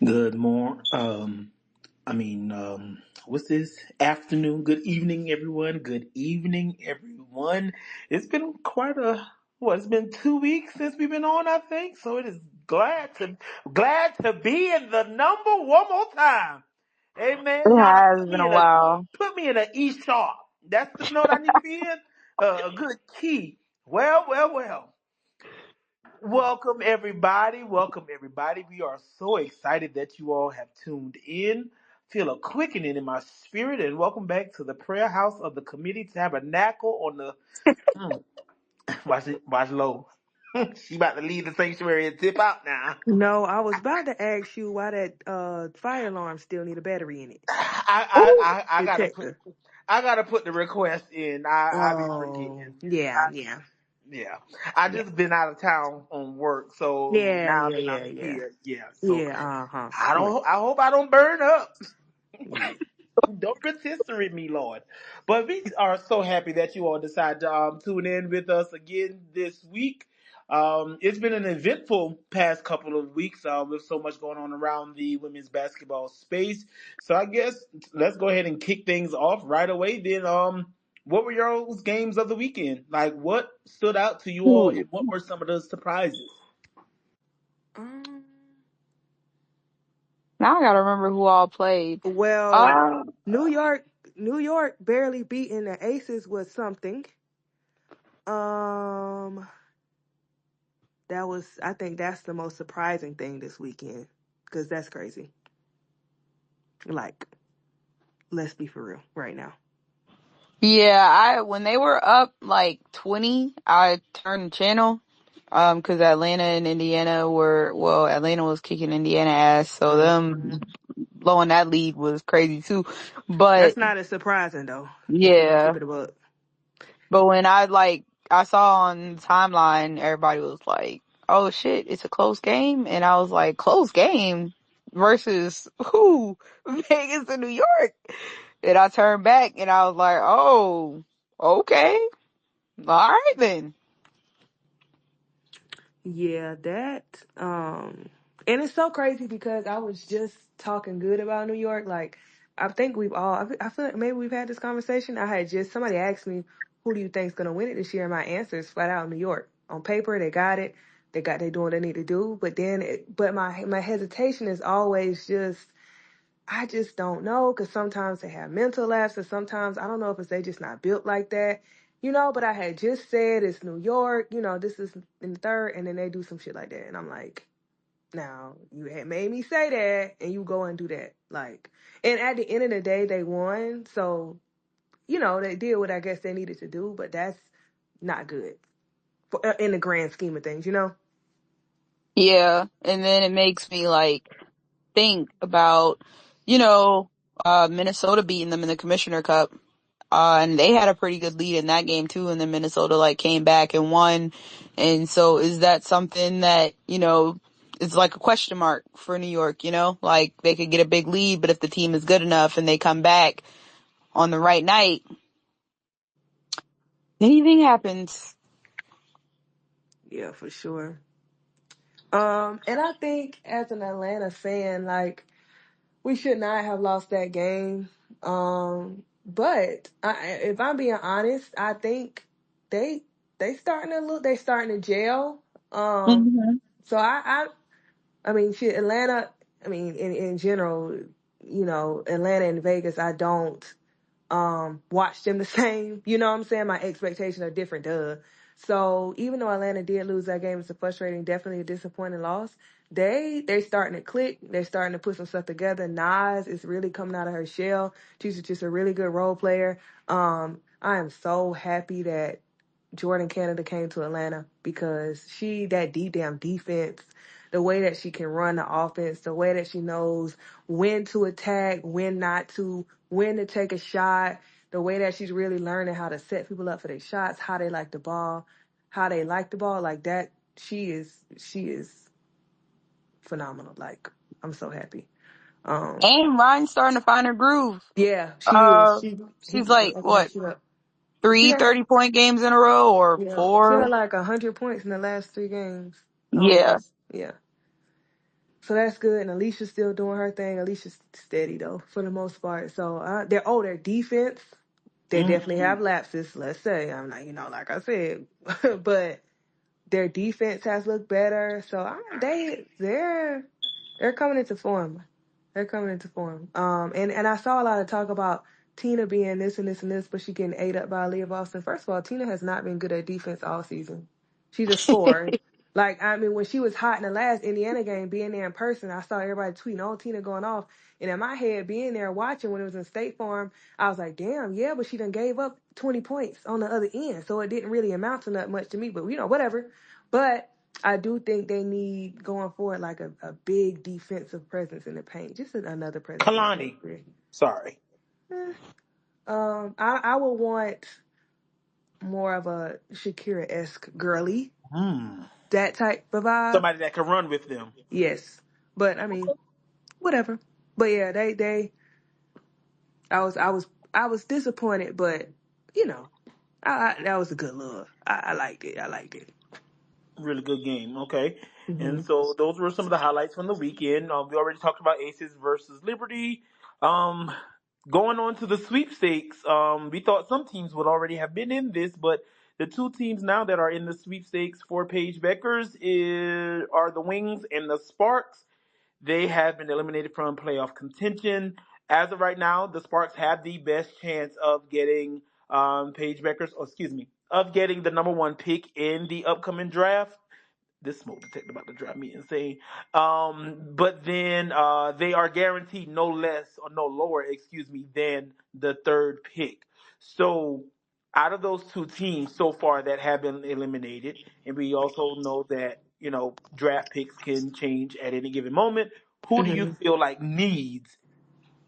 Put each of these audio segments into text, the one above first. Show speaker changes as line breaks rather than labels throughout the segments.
Good morning. What's this? Afternoon. Good evening, everyone. Good evening, everyone. It's been it's been 2 weeks since we've been on, I think. So it is glad to be in the number one more time. Amen.
It
Y'all
has been a while.
put me in an E sharp. That's the note I need to be in. A good key. Well. Welcome, everybody. Welcome, everybody. We are so excited that you all have tuned in. Feel a quickening in my spirit, and welcome back to the prayer house of the committee tabernacle on the. Mm, watch low. She about to leave the sanctuary and tip out now.
No, I was about to ask you why that fire alarm still need a battery in it.
Ooh.
I gotta put.
Detector.
I gotta put the request in. I be
Oh,
forgetting.
yeah, yeah,
Yeah, I
yeah,
just been out of town on work, so
yeah,
now
yeah,
that
yeah,
I'm
yeah,
here, yeah. So
yeah. Uh-huh.
I
Yeah,
don't. I hope I don't burn up.
yeah.
Don't rotisserie me, Lord. But we are so happy that you all decided to tune in with us again this week. It's been an eventful past couple of weeks with so much going on around the women's basketball space. So I guess let's go ahead and kick things off right away. Then, what were your games of the weekend? Like, what stood out to you all,
Ooh.
and what were some of the surprises?
Um,
Now I gotta remember who all played.
well,
Uh,
New York, New York barely beating the Aces was something. Um, I think that's the most surprising thing this weekend, because that's crazy. Like, let's be for real right now.
yeah, when they were up like 20, I turned the channel. 'Cause Atlanta and Indiana Atlanta was kicking Indiana ass, so
Mhm.
them blowing that lead was crazy too. But
That's not as surprising though, if we're gonna keep
yeah,
it above.
but when I saw on the timeline, everybody was like, "Oh shit, it's a close game," and I was like, "Close game versus who? Vegas and New York." And I turned back and I was like, "Oh, okay, all right then."
Yeah, that and it's so crazy because I was just talking good about New York. Like I think I feel like maybe we've had this conversation. Somebody asked me who do you think's gonna win it this year, and my answer is flat out New York. On paper, they got it. They doing what they need to do. But my hesitation is always just I just don't know because sometimes they have mental lapses. Sometimes I don't know if it's they just not built like that, But I had just said it's New York, this is in the third, and then they do some shit like that, and I'm like, now you had made me say that, and you go and do that, like, and at the end of the day, they won, so they did what I guess they needed to do, but that's not good in the grand scheme of things.
Yeah, and then it makes me like think about, you know, Minnesota beating them in the Commissioner Cup. And they had a pretty good lead in that game too, and then Minnesota like came back and won. And so is that something that, is like a question mark for New York, Like they could get a big lead, but if the team is good enough and they come back on the right night, anything happens.
Yeah, for sure. And I think as an Atlanta fan, like, we should not have lost that game. But if I'm being honest, I think they they starting to gel. Um,
Hmm.
so I mean, shit, Atlanta. I mean, in general, Atlanta and Vegas. I don't watch them the same. You know what I'm saying? My expectations are different, duh. So even though Atlanta did lose that game, it's a frustrating, definitely a disappointing loss. They starting to click. They're starting to put some stuff together. Nas is really coming out of her shell. She's just a really good role player. I am so happy that Jordan Canada came to Atlanta because that deep damn defense, the way that she can run the offense, the way that she knows when to attack, when not to, when to take a shot, the way that she's really learning how to set people up for their shots, how they like the ball, like that. She is phenomenal. Like, I'm so happy. Um,
And Ryan's starting to find her groove.
yeah, she is.
Uh, she's like, what,
She up. She
three
had
30-point games in a row or
she had
four?
like 100 points in the last 3 games.
Yeah.
Yeah. So that's good. And Alicia's still doing her thing. Alicia's steady though, for the most part. So their defense, they definitely
Mm.
have lapses. Let's say I'm not, like I said, but their defense has looked better. So they're coming into form. They're coming into form. And I saw a lot of talk about Tina being this and this and this, but she getting ate up by Leah Boston. First of all, Tina has not been good at defense all season. She's a scorer. Like, I mean, when she was hot in the last Indiana game, being there in person, I saw everybody tweeting, "Oh, Tina going off." And in my head, being there watching when it was in State Farm, I was like, damn, yeah, but she done gave up 20 points on the other end. So it didn't really amount to that much to me, but whatever. But I do think they need going forward like a big defensive presence in the paint. Just another presence in the
Kalani.
paint.
Sorry.
Eh, I would want more of a Shakira-esque girly,
Hmm.
that type of vibe.
Somebody that can run with them.
Yes. But I mean, whatever. But yeah, I was disappointed, but you know, that was a good love. I liked it. I liked it.
Really good game. Okay. And
Hmm.
so those were some of the highlights from the weekend. We already talked about Aces versus Liberty. Um, Going on to the sweepstakes, we thought some teams would already have been in this, but the two teams now that are in the sweepstakes for Paige Beckers are the Wings and the Sparks. They have been eliminated from playoff contention. As of right now, the Sparks have the best chance of getting Paige Beckers, or excuse me, of getting the number one pick in the upcoming draft. This smoke detector about to drive me insane. But then they are guaranteed no less or no lower, excuse me, than the third pick. So out of those two teams so far that have been eliminated, and we also know that draft picks can change at any given moment. Who do you
Hmm.
feel like needs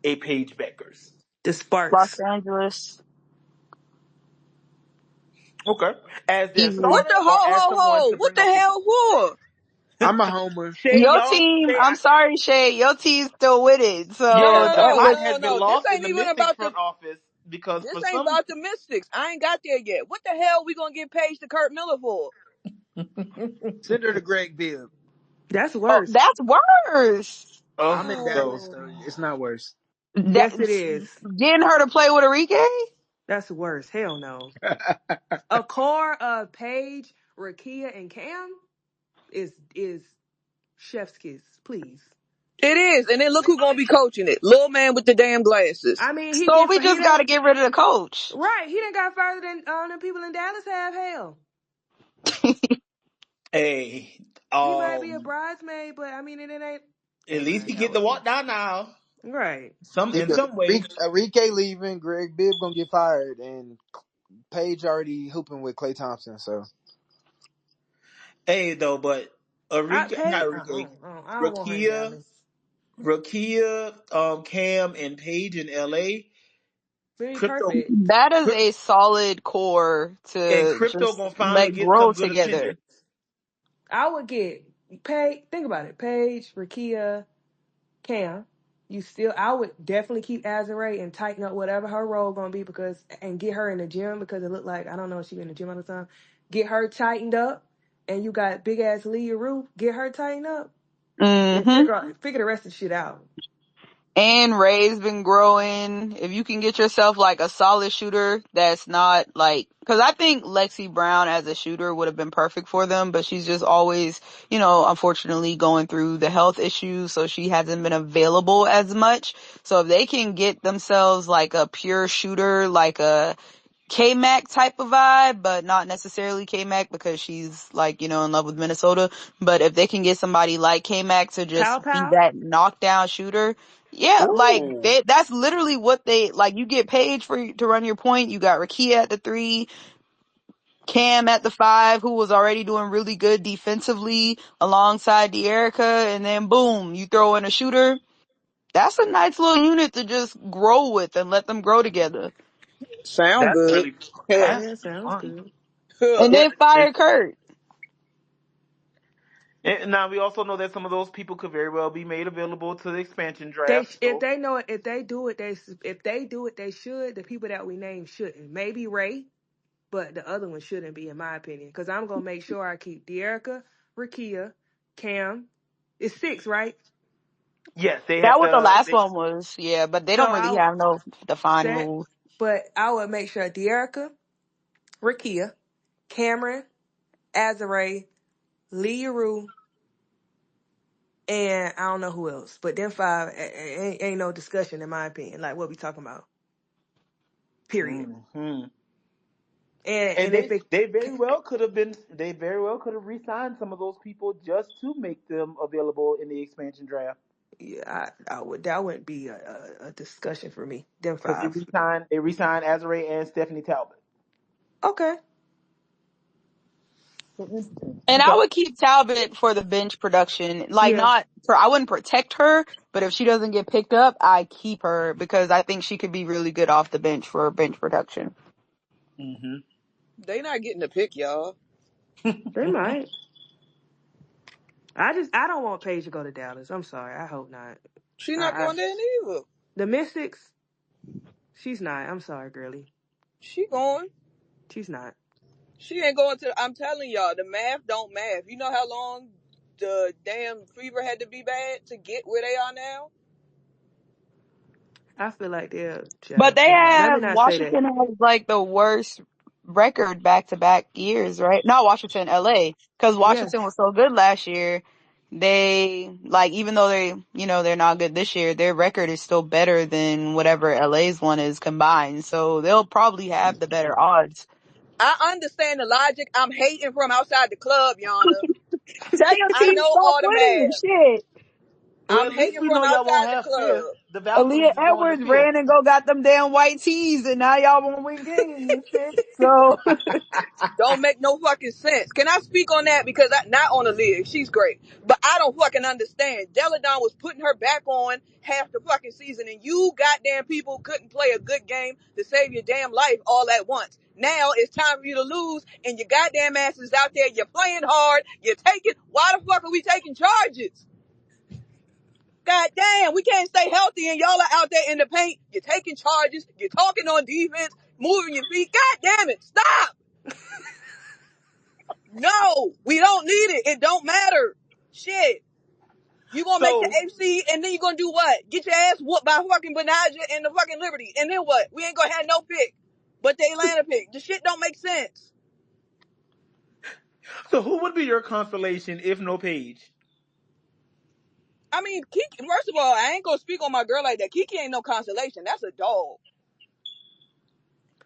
a Paige Beckers?
The
Los
Sparks.
Angeles.
Okay, as their
Easily.
What the
starter or
ho
as
ho
someone
ho?
to
What
bring
the
off the
hell for?
I'm a homer.
Shay,
Your
y'all.
team,
Shay,
I'm sorry, Shay, your team's still with it. So
Yeah, the
that
pot
was
has been
No. This
lost in
ain't
the
even
Mystics
about the.
front office because
This
for
ain't
some
about the Mystics. I ain't got there yet. What the hell we gonna get paid to Kurt Miller for?
Send her to Greg Bibb.
That's
oh,
worse.
that's worse.
I'm in
though.
Dallas,
Oh,
so it's not worse.
Yes, it
That's
is.
getting her to play with Enrique.
That's worse. Hell no. A core of Paige, Rakia, and Cam is chef's kiss. Please.
it is. And then look who gonna be coaching it. Little man with the damn glasses.
I mean,
So we
he
just
done
got to get rid of the coach.
right. He done got further than the people in Dallas have. Hell,
Hey,
he might be a bridesmaid, but I mean, it ain't.
at
Never
least
mind.
he
That
get to
was
walk down now.
right.
In some way.
Enrique leaving, Greg Bibb gonna get fired, and Paige already hooping with Klay Thompson. So
Hey, though, but
I
Enrique,
paid.
not
I
Enrique,
don't want her in
Rakia,
Dallas.
Cam, and Paige in LA.
Be
Crypto,
perfect.
That is
Crypt-
a solid core
and
to
Crypto
just
gonna finally
let
get
grow
some good
together.
attendance.
I would get Paige. Think about it. Paige, Rakia, Cam. I would definitely keep Azure and tighten up whatever her role gonna be and get her in the gym because it looked like I don't know if she in the gym all the time. Get her tightened up, and you got big ass Leah Roof. Get her tightened up and
Hmm.
figure the rest of the shit out.
And Ray's been growing. If you can get yourself like a solid shooter that's not like, cause I think Lexi Brown as a shooter would have been perfect for them, but she's just always, unfortunately going through the health issues, so she hasn't been available as much. So if they can get themselves like a pure shooter, like a K-Mac type of vibe, but not necessarily K-Mac because she's like, in love with Minnesota. But if they can get somebody like K-Mac to just
Pow
be
pow.
that knockdown shooter, yeah, like
Ooh,
that's literally what they like. You get Paige to run your point. You got Rakia at the 3, Cam at the 5, who was already doing really good defensively alongside De'Erica, and then boom, you throw in a shooter. That's a nice little unit to just grow with and let them grow together.
Sound
that's
good.
really
Huh.
that's
Yeah, sounds
fun.
good.
And
Yeah,
then fire Kurt.
and now we also know that some of those people could very well be made available to the expansion
They
draft.
if
So
they know it, if they do it, they should. The people that we name shouldn't. Maybe Ray, but the other one shouldn't be, in my opinion. Because I'm gonna make sure I keep De'Erica, Rakia, Cam. It's 6, right?
Yes, they
That
had
what the
to.
last one was, yeah, but they
So
don't really
I
have no defined
said,
rules.
but I would make sure De'Erica, Rakia, Cameron, Azare, Lee Rue, and I don't know who else. But them five ain't no discussion in my opinion. Like what we talking about. Period.
Hmm. And
And if it,
they very well could have been. They very well could have re-signed some of those people just to make them available in the expansion draft.
yeah, I would that wouldn't be a discussion for me. Them
Because
five.
they re-signed Azare and Stephanie Talbot.
Okay.
So interesting.
And I
Okay.
would keep Talbot for the bench production. Like
Yeah.
not for I wouldn't protect her, but if she doesn't get picked up, I keep her because I think she could be really good off the bench for bench production.
Hmm.
They not getting the pick, y'all.
They might. I don't want Paige to go to Dallas. I'm sorry. I hope not.
She not
I
going there neither.
the Mystics, she's not. I'm sorry, girly.
She going.
She's not.
She ain't going to. I'm telling y'all, the math don't math. You know how long the damn Fever had to be bad to get where they are now?
I feel like
But they
well, let me
have
not say that.
Washington has like the worst record back to back years, right? Not Washington, LA, because
Yeah.
Washington was so good last year. They like even though they're not good this year, their record is still better than whatever LA's one is combined. So they'll probably have the better odds.
I understand the logic. I'm hating from outside the club, Yana.
Tell your
I
team
know
stop
all the
winning.
math.
Shit.
Well,
I'm
at least
hating
we
from
know y'all won't
outside the
have fifth.
club.
The
Valia
Valkyries is going to
Edwards
fifth.
ran and go got them damn white tees, and now y'all won't win games and shit. So
Don't make no fucking sense. Can I speak on that? Because not on the league. She's great. But I don't fucking understand. Deladon was putting her back on half the fucking season, and you goddamn people couldn't play a good game to save your damn life all at once. Now it's time for you to lose, and your goddamn asses out there, you're playing hard, you're taking, why the fuck are we taking charges? God damn, we can't stay healthy and y'all are out there in the paint, you're taking charges, you're talking on defense, moving your feet. God damn it, stop! No, we don't need it. It don't matter. Shit. You gonna make the
So,
FC and then you gonna do what? Get your ass whooped by fucking Benaja and the fucking Liberty. And then what? We ain't gonna have no pick. But the Atlanta pick. The shit don't make sense.
so who would be your consolation if no Paige?
I mean, Kiki, first of all, I ain't gonna speak on my girl like that. Kiki ain't no consolation. That's a dog.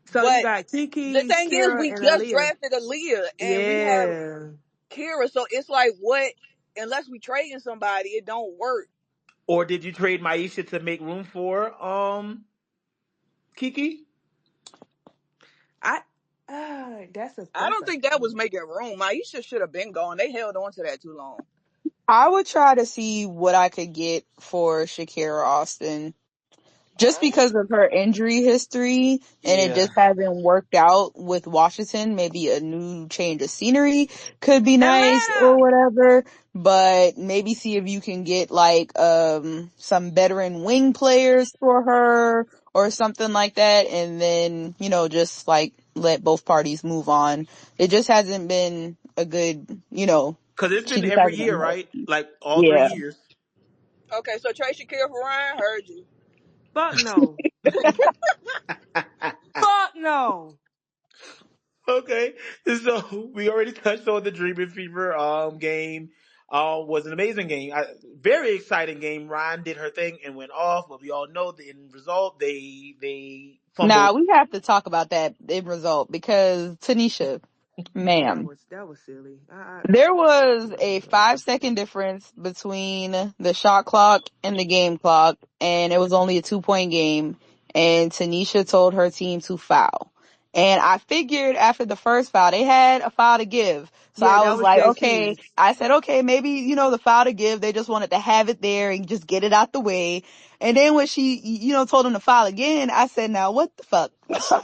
So you
But
got
the
Kiki,
thing is,
Kira,
we
and
just
Aaliyah.
drafted Aaliyah and we have
Yeah.
Kira. So it's like, what? Unless we trading somebody, it don't work.
Or did you trade Maisha to make room for Kiki?
I that's
I don't
a
think that was making room. Aisha should have been gone. They held on to that too long.
I would try to see what I could get for Shakira Austin. Just because of her injury history and it
Yeah.
just hasn't worked out with Washington, maybe a new change of scenery could be nice or
Atlanta.
whatever, but maybe see if you can get like some veteran wing players for her or something like that, and then just like let both parties move on. It just hasn't been a good,
Because it's
she
been
just
every
hasn't
year,
been
right?
healthy.
Like all three
Yeah.
years.
Okay, so Tracy Kill for Ryan, heard you.
Fuck no. Fuck no.
Okay. So we already touched on the Dreaming Fever game. Was an amazing game. Very exciting game. Ryan did her thing and went off, but we all know the end result. They
Now
fumbled.
we have to talk about that end result because Tanisha, ma'am.
That was silly.
There was a 5 second difference between the shot clock and the game clock, and it was only a 2 point game, and Tanisha told her team to foul. And I figured after the first foul, they had a foul to give. So
Yeah,
I
that
was
was
like,
JT.
okay, I said, okay, maybe, the foul to give, they just wanted to have it there and just get it out the way. And then when she, told him to foul again, I said, now what the fuck?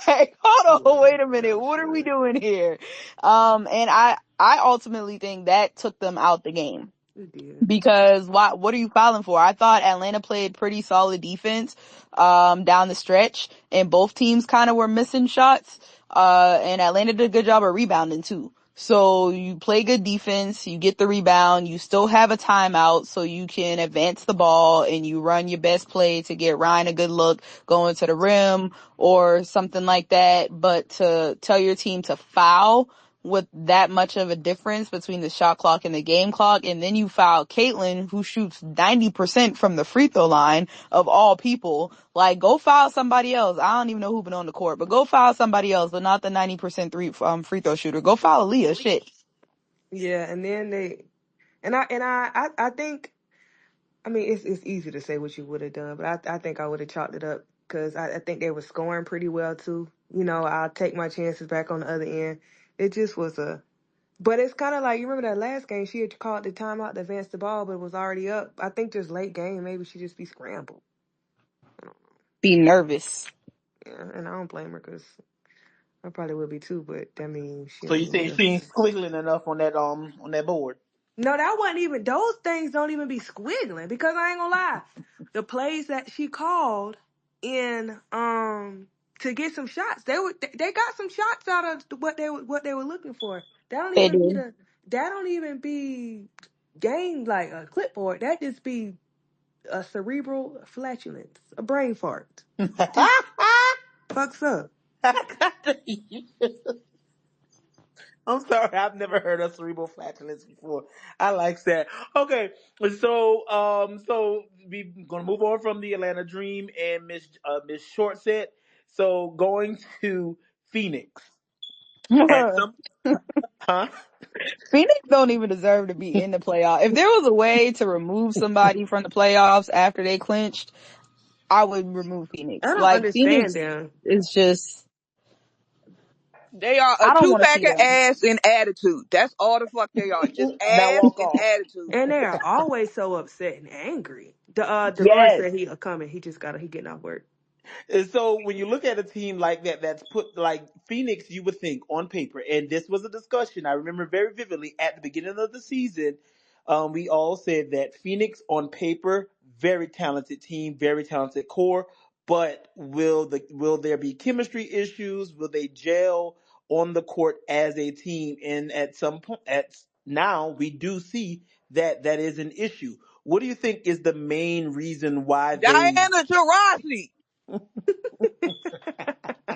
Like, hold on,
Yeah,
wait a
that
minute,
was
what are we
silly.
doing here? And I ultimately think that took them out the game.
It did.
Because what are you fouling for? I thought Atlanta played pretty solid defense, down the stretch, and both teams kind of were missing shots. And Atlanta did a good job of rebounding too. So you play good defense, you get the rebound, you still have a timeout so you can advance the ball and you run your best play to get Ryan a good look going to the rim or something like that. But to tell your team to foul with that much of a difference between the shot clock and the game clock, and then you foul Caitlin, who shoots 90% from the free throw line of all people. Like, go foul somebody else. I don't even know who been on the court, but go foul somebody else, but not the 90% free throw shooter. Go foul Aaliyah. Shit.
Yeah, and then they I think, I mean, it's easy to say what you would have done, but I think I would have chalked it up because I think they were scoring pretty well too. You know, I'll take my chances back on the other end. It just was a, but it's kind of like, you remember that last game, she had called the timeout to advance the ball, but it was already up. I think just late game, maybe she just be scrambled.
Be nervous.
Yeah, and I don't blame her because I probably would be too, but that means she
So
don't
you
even
say
care.
she ain't squiggling enough on that board?
No, that wasn't even, those things don't even be squiggling because I ain't gonna lie. The plays that she called in to get some shots, they got some shots out of what they were looking for. That don't
They
even be
did.
the that don't even be game like a clipboard. That just be a cerebral flatulence, a brain fart. Just fucks up.
I'm sorry, I've never heard of cerebral flatulence before. I like that. Okay, so we're gonna move on from the Atlanta Dream and Miss Shortset. So going to Phoenix at some, huh?
Phoenix don't even deserve to be in the playoff. If there was a way to remove somebody from the playoffs after they clinched, I would remove
I
Phoenix.
don't
Like,
understand
Phoenix
them.
is just,
They are a
I don't
two
want to
pack
see
of
them.
ass and attitude. That's all the fuck they are. Just
Now
ass
walk
and
off.
attitude.
And they are always so upset and angry. Devon
Yes.
said he coming. He getting off work.
And so when you look at a team like that, that's put like Phoenix, you would think on paper, and this was a discussion I remember very vividly at the beginning of the season. We all said that Phoenix on paper, very talented team, very talented core, but will there be chemistry issues? Will they gel on the court as a team? And at some point, at now we do see that that is an issue. What do you think is the main reason why they?
Diana Taurasi.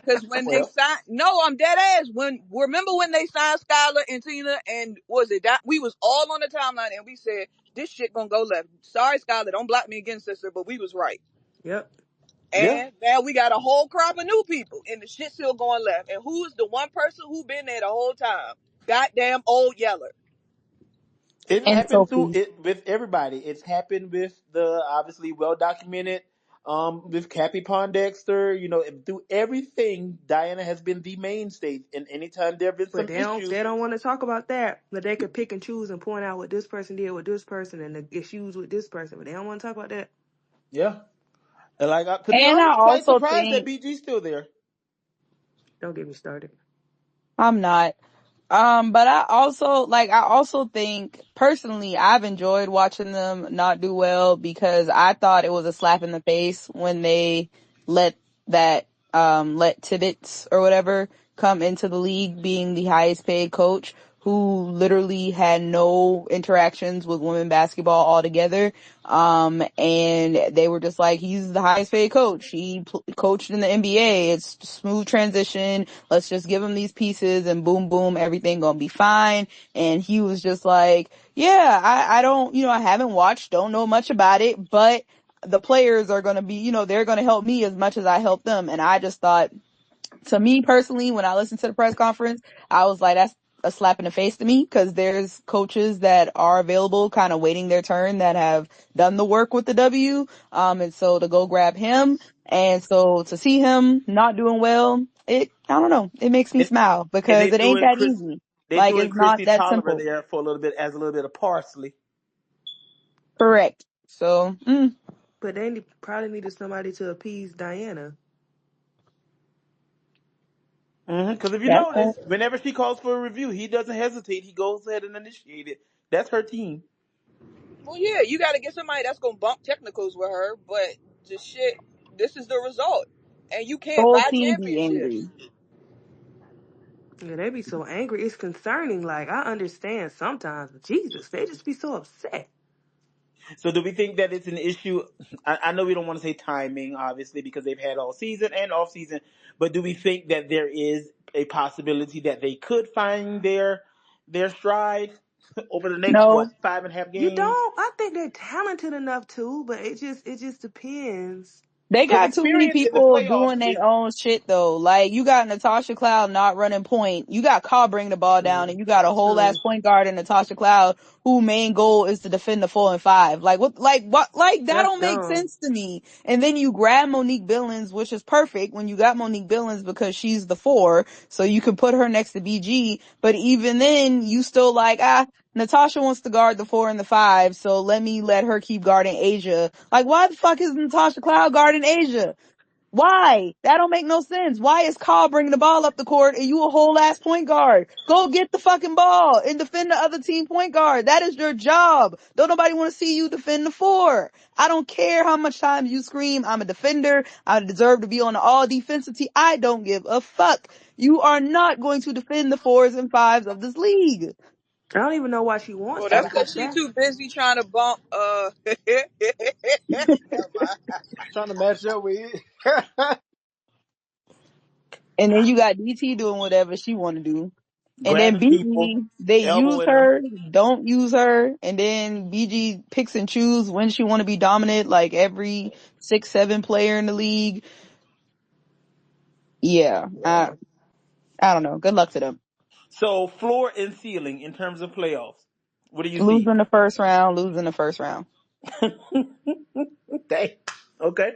Because when they
Well,
signed, no, I'm dead ass. Remember when they signed Skylar and Tina, and was it that we was all on the timeline and we said this shit gonna go left. Sorry, Skylar, don't block me again, sister, but we was right.
Yep.
yeah.
And now we got a whole crop of new people, and the shit still going left. And who's the one person who been there the whole time? Goddamn old Yeller.
It's
And
happened through
Sophie.
it with everybody. It's happened with the obviously well documented with Cappy Pondexter, through everything, Diana has been the mainstay. And anytime there have been
But
some issues,
they don't want to talk about that. But they could pick and choose and point out what this person did with this person and the issues with this person. But they don't want to talk about that.
yeah. And like to be
And I
honest, quite
also
surprised that
think,
BG's still there.
Don't get me started.
I'm not. But I also think personally, I've enjoyed watching them not do well because I thought it was a slap in the face when they let let Tibbetts or whatever come into the league being the highest paid coach who literally had no interactions with women basketball altogether. And they were just like, he's the highest paid coach. He coached in the NBA. It's smooth transition. Let's just give him these pieces and boom, boom, everything gonna be fine. And he was just like, yeah, I don't, I haven't watched, don't know much about it, but the players are gonna be, they're gonna help me as much as I help them. And I just thought, to me personally, when I listened to the press conference, I was like, that's a slap in the face to me because there's coaches that are available kind of waiting their turn that have done the work with the W. And so to go grab him and so to see him not doing well, I don't know, it makes me
And,
smile
and
because it ain't that easy.
they
Like,
threw in
it's not
Christy
that
Tolliver
simple.
there for a little bit as a little bit of parsley.
Correct. So,
But probably needed somebody to appease Diana.
Because if you
that's
notice,
that.
whenever she calls for a review, he doesn't hesitate. He goes ahead and initiate it. That's her team.
Well, yeah, you got to get somebody that's gonna bump technicals with her, but the shit, this is the result, and you
The
can't
whole
buy
team be
championships.
angry.
Yeah, they be so angry. It's concerning. Like, I understand sometimes, but Jesus, they just be so upset.
So do we think that it's an issue? I know we don't want to say timing, obviously, because they've had all season and off season. But do we think that there is a possibility that they could find their stride over the next
No,
5.5
You
games?
don't. I think they're talented enough to, but it just depends.
they
Because
got too many
experience in the
people
playoffs
doing
is
their own shit though. Like you got Natasha Cloud not running point. You got Cobb bringing the ball down,
True.
and you got a whole ass
True.
point guard in Natasha Cloud who main goal is to defend the 4 and 5. Like what? Like what? Like that
That's
don't make
dumb.
sense to me. And then you grab Monique Billings, which is perfect when you got Monique Billings because she's the 4, so you can put her next to BG. But even then, you still like Natasha wants to guard the 4 and the 5, so let her keep guarding Asia. Like, why the fuck is Natasha Cloud guarding Asia? Why? That don't make no sense. Why is Carl bringing the ball up the court and you a whole ass point guard? Go get the fucking ball and defend the other team point guard. That is your job. Don't nobody want to see you defend the 4. I don't care how much time you scream, I'm a defender. I deserve to be on the all defensive team. I don't give a fuck. You are not going to defend the 4s and 5s of this league.
I don't even know why she wants
Well,
to
that's
I,
because
because she
that.
too busy trying to bump. Never mind.
Trying to match up with it.
And then you got DT doing whatever she want to do. And then
grabbing people,
BG, they use
elbowing them.
her, don't use her, and then BG picks and choose when she want to be dominant, like every 6-7 player in the league. Yeah,
Yeah.
I don't know. Good luck to them.
So floor and ceiling in terms of playoffs. What do you see?
Losing the first round, losing the first round.
Dang. Okay.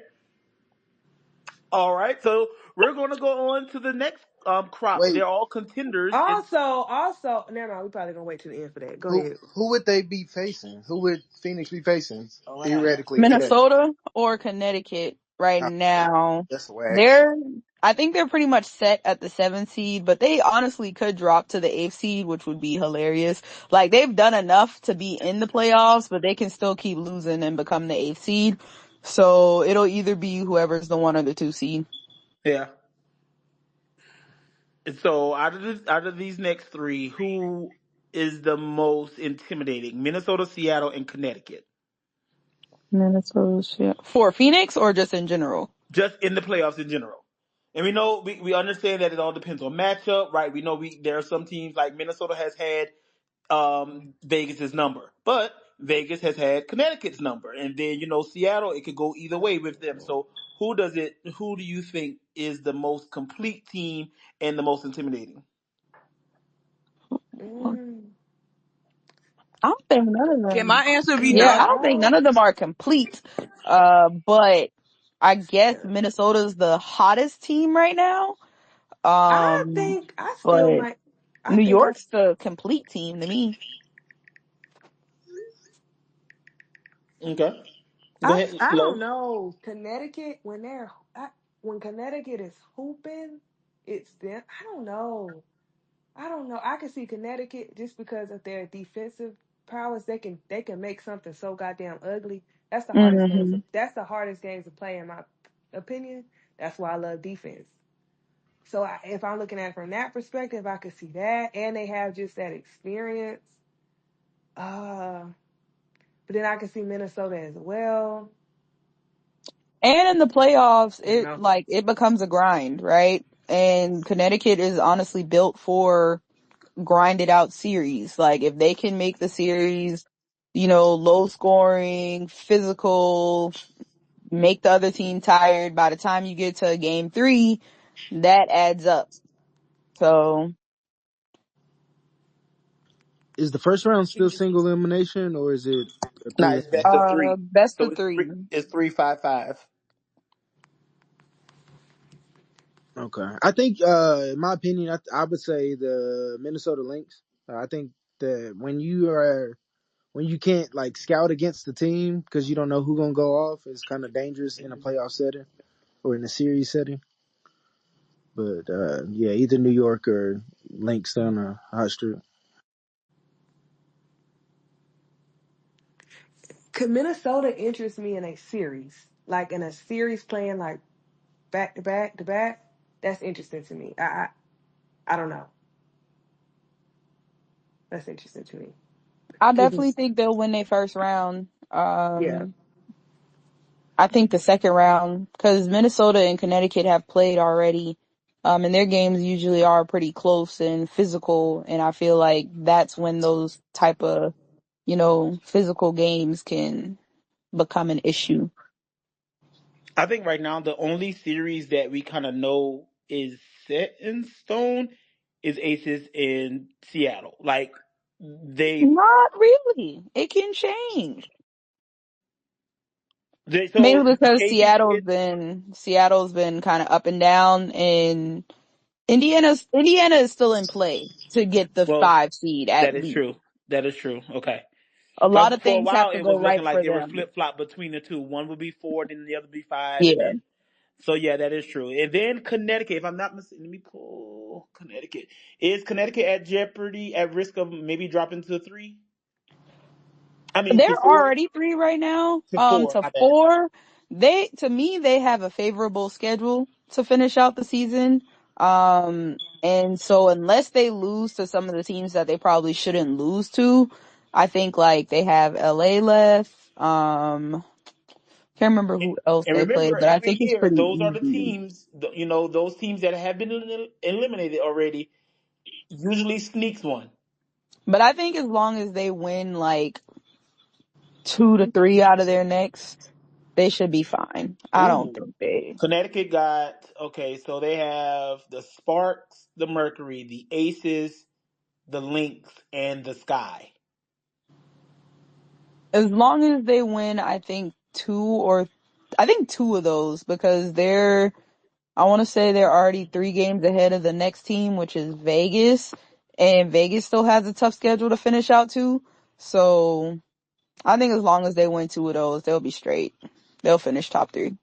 All right. So we're going to go on to the next crop.
Wait,
They're all contenders, and
Also, never mind. We probably gonna wait till the end for that. Go ahead.
who would they be facing? Who would Phoenix be facing theoretically today?
Minnesota or Connecticut right
Oh,
now.
that's wax.
They're, I think they're pretty much set at the 7th seed, but they honestly could drop to the 8th seed, which would be hilarious. Like they've done enough to be in the playoffs, but they can still keep losing and become the 8th seed. So it'll either be whoever's the 1 or the 2 seed.
yeah. So out of these next three, who is the most intimidating? Minnesota, Seattle, and Connecticut.
Minnesota, for Phoenix or just in general?
Just in the playoffs in general. And we know we understand that it all depends on matchup, right? We know there are some teams like Minnesota has had Vegas's number, but Vegas has had Connecticut's number, and then Seattle. It could go either way with them. So who do you think is the most complete team and the most intimidating?
Mm,
I don't think none of
Can
them.
my answer be
Yeah, I
none?
don't think
no.
none of them are complete. But I guess Minnesota's the hottest team right now.
I
Um,
think I still
but
might. I
New
think I.
York's the complete team to me.
Okay, go ahead,
I don't
Lo.
know. Connecticut when Connecticut is hooping, it's them. I don't know. I don't know. I can see Connecticut just because of their defensive prowess. They can make something so goddamn ugly. That's the hardest games.
Hmm.
That's the hardest games to play in my opinion. That's why I love defense. So if I'm looking at it from that perspective, I could see that, and they have just that experience. Uh, but then I can see Minnesota as well.
And in the playoffs,
I don't know.
it becomes a grind, right? And Connecticut is honestly built for grinded out series. Like if they can make the series, low scoring, physical, make the other team tired by the time you get to game 3, that adds up. So,
Is the first round still single elimination or is it a
Nah,
three?
it's best of three.
best
So
of 3.
it's 3-5-5.
Okay, I think, in my opinion, I would say the Minnesota Lynx. I think that when you can't like scout against the team because you don't know who's gonna go off, it's kind of dangerous in a playoff setting or in a series setting. But yeah, either New York or Lynx on a hot streak.
Could Minnesota interest me in a series, like in a series playing like back to back to back? That's interesting to me. I don't know. That's interesting to me.
I
'Cause
definitely think they'll win their first round.
yeah,
I think the second round, because Minnesota and Connecticut have played already, and their games usually are pretty close and physical, and I feel like that's when those type of, physical games can become an issue.
I think right now the only series that we kind of know is set in stone is Aces in Seattle. Like they,
Not really. It can change.
they so
Mainly because
KD
Seattle's been kind of up and down, and Indiana is still in play to get the
well,
5 seed at
that is
least.
true. That is true. Okay.
A lot of
For a
things have
while,
to
it
go
was looking
right
like
for
they were
them.
flip flop between the two. One would be 4, then the other be 5, and
Yeah.
then so yeah, that is true. And then Connecticut, if I'm not mistaken, let me pull Connecticut. Is Connecticut at jeopardy, at risk of maybe dropping to 3? I mean to
They're
4,
already 3 right now.
to 4.
To
My bad.
4, to me, they have a favorable schedule to finish out the season. And so unless they lose to some of the teams that they probably shouldn't lose to, I think like they have LA left. Can't remember who else
And
they played,
remember,
but I
every
think it's
year
pretty
those are the
easy.
teams. Those teams that have been eliminated already usually sneaks one.
But I think as long as they win like 2 to 3 out of their next, they should be fine. I don't
Ooh.
think they.
Connecticut got okay, so they have the Sparks, the Mercury, the Aces, the Lynx, and the Sky.
As long as they win, I think two of those because I want to say they're already 3 games ahead of the next team, which is Vegas, and Vegas still has a tough schedule to finish out too. So I think as long as they win 2 of those, they'll be straight. They'll finish top 3.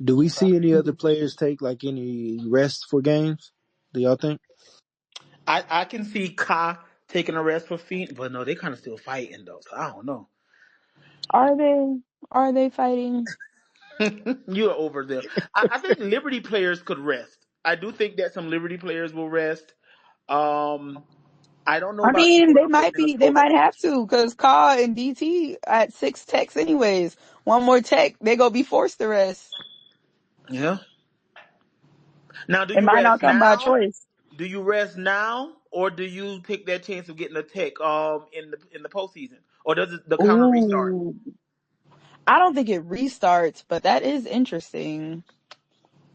Do we
Okay.
see any other players take like any rest for games? Do y'all think?
I can see Ka taking a rest for feet, but no, they kind of still fighting though. So I don't know.
Are they? Are they fighting?
You're over there. I think Liberty players could rest. I do think that some Liberty players will rest. Um, I don't know
I
about
mean,
anyone
they
else from
might be. They
Minnesota.
might have to because Ka and DT at 6 techs anyways. One more tech, they gonna be forced to rest.
Yeah. Now, do
It
you
might not
rest
come by
now?
choice.
Do you rest now, or do you take that chance of getting a tech in the postseason, or does the counter restart?
Ooh. I don't think it restarts, but that is interesting.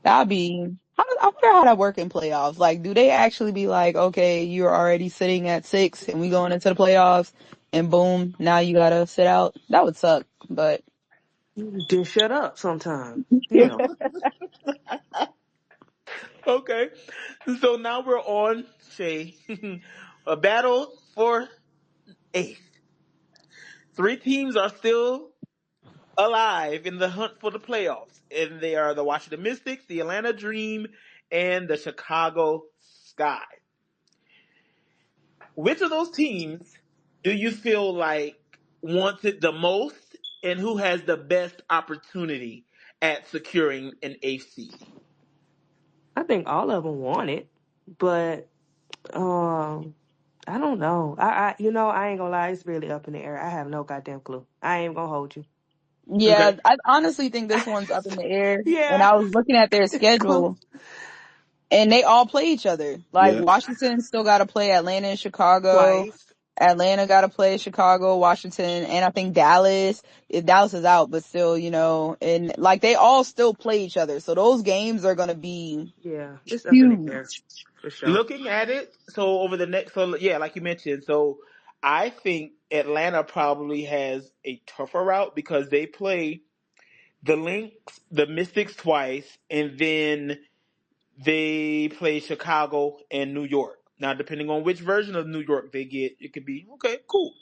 That'd be. I wonder how that work in playoffs. Like, do they actually be like, okay, you're already sitting at 6, and we going into the playoffs, and boom, now you gotta sit out? That would suck. But
just shut up sometime. Hell,
Okay, so now we're on Shay, a battle for eighth. 3 teams are still alive in the hunt for the playoffs, and they are the Washington Mystics, the Atlanta Dream, and the Chicago Sky. Which of those teams do you feel like wants it the most, and who has the best opportunity at securing an eighth seed?
I think all of them want it, but um, I don't know. I ain't gonna lie. It's really up in the air. I have no goddamn clue. I ain't gonna hold you.
Okay.
yeah, I honestly think this one's up in the air. And
Yeah,
I was looking at their
close
schedule, and they all play each other. Like
Yeah.
Washington still got to play Atlanta and Chicago.
twice.
Atlanta got to play Chicago, Washington, and I think Dallas. If Dallas is out, but still, and like they all still play each other. So those games are gonna be
Yeah, it's up in the
huge.
air for sure.
Looking at it, so over the next, so yeah, like you mentioned, so I think Atlanta probably has a tougher route because they play the Lynx, the Mystics twice, and then they play Chicago and New York. Now, depending on which version of New York they get, it could be okay, cool.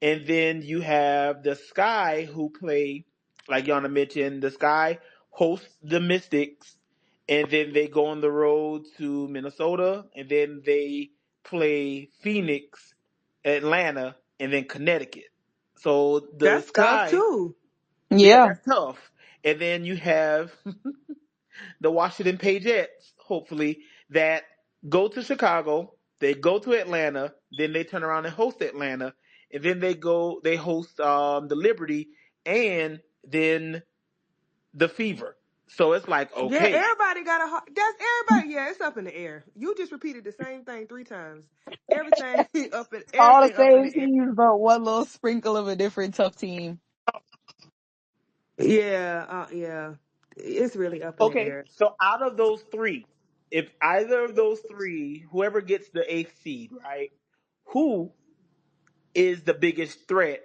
And then you have the Sky who play, like Yana mentioned, the Sky hosts the Mystics, and then they go on the road to Minnesota, and then they play Phoenix, Atlanta, and then Connecticut. So the
That's tough
Sky,
too.
yeah,
Yeah.
that's tough. And then you have the Washington Pagettes, hopefully, that go to Chicago. They go to Atlanta, then they turn around and host Atlanta, and then they host the Liberty, and then the Fever. So it's like,
Yeah,
okay.
everybody got a that's everybody. Yeah, it's up in the air. You just repeated the same thing 3 times. Everything
All the
everything up in
same
the air.
teams, but one little sprinkle of a different tough team.
Yeah, yeah. It's really up in the
Okay,
air.
so out of those three, if either of those three, whoever gets the eighth seed, right, who is the biggest threat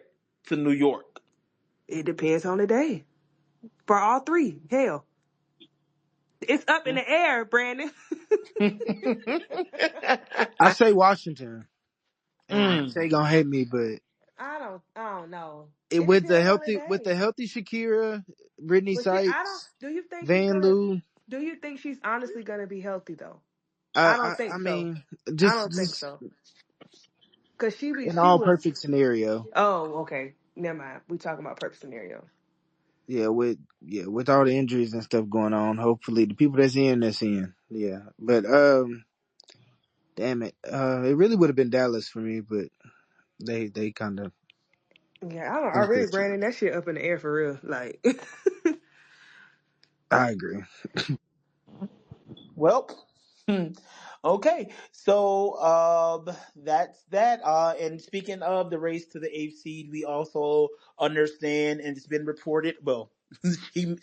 to New York?
It depends on the day. For all three, hell, it's up in the air, Brandon.
I say Washington, and
Mm.
they gonna hate me, but
I don't know.
it
It
with
depends on the
the
day.
healthy Shakira, Brittany
But I don't.
Sykes,
Do you think she's
Van
gonna?
Loo.
Do you think she's honestly gonna be healthy though? I don't
I
think so.
mean,
I don't think
just
so. Cause
in
she
all
was.
perfect scenario.
Oh, okay. Never mind. We talking about perfect scenario.
With all the injuries and stuff going on, hopefully the people that's in. Yeah. But damn it. It really would have been Dallas for me, but they kinda
Yeah, I don't. I
don't
really,
fit you.
Brandon, that shit up in the air for real. Like,
I agree.
Well, okay. So that's that. And speaking of the race to the eighth seed, we also understand, and it's been reported. Well,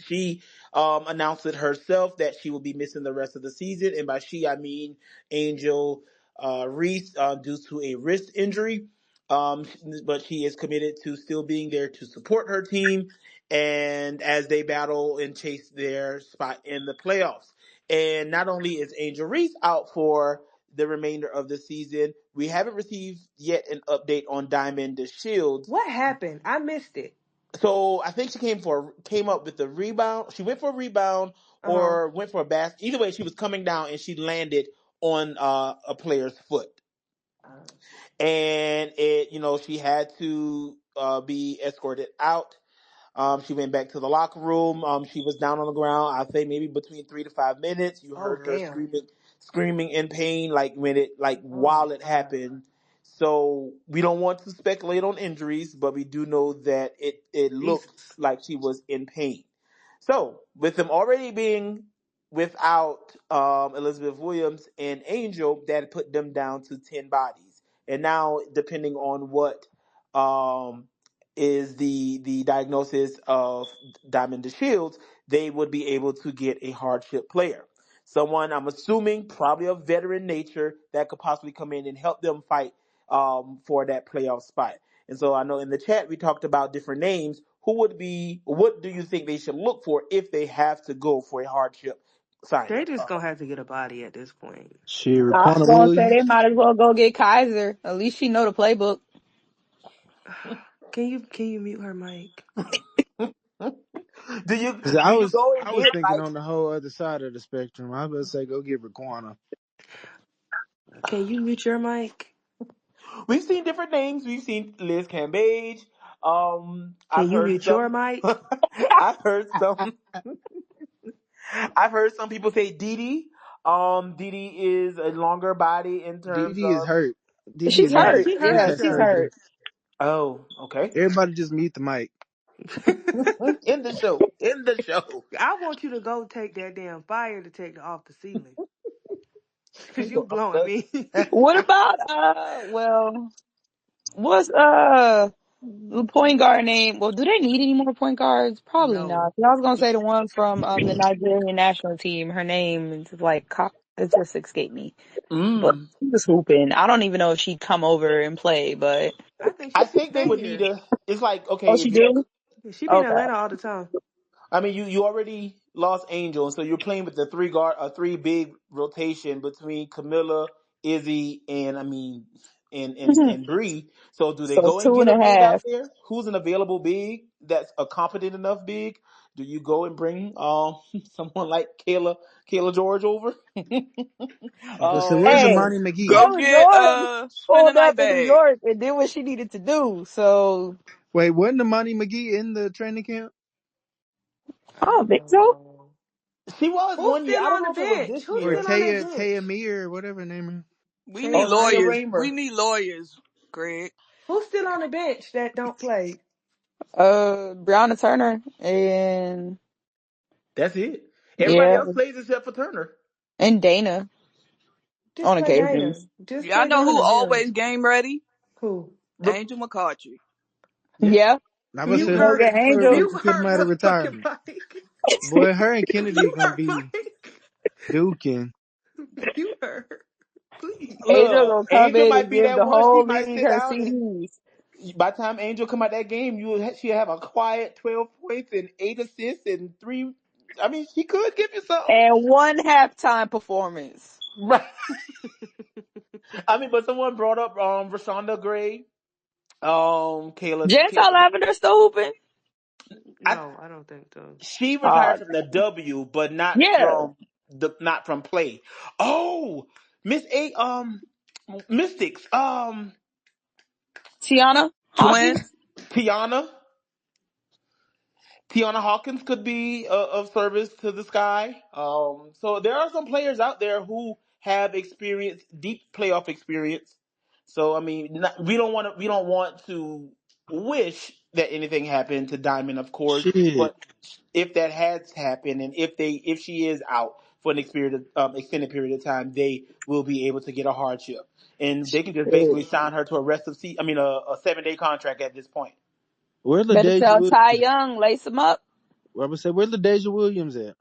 she announced it herself that she will be missing the rest of the season, and by she I mean Angel Reese, due to a wrist injury. Um, but she is committed to still being there to support her team, and as they battle and chase their spot in the playoffs. And not only is Angel Reese out for the remainder of the season, we haven't received yet an update on Diamond the Shields.
what happened? I missed it.
So I think she came up with a rebound. She went for a rebound
Uh huh.
or went for a basket. Either way, she was coming down and she landed on a player's foot, and she had to be escorted out. She went back to the locker room. She was down on the ground. I think maybe between 3 to 5 minutes. You
Oh
heard her
damn.
screaming in pain, like
Oh my
while it
god.
happened. So we don't want to speculate on injuries, but we do know that it looked
Jesus.
like she was in pain. So with them already being without Elizabeth Williams and Angel, that put them down to 10 bodies. And now, depending on what um, is the diagnosis of Diamond DeShields, they would be able to get a hardship player. Someone, I'm assuming, probably of veteran nature that could possibly come in and help them fight for that playoff spot. And so I know in the chat we talked about different names. What do you think they should look for if they have to go for a hardship signing?
They just gonna have to get a body at this point.
Shit,
I was
Raquana
gonna say they
Williams.
might as well go get Kaiser. At least she know the playbook.
Can you mute her mic?
do you
'Cause
do you go and
I was
get
thinking
like
on the whole other side of the spectrum. I was about to say go get Raquana.
Can you mute your mic?
we've seen different names. We've seen Liz Cambage.
Can
I've
you
heard
mute your
some.
mic?
I've heard some. I've heard some people say Didi. Didi is a longer body in terms
Didi is
of.
hurt. Didi
She's
is out
Yeah,
of
hurt.
she hurt
Yeah,
recess
she's
herself.
surgery.
hurt.
Oh, okay.
Everybody just mute the mic.
In the show. In the show.
I want you to go take that damn fire detector off the ceiling. Cause you
Well,
blowing me.
What about what's the point guard name? Well, do they need any more point guards? Probably
No.
not. 'Cause I was gonna say the one from the Nigerian national team. Her name is like it just escaped me. But
mm.
she was hooping. I don't even know if she'd come over and play, but
I think
I
she
think they
stay
would need
here.
a. It's like,
oh,
okay,
she
if you're.
do.
She be in
Okay.
Atlanta all the time.
I mean, you already lost Angel, and so you're playing with the three big rotation between Camilla, Izzy, and I mean, and Bree. So do they
So
go and
two
get
and
a
a
big out
half.
there? Who's an available big that's a competent enough big? Do you go and bring someone like Kayla George over?
But so
um,
where's
Hey,
Amani McGee?
Go
Kayla
get
Jordan
spending
pulled
night
up in New
bag.
York and did what she needed to do. So
Wait, wasn't Amani McGee in the training camp?
I
I
don't
don't
think so.
know.
she was
Who's
one year.
still
I don't
on
know
the
if it was
bench?
this
Who's
Or
year.
still on that
Taya
bench?
Mir or whatever her name is.
We need
Oh,
Chase.
Nia
lawyers.
Raymer.
We need lawyers, Greg.
Who's still on the bench that don't play?
Breonna Turner and
That's it. Everybody
yeah,
else plays except for Turner.
and Dana
Just
on
play Dana.
occasions.
Just
Y'all
play
know who
Dana. Yeah.
always game ready?
Who?
Re-
Angel McCarthy.
yeah.
Yeah,
I would
Mute
say
her.
Morgan Angel.
her
Mute
put
her
him out of
motherfucking
retirement.
mic.
Boy, her and Kennedy
Mute
gonna
her
be
mic.
duking.
Mute her. Please.
Angel
Look,
gonna come
Angel
in
might
and
be
give
that
the
one. She
whole
might
league
sit
her
down, and
CDs.
by the time Angel come out that game, she'll have a quiet 12 points and 8 assists and three. I mean, she could give you something.
And one halftime performance.
Right. I mean, but someone brought up Rashonda Gray,
Jantel
Kayla.
Lavender still hooping?
I,
No, I don't think so.
she
Uh,
retired from the W, but
yeah.
not from play. Oh, Miss A, Mystics,
Tiana
Twins.
Hawkins?
Tiana. Tiana Hawkins could be of service to the Sky. So there are some players out there who have experience, deep playoff experience. So I mean, we don't want to wish that anything happened to Diamond, of course.
Shit.
But if that has happened, and if she is out for an extended period of time, they will be able to get a hardship, and they can just basically sign her to a 7-day contract at this point.
Where's
Better
LaDasia
tell Ty
Williams at?
Young, lace him up.
I would say, where's LaDasia Williams at?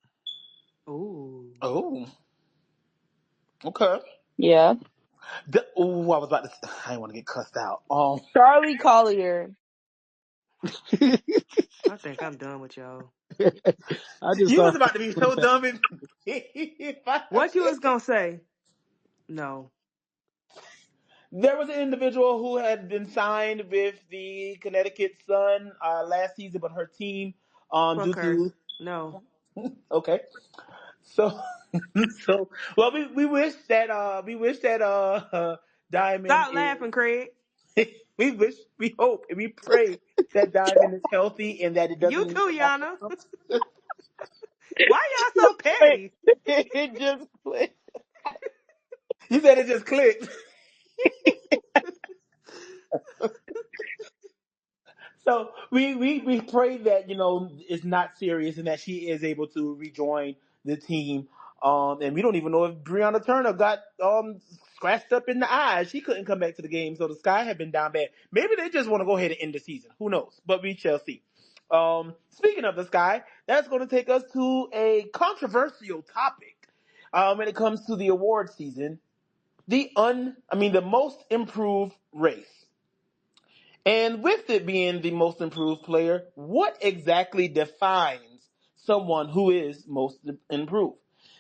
Ooh.
Oh, okay.
Yeah.
I was about to. I didn't want to get cussed out.
Charlie Collier.
I think I'm done with y'all.
I just
You was
thought
about to be so dumb if I
What you
said
was gonna say? No.
there was an individual who had been signed with the Connecticut Sun last season, but her team due
Fuck her.
to
No.
okay. So so well we wish that Diamond
Stop
is
laughing, Craig.
we hope and we pray that Diamond is healthy and that it doesn't
You
lead
too,
to lack of
Yana.
something.
Why y'all so petty?
It just clicked.
You said it just clicked. So we pray that it's not serious and that she is able to rejoin the team. And we don't even know if Breonna Turner got scratched up in the eye. She couldn't come back to the game, so the Sky had been down bad. Maybe they just want to go ahead and end the season. Who knows? But we shall see. Speaking of the Sky, that's going to take us to a controversial topic when it comes to the award season. The most improved race. And with it being the most improved player, what exactly defines someone who is most improved?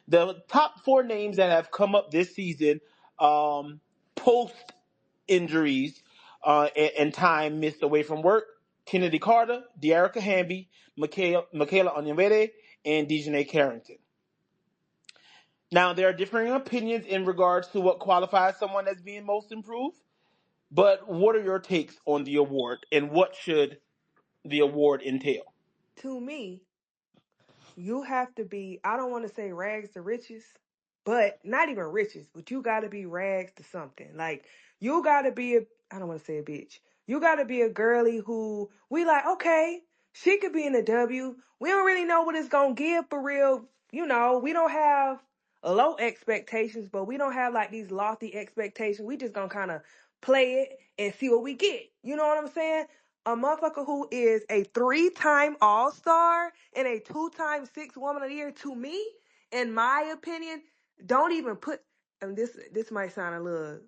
The top four names that have come up this season, post injuries and time missed away from work: Kennedy Carter, Dearica Hamby, Michaela Onyenwere, and Dejanay Carrington. Now, there are differing opinions in regards to what qualifies someone as being most improved. But what are your takes on the award, and what should the award entail?
To me, you have to be, I don't want to say rags to riches, but not even riches, but you got to be rags to something. Like, you got to be I don't want to say a bitch. You got to be a girly who we like, okay, she could be in the W. We don't really know what it's going to give for real. We don't have low expectations, but we don't have like these lofty expectations. We just going to kind of play it and see what we get. You know what I'm saying? A motherfucker who is a 3-time All-Star and a 2-time Six Woman of the Year, to me, in my opinion, don't even put. And this might sound a little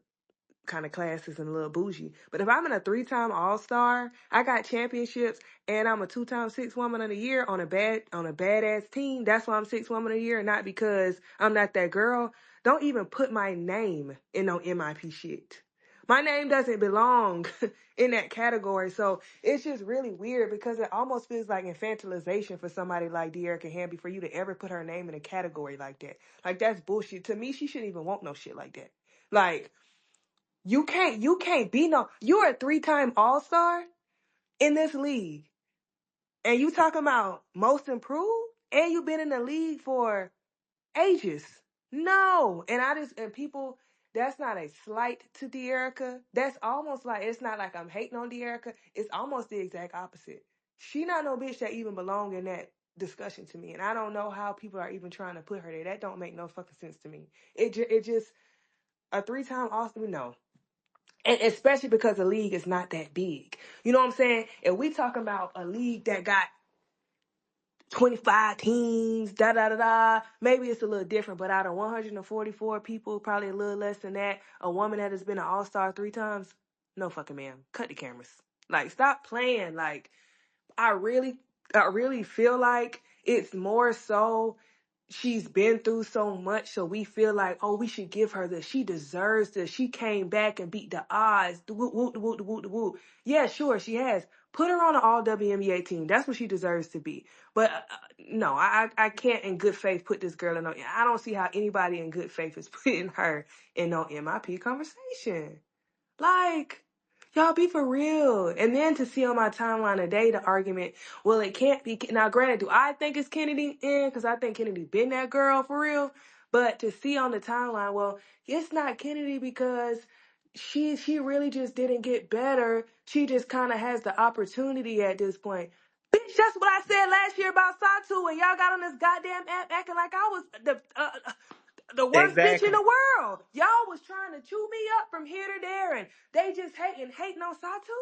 kind of classist and a little bougie, but if I'm in a 3-time All-Star, I got championships, and I'm a 2-time Six Woman of the Year on a badass team. That's why I'm Six Woman of the Year, not because I'm not that girl. Don't even put my name in no MIP shit. My name doesn't belong in that category. So it's just really weird because it almost feels like infantilization for somebody like Dearica Hamby for you to ever put her name in a category like that. Like, that's bullshit. To me, she shouldn't even want no shit like that. Like, you can't be no, you're a 3-time All-Star in this league. And you talking about most improved? And you've been in the league for ages. No. And people that's not a slight to De'Erica. That's almost like, it's not like I'm hating on De'Erica. It's almost the exact opposite. She not no bitch that even belong in that discussion to me, and I don't know how people are even trying to put her there. That don't make no fucking sense to me. It just a 3-time All-Star, no. And especially because the league is not that big. You know what I'm saying? If we talking about a league that got 25 teams, da da da da. Maybe it's a little different, but out of 144 people, probably a little less than that, a woman that has been an all-star 3 times, no fucking ma'am. Cut the cameras. Like, stop playing. Like, I really, I really feel like it's more so she's been through so much, so we feel like, oh, we should give her this. She deserves this. She came back and beat the odds. Whoop, whoop, whoop, whoop, whoop. Yeah, sure, she has. Put her on an all WNBA team. That's what she deserves to be. But no, I can't in good faith put this girl in no. I don't see how anybody in good faith is putting her in no MIP conversation. Like, y'all be for real. And then to see on my timeline today the argument, well, it can't be. Now, granted, do I think it's Kennedy in? Because I think Kennedy been that girl for real. But to see on the timeline, well, it's not Kennedy because she really just didn't get better. She just kind of has the opportunity at this point. Bitch, that's what I said last year about Satu, and y'all got on this goddamn app acting like I was the worst bitch in
Exactly.
the world. Y'all was trying to chew me up from here to there, and they just hating on Satu.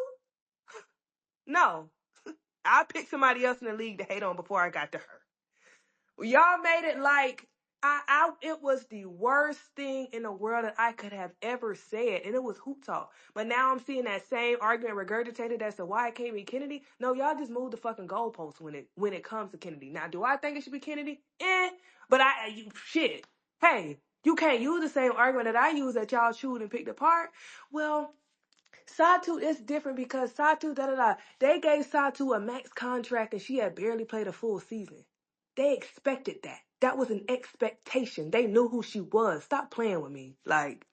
No, I picked somebody else in the league to hate on before I got to her. Y'all made it like it was the worst thing in the world that I could have ever said, and it was hoop talk. But now I'm seeing that same argument regurgitated as to why it can't be Kennedy. No, y'all just moved the fucking goalpost when it comes to Kennedy. Now, do I think it should be Kennedy? But shit. Hey, you can't use the same argument that I use that y'all chewed and picked apart. Well, Satu is different because Satu, they gave Satu a max contract and she had barely played a full season. They expected that. That was an expectation. They knew who she was. Stop playing with me. Like,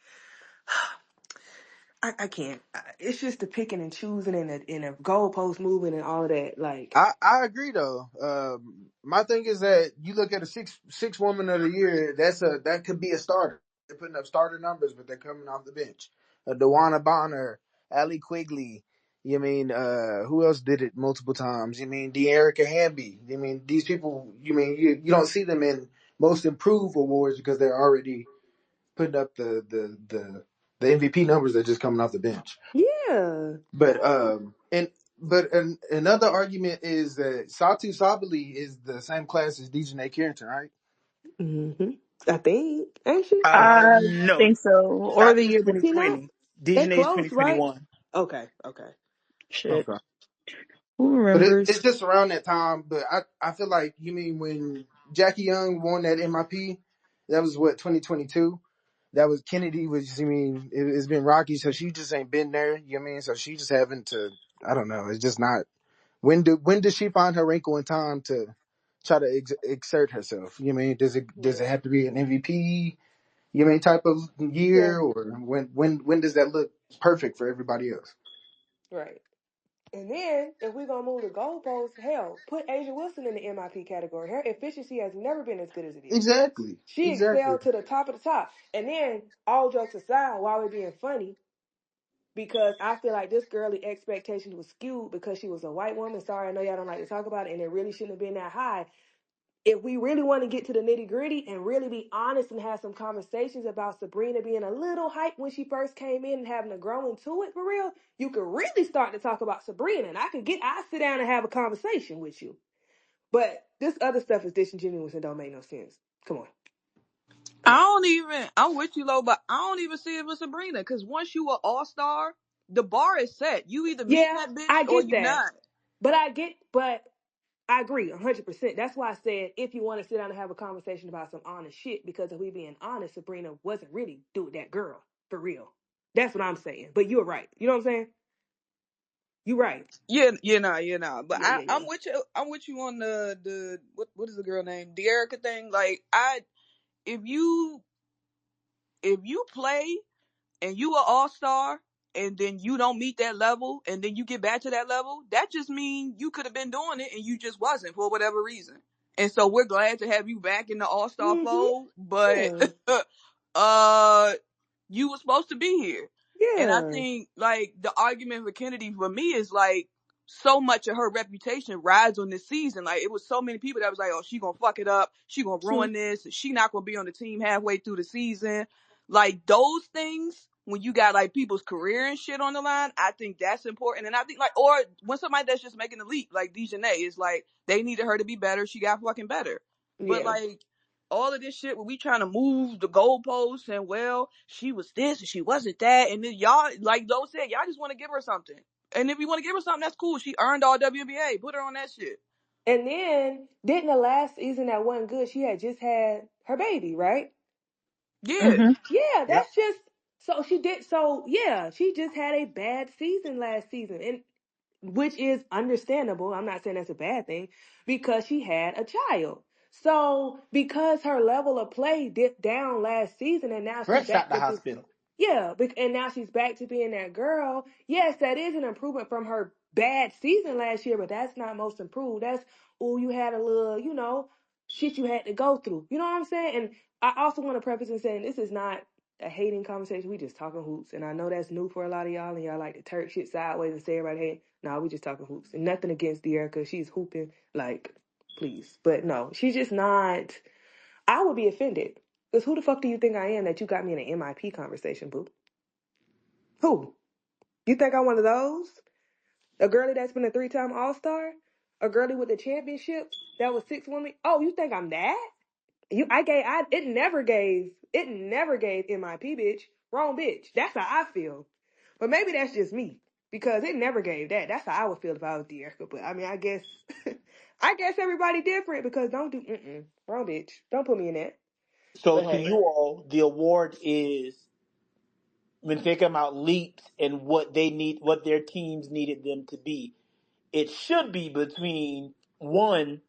I can't. It's just the picking and choosing and the goalpost moving and all of that. Like,
I agree though. My thing is that you look at a six woman of the year. That could be a starter. They're putting up starter numbers, but they're coming off the bench. Dewana Bonner, Allie Quigley. You mean who else did it multiple times? You mean De'Erica Hamby? You mean these people? You mean you don't see them in most improved awards because they're already putting up the MVP numbers. They're just coming off the bench.
yeah.
But another argument is that Satu Sabali is the same class as Dejanay Carrington, right?
Mm-hmm. I think. Ain't she?
I
No.
think so. Or the
Satu's
year
Is he not?
2020.
They
Dejanay's
close, right?
2021.
Okay. Okay.
shit.
Okay.
Who
But
remembers?
it's just around that time. But I feel like you mean when Jackie Young won that MIP, that was what 2022. That was Kennedy was. It's been rocky, so she just ain't been there. You know what I mean? So she just having to. I don't know. It's just not. When does she find her wrinkle in time to try to exert herself? You know what I mean? Does it
Yeah.
have to be an MVP? You know what I mean, type of
Yeah.
year, or when does that look perfect for everybody else?
Right. And then, if we're going to move the goalposts, hell, put Asia Wilson in the MIP category. Her efficiency has never been as good as it is.
Exactly.
She
Exactly.
excelled to the top of the top. And then, all jokes aside, while we're being funny, because I feel like this girly expectations was skewed because she was a white woman. Sorry, I know y'all don't like to talk about it, and it really shouldn't have been that high. If we really want to get to the nitty gritty and really be honest and have some conversations about Sabrina being a little hype when she first came in and having to grow into it for real, you could really start to talk about Sabrina. And I sit down and have a conversation with you. But this other stuff is disingenuous and don't make no sense. Come on. Come on.
I'm with you, Lo, but I don't even see it with Sabrina, because once you are all-star, the bar is set. You either meeting
Yeah,
that bitch
I
or
get
you
that.
not.
But I agree 100%. That's why I said if you want to sit down and have a conversation about some honest shit, because if we being honest, Sabrina wasn't really doing that girl for real. That's what I'm saying. But you're right. You know what I'm saying? You're right.
Yeah, you're not. But
Yeah, yeah,
I'm
yeah.
with you. I'm with you on the what is the girl name? The Erica thing. Like if you if you play and you are all-star and then you don't meet that level and then you get back to that level, that just means you could have been doing it and you just wasn't for whatever reason. And so we're glad to have you back in the all-star
Mm-hmm.
fold, but
Yeah.
uh you were supposed to be here. And I
Yeah.
think like the argument for Kennedy for me is like so much of her reputation rides on this season. Like it was so many people that was like, oh, she gonna fuck it up, she gonna
True.
ruin this, she not gonna be on the team halfway through the season. Like those things when you got like people's career and shit on the line, I think that's important. And I think like, or when somebody that's just making a leap, like Dejanay, is like they needed her to be better, she got fucking better. But
Yeah.
like all of this shit where we trying to move the goalposts and well, she was this and she wasn't that, and then y'all like those said, y'all just want to give her something. And if you want to give her something, that's cool. She earned all WNBA. Put her on that shit.
And then didn't the last season that wasn't good, she had just had her baby, right?
Yeah.
Hmm.
Yeah,
Yep.
that's just so she did so yeah, she just had a bad season last season. And which is understandable. I'm not saying that's a bad thing because she had a child. So because her level of play dipped down last season and now she's
Fresh out
back
the
to be
hospital.
yeah, and now she's back to being that girl. Yes, that is an improvement from her bad season last year, but that's not most improved. That's oh, you had a little, shit you had to go through. You know what I'm saying? And I also want to preface in saying this is not a hating conversation. We just talking hoops, and I know that's new for a lot of y'all, and y'all like to turn shit sideways and say everybody hate. No, we just talking hoops, and nothing against De'Erica. She's hooping like, please, but no, she's just not. I would be offended because who the fuck do you think I am that you got me in an MIP conversation, boo? Who? You think I'm one of those? A girlie that's been a 3-time All Star? A girlie with the championships that was 6 women? Oh, you think I'm that? It never gave MIP bitch. Wrong bitch. That's how I feel. But maybe that's just me. Because it never gave that. That's how I would feel if I was De'Erica. But I mean, I guess, I guess everybody different because don't do, wrong bitch. Don't put me in that.
So
But
to
hey,
you all, the award is when thinking about leaps and what they need, what their teams needed them to be. It should be between one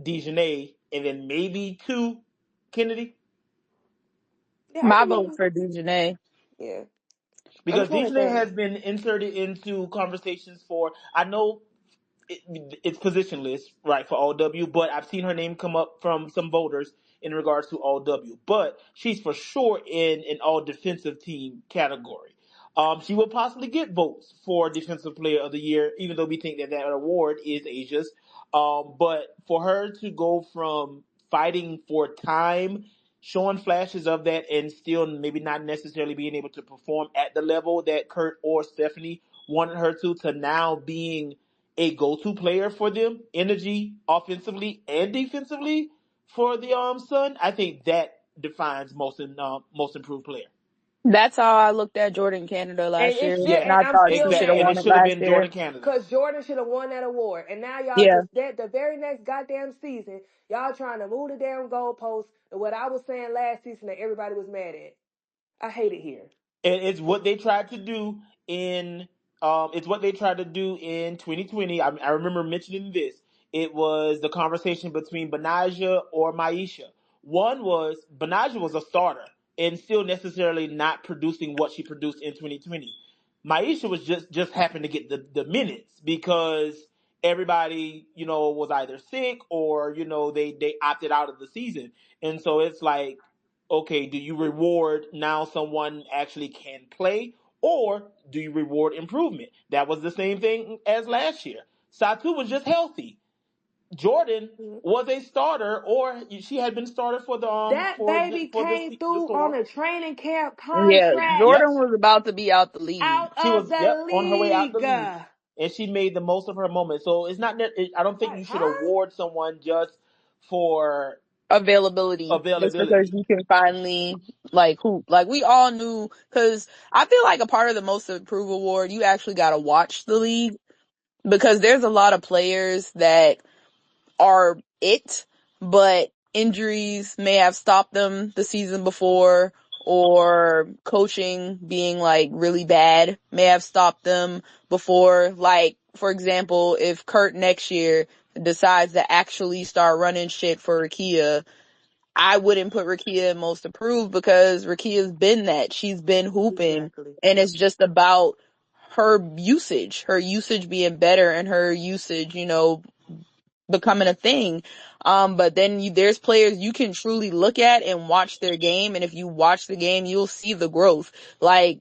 Dejanay and then maybe two Kennedy,
yeah, I
My
can live
vote
with,
for Dejanay.
yeah. I'm
because
trying to
Dejanay
think.
has been inserted into conversations for. I know it's positionless, right, for all W, but I've seen her name come up from some voters in regards to all W. But she's for sure in an all defensive team category. She will possibly get votes for Defensive Player of the Year, even though we think that that award is Asia's. But for her to go from fighting for time, showing flashes of that, and still maybe not necessarily being able to perform at the level that Kurt or Stephanie wanted her to now being a go-to player for them, energy offensively and defensively for the Sun. I think that defines most improved player.
That's how I looked at Jordan Canada
And
last
it
year,
should,
and
Yeah,
and
I
I'm
thought
still
she should have
exactly, and
mad
it
won it
should have
last
been
year.
Jordan Canada.
because Jordan should have won that award. And now y'all
Yeah.
just, that the very next goddamn season, y'all trying to move the damn goalpost to what I was saying last season that everybody was mad at. I hate it here.
And it's what they tried to do in it's what they tried to do in 2020. I remember mentioning this. It was the conversation between Benaja or Maisha. One was Benaja was a starter and still necessarily not producing what she produced in 2020. Maisha was just happened to get the minutes because everybody, was either sick or, they opted out of the season. And so it's like, okay, do you reward now someone actually can play, or do you reward improvement? That was the same thing as last year. Satu was just healthy. Jordan
Mhm.
was a starter, or she had been started for the
That baby
for
came
the
through on
Storm.
a training camp
Yeah.
contract
Yep,
Jordan was about to be out the league.
out
she
of
was. Yep,
the
on her way out
league.
the league, and she made the most of her moment. So it's not that I don't think
Like,
you should
huh?
award someone just for
Availability, just because
availability.
you can finally like we all knew, because I feel like a part of the most improved award, you actually got to watch the league, because there's a lot of players that are it, but injuries may have stopped them the season before, or coaching being like really bad may have stopped them before. Like, for example, if Kurt next year decides to actually start running shit for Rakia, I wouldn't put Rakia in most improved, because Rakia's been that. She's been hooping,
Exactly.
and it's just about her usage being better, and her usage, becoming a thing. But then there's players you can truly look at and watch their game, and if you watch the game, you'll see the growth. Like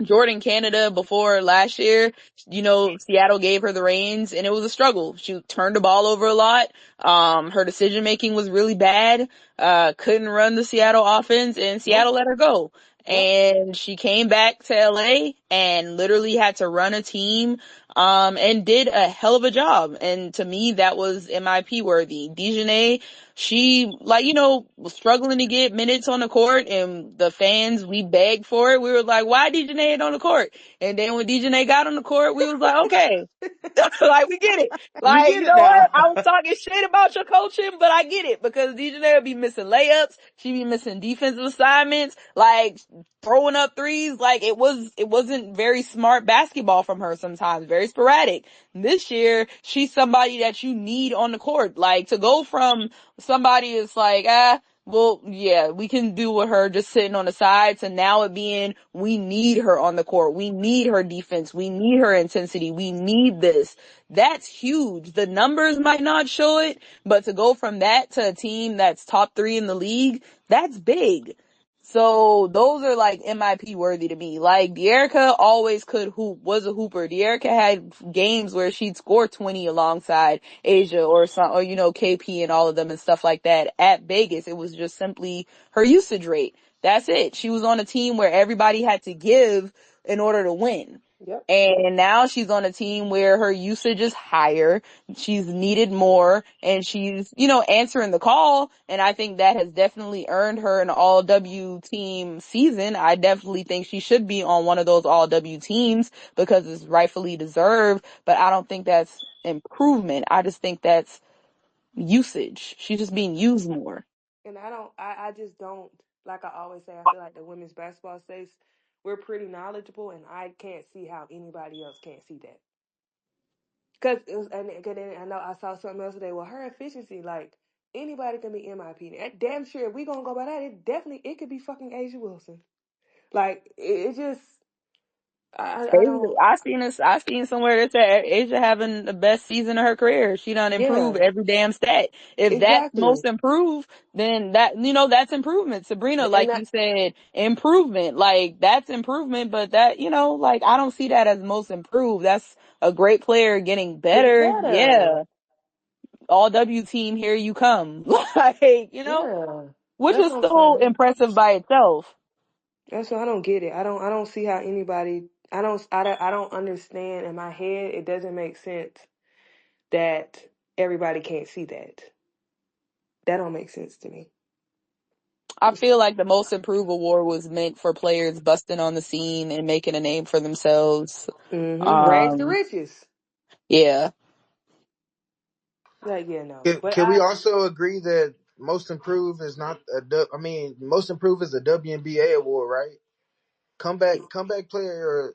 Jordan Canada before last year, Seattle gave her the reins and it was a struggle. She turned the ball over a lot. Her decision making was really bad. Couldn't run the Seattle offense and
Nope.
Seattle let her go.
Yep.
And she came back to LA and literally had to run a team, and did a hell of a job. And to me, that was MIP worthy. Dejanay, she, was struggling to get minutes on the court, and the fans, we begged for it. We were like, why Dejanay ain't on the court? And then when Dejanay got on the court, we was like, okay. Like, we get it.
We
Like,
get
you
it
know
now.
what? I was talking shit about your coaching, but I get it, because Dejanay would be missing layups. She'd be missing defensive assignments, like throwing up threes. Like, it wasn't very smart basketball from her sometimes, very sporadic. This year, she's somebody that you need on the court. Like, to go from somebody is like, well, yeah, we can do with her just sitting on the sides, and now it being, we need her on the court. We need her defense. We need her intensity. We need this. That's huge. The numbers might not show it, but to go from that to a team that's top 3 in the league, that's big. So those are like MIP worthy to me. Like, De'Erica always could hoop, was a hooper. De'Erica had games where she'd score 20 alongside Asia or KP and all of them and stuff like that at Vegas. It was just simply her usage rate. That's it. She was on a team where everybody had to give in order to win.
Yep.
And now she's on a team where her usage is higher. She's needed more, and she's, answering the call. And I think that has definitely earned her an all W team season. I definitely think she should be on one of those all W teams because it's rightfully deserved, but I don't think that's improvement. I just think that's usage. She's just being used more.
And I just don't, like I always say, I feel like the women's basketball space, we're pretty knowledgeable, and I can't see how anybody else can't see that. Because it was, and then I know I saw something else today. Well, her efficiency, like, anybody can be MIP. And damn sure, if we gonna go by that, it could be fucking Asia Wilson. Like, it just, I
Asia,
don't,
I seen somewhere that said Asia having the best season of her career. She done
yeah,
improved every damn stat. If that's
exactly.
most improved, then that's improvement. Sabrina,
And
like you said, improvement. Like, that's improvement, but that, like, I don't see that as most improved. That's a great player getting
getting
better.
better.
Yeah. All W team, here you come. Like,
Yeah.
which
That's
is
what I'm
still
saying.
impressive by itself.
That's why I don't get it. I don't see how anybody, I don't understand in my head. It doesn't make sense that everybody can't see that. That don't make sense to me.
I feel like the most improved award was meant for players busting on the scene and making a name for themselves.
Rags to
Um,
riches.
yeah.
Like, yeah, no. But
Can we also agree that most improved is not I mean, most improved is a WNBA award, right? Comeback player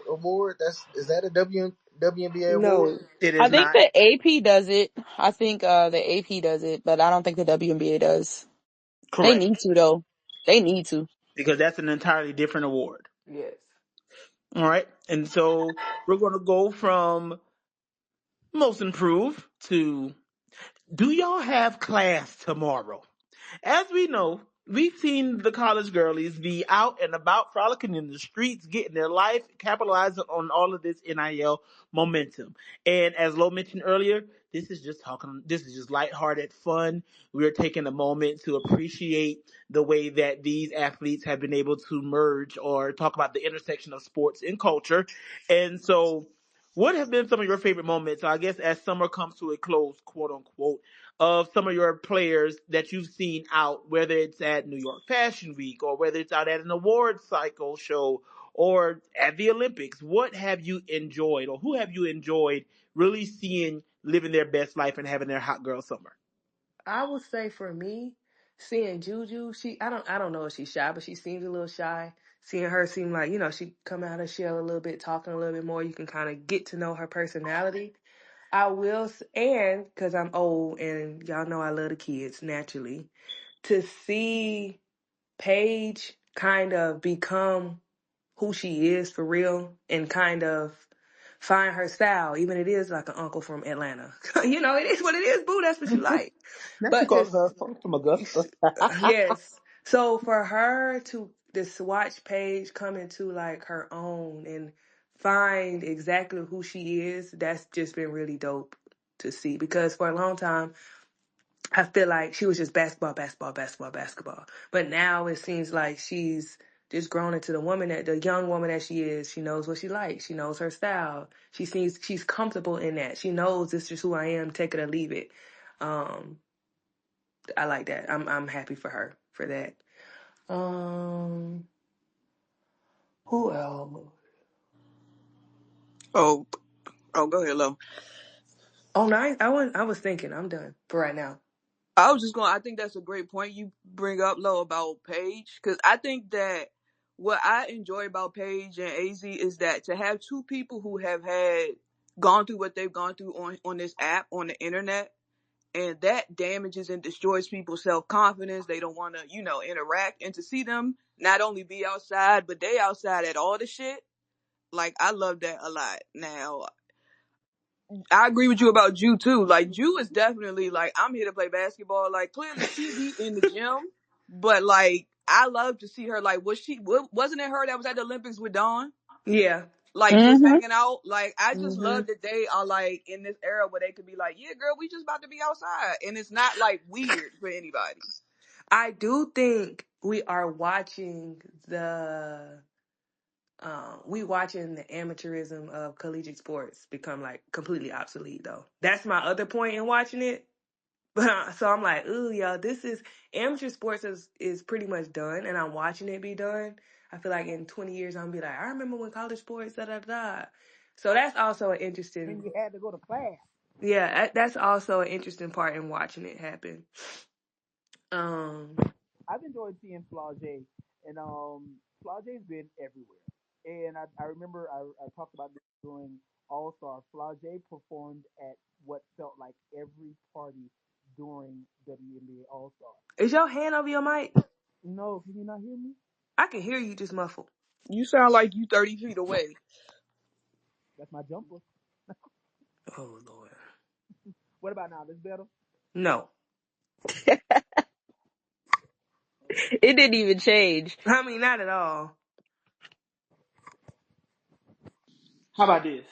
award. Is that a WNBA award?
no.
It
I
is
think
not
the AP does it. I think the AP does it, but I don't think the WNBA does. They
correct
need to, though. They need to.
because that's an entirely different award.
Yes.
All right. And so we're going to go from most improved to do y'all have class tomorrow? As we know, we've seen the college girlies be out and about frolicking in the streets, getting their life, capitalizing on all of this NIL momentum. And as Lo mentioned earlier, this is just lighthearted fun. We're taking a moment to appreciate the way that these athletes have been able to merge or talk about the intersection of sports and culture. And so, what have been some of your favorite moments? I guess as summer comes to a close, quote unquote, of some of your players that you've seen out, whether it's at New York Fashion Week or whether it's out at an award cycle show or at the Olympics. What have you enjoyed or who have you enjoyed really seeing living their best life and having their hot girl summer?
I would say for me, seeing Juju, I don't know if she's shy, but she seems a little shy. Seeing her seem like, she come out of her shell a little bit, talking a little bit more. You can kind of get to know her personality. I will, and because I'm old and y'all know I love the kids naturally, to see Paige kind of become who she is for real and kind of find her style, even it is like an uncle from Atlanta. You know, it is what it is, boo. That's what you like.
Now she
But
calls her from Augusta.
yes. So for her to this watch page come into like her own and find exactly who she is, that's just been really dope to see because for a long time I feel like she was just basketball, basketball, basketball, basketball. But now it seems like she's just grown into the young woman that she is. She knows what she likes. She knows her style. She seems she's comfortable in that. She knows this is who I am. Take it or leave it. Um, I like that. I'm happy for her for that. Um, who else?
Oh, oh, go ahead, Lo.
Oh no, I was thinking. I'm done for right now.
I think that's a great point you bring up, Lo, about Paige. Because I think that what I enjoy about Paige and AZ is that to have two people who have gone through what they've gone through on this app, on the internet, and that damages and destroys people's self-confidence. They don't want to, interact, and to see them not only be outside, but they outside at all the shit. Like, I love that a lot. Now, I agree with you about Jew too. Like, Jew is definitely like, I'm here to play basketball. Like, clearly she be in the gym, but like, I love to see her. Like, wasn't it her that was at the Olympics with Dawn?
Yeah.
Like, just
Mm-hmm.
hanging out. Like, I just
Hmm.
love that they are like in this era where they could be like, yeah, girl, we just about to be outside, and it's not like weird for anybody.
I do think we are watching we watching the amateurism of collegiate sports become like completely obsolete though. That's my other point in watching it. But so I'm like, ooh, y'all, this is amateur sports is pretty much done, and I'm watching it be done. I feel like in 20 years I'm gonna be like, I remember when college sports da da da. So that's also an interesting.
When you had to go to class.
Yeah, that's also an interesting part in watching it happen. Um,
I've enjoyed seeing Flau'jae, and Flau'jae's been everywhere. And I remember I talked about this during All Star. Flau'jae performed at what felt like every party during WNBA All Star.
is your hand over your mic?
No, can you not hear me?
I can hear you just muffled.
You sound like you 30 feet away.
That's my jumper.
Oh Lord,
What about now? This better?
no.
It didn't even change.
I mean, not at all.
How about this?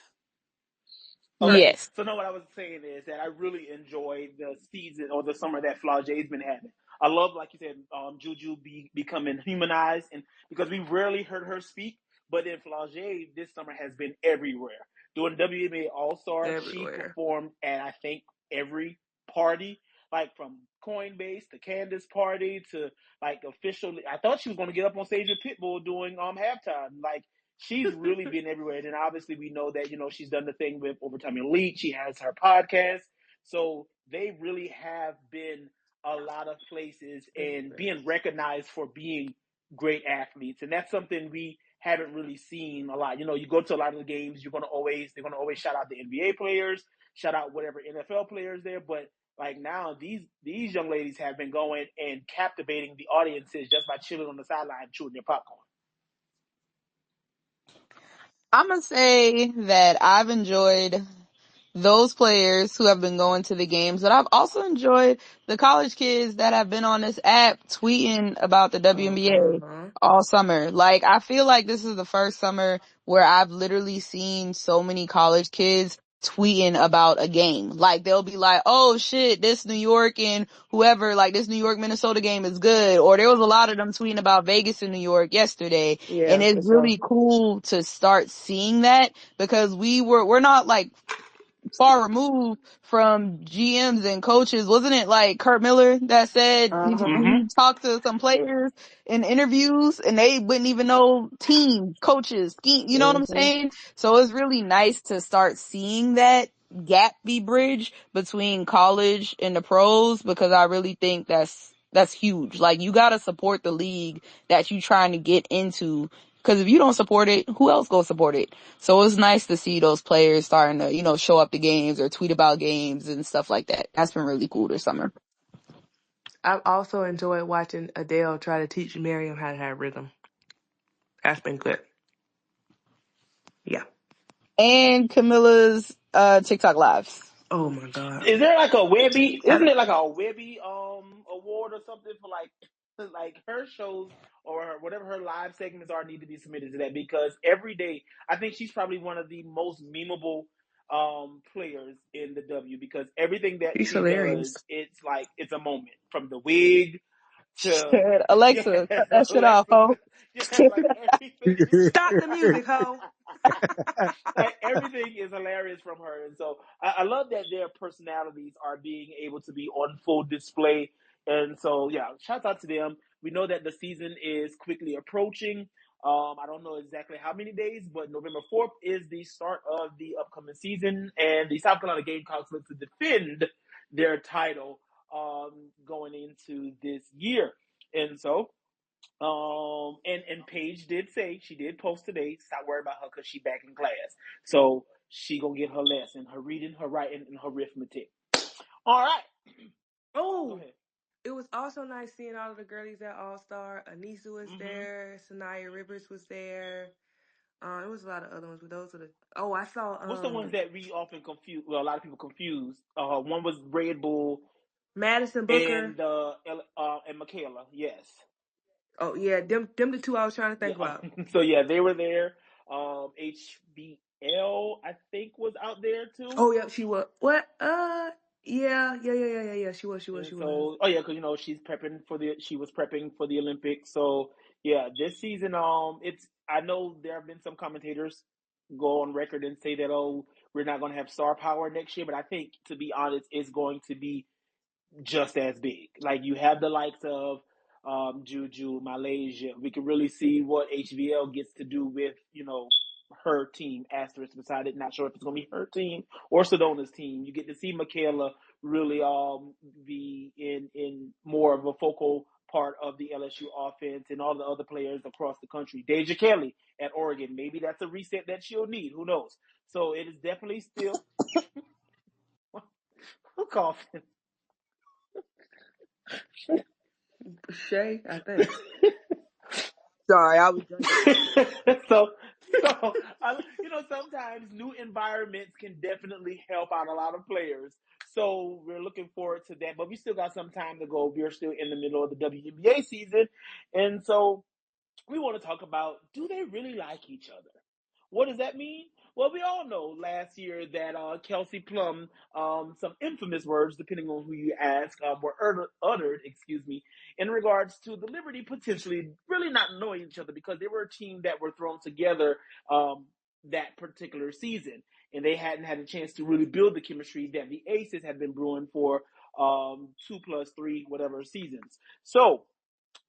Okay,
Yes.
so no, what I was saying is that I really enjoyed the season or the summer that Flau'jae's been having. I love, like you said, Juju becoming humanized, and because we rarely heard her speak, but then Flau'jae this summer has been everywhere. During WNBA All Star, she
Everywhere.
performed at I think every party, like from Coinbase to Candace party to like officially. I thought she was going to get up on stage with Pitbull doing halftime, like she's really been everywhere. And then obviously we know that, she's done the thing with Overtime Elite. She has her podcast. So they really have been a lot of places and
Everywhere.
being recognized for being great athletes. And that's something we haven't really seen a lot. You go to a lot of the games, they're gonna always shout out the NBA players, shout out whatever NFL players there. But like now these young ladies have been going and captivating the audiences just by chilling on the sideline chewing their popcorn.
I'm gonna say that I've enjoyed those players who have been going to the games, but I've also enjoyed the college kids that have been on this app tweeting about the WNBA
Uh-huh.
all summer. Like, I feel like this is the first summer where I've literally seen so many college kids tweeting about a game. Like, they'll be like, oh shit, this New York and whoever, like this New York Minnesota game is good. Or there was a lot of them tweeting about Vegas and New York yesterday. And
Yeah,
it's
for sure.
really cool to start seeing that because we're not like far removed from GMs and coaches. Wasn't it like Kurt Miller that said
Uh-huh.
Mm-hmm.
he talked to some players in interviews and they wouldn't even know teams, coaches, scheme, you know what I'm
Mm-hmm.
saying? So it's really nice to start seeing that gap be bridged between college and the pros because I really think that's huge. Like, you gotta support the league that you trying to get into because if you don't support it, who else go support it? So it's nice to see those players starting to, show up to games or tweet about games and stuff like that. That's been really cool this summer.
I've also enjoyed watching Adele try to teach Miriam how to have rhythm. That's been good. Yeah.
and Camilla's TikTok lives.
Oh my god.
Is there like a Webby?
I,
Isn't it like a Webby award or something for like her shows or whatever her live segments are need to be submitted to that because every day I think she's probably one of the most memeable players in the W because everything that
she's
she does
hilarious.
it's like it's a moment from the wig to
Shit, Alexa,
yes
cut that shit off,
Alexa
ho.
yes like everything
Stop the music, ho.
like everything is hilarious from her, and so I love that their personalities are being able to be on full display. And so, yeah, shout out to them. We know that the season is quickly approaching. I don't know exactly how many days, but November 4th is the start of the upcoming season, and the South Carolina Gamecocks look to defend their title going into this year. And so, and Paige did say she did post today. Stop worrying about her because she back in class. So she gonna get her lesson, her reading, her writing, and her arithmetic. All right, go
Oh,
ahead.
it was also nice seeing all of the girlies at All Star. Anissa was
Mm-hmm.
there. Sanaya Rivers was there. It was a lot of other ones, but those are the. Oh, I saw
What's the ones that we often confuse? Well, a lot of people confuse. One was Red Bull
Madison Booker.
and Michaela. Yes.
Oh yeah, them the two I was trying to
Yeah.
think about.
So yeah, they were there. HBL I think was out there too.
Oh yeah, she was. What? Yeah.
And
She was.
so, oh yeah, because she was prepping for the Olympics. So yeah, this season, it's I know there have been some commentators go on record and say that we're not going to have star power next year, but I think to be honest, it's going to be just as big. Like you have the likes of Juju, Malaysia. We can really see what HVL gets to do with her team. Asterisk beside it. Not sure if it's going to be her team or Sedona's team. You get to see Michaela really be in more of a focal part of the LSU offense and all the other players across the country. Deja Kelly at Oregon. Maybe that's a reset that she'll need. Who knows? So it is definitely still. Who coughing?
Shay, I think.
Sorry, I was drinking something.
so, sometimes new environments can definitely help out a lot of players. So we're looking forward to that, but we still got some time to go. We're still in the middle of the WNBA season, and so we want to talk about, do they really like each other? What does that mean? Well, we all know last year that Kelsey Plum, some infamous words, depending on who you ask, were uttered, in regards to the Liberty potentially really not knowing each other because they were a team that were thrown together that particular season. And they hadn't had a chance to really build the chemistry that the Aces had been brewing for 2 plus 3, whatever seasons. So,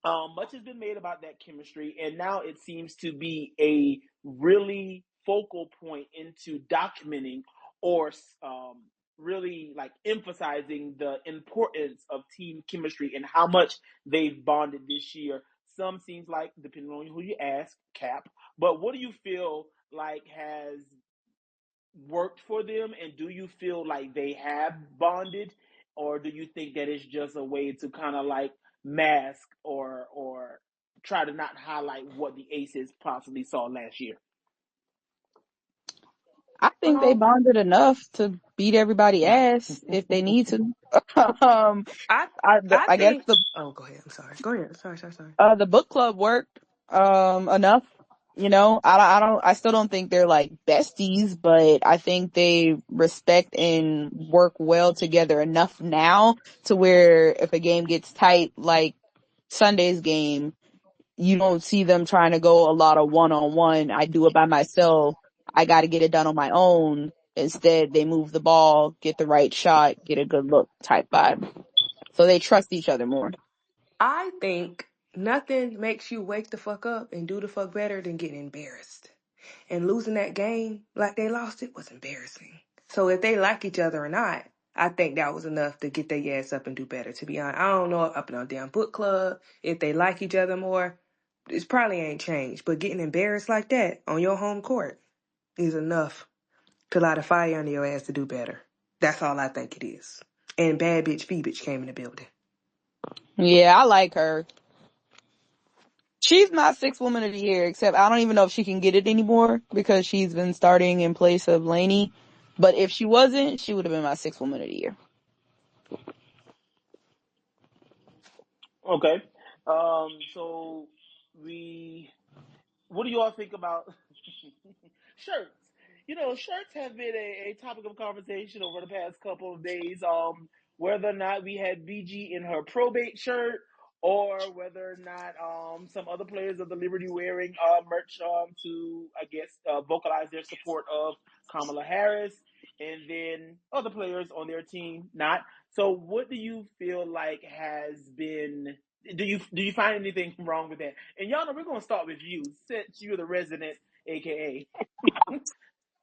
much has been made about that chemistry, and now it seems to be a really focal point into documenting or really like emphasizing the importance of team chemistry and how much they've bonded this year. Some seems like, depending on who you ask, Cap. But what do you feel like has worked for them, and do you feel like they have bonded, or do you think that it's just a way to kind of like mask or try to not highlight what the Aces possibly saw last year?
I think they
Um,
bonded enough to beat everybody ass if they need to. um,
I I
I guess
think. Oh, go ahead. I'm sorry. Go ahead. Sorry.
the book club worked enough. I still don't think they're like besties, but I think they respect and work well together enough now to where if a game gets tight, like Sunday's game, you don't see them trying to go a lot of one-on-one. I do it by myself. I got to get it done on my own. Instead, they move the ball, get the right shot, get a good look type vibe. So they trust each other more.
I think nothing makes you wake the fuck up and do the fuck better than getting embarrassed. And losing that game like they lost it was embarrassing. So if they like each other or not, I think that was enough to get their ass up and do better. To be honest, I don't know up in a damn book club if they like each other more. It probably ain't changed. But getting embarrassed like that on your home court is enough to light a fire under your ass to do better. That's all I think it is. And bad bitch Phoebich came in the building.
Yeah, I like her. She's not sixth woman of the year, except I don't even know if she can get it anymore because she's been starting in place of Lainey. But if she wasn't, she would have been my sixth woman of the year.
Okay. So we what do you all think about shirts? Shirts have been a topic of conversation over the past couple of days. Whether or not we had BG in her probate shirt, or whether or not some other players of the Liberty wearing merch to, I guess, vocalize their support of Kamala Harris, and then other players on their team not. So, what do you feel like has been? Do you find anything wrong with that? And Yana, we're gonna start with you since you're the resident, aka.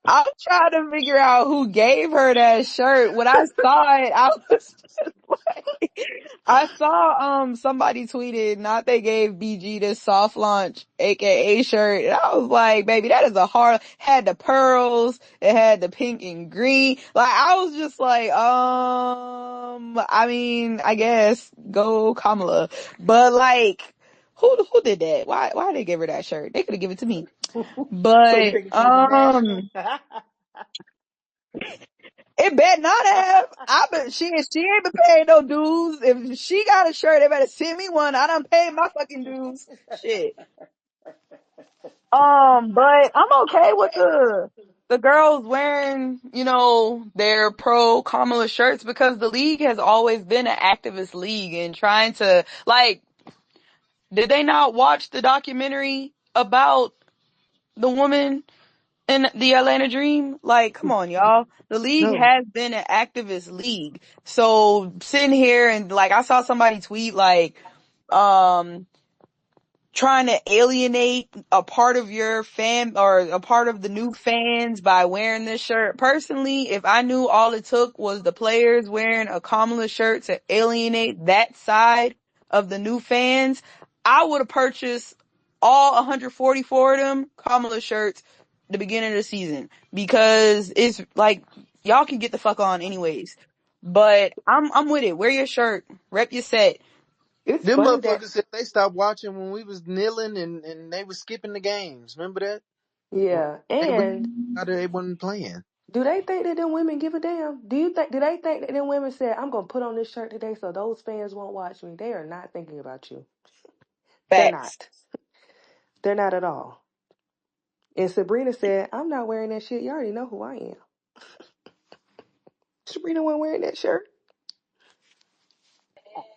I'm trying to figure out who gave her that shirt. When I saw it, I was just like, I saw somebody tweeted, not they gave BG this soft launch aka shirt, and I was like, baby, that is a hard, had the pearls, it had the pink and green. Like I was just like, I mean, I guess go Kamala. But like who did that? Why did they give her that shirt? They could have given it to me.
So you
But
think it came from National?
it bet not have. I bet she ain't been paying no dues. If she got a shirt, they better send me one. I done paid my fucking dues. Shit. But I'm okay with the girls wearing, their pro Kamala shirts because the league has always been an activist league and trying to, like, did they not watch the documentary about the woman in the Atlanta Dream? Like, come on, y'all. The league
No,
has been an activist league. So sitting here and like, I saw somebody tweet like, um, trying to alienate a part of your fan or a part of the new fans by wearing this shirt. Personally, if I knew all it took was the players wearing a Kamala shirt to alienate that side of the new fans, I would have purchased all 144 of them Kamala shirts the beginning of the season because it's like y'all can get the fuck on anyways. But I'm with it. Wear your shirt, rep your set.
It's
them
funny that
motherfuckers said they stopped watching when we was kneeling and they was skipping the games. Remember that? When
yeah,
we
and
they wasn't playing.
do they think that them women give a damn? Do they think that them women said, I'm gonna put on this shirt today so those fans won't watch me? They are not thinking about you. They're
Facts.
not. They're not at all. And Sabrina said, I'm not wearing that shit. You already know who I am. Sabrina wasn't wearing that shirt.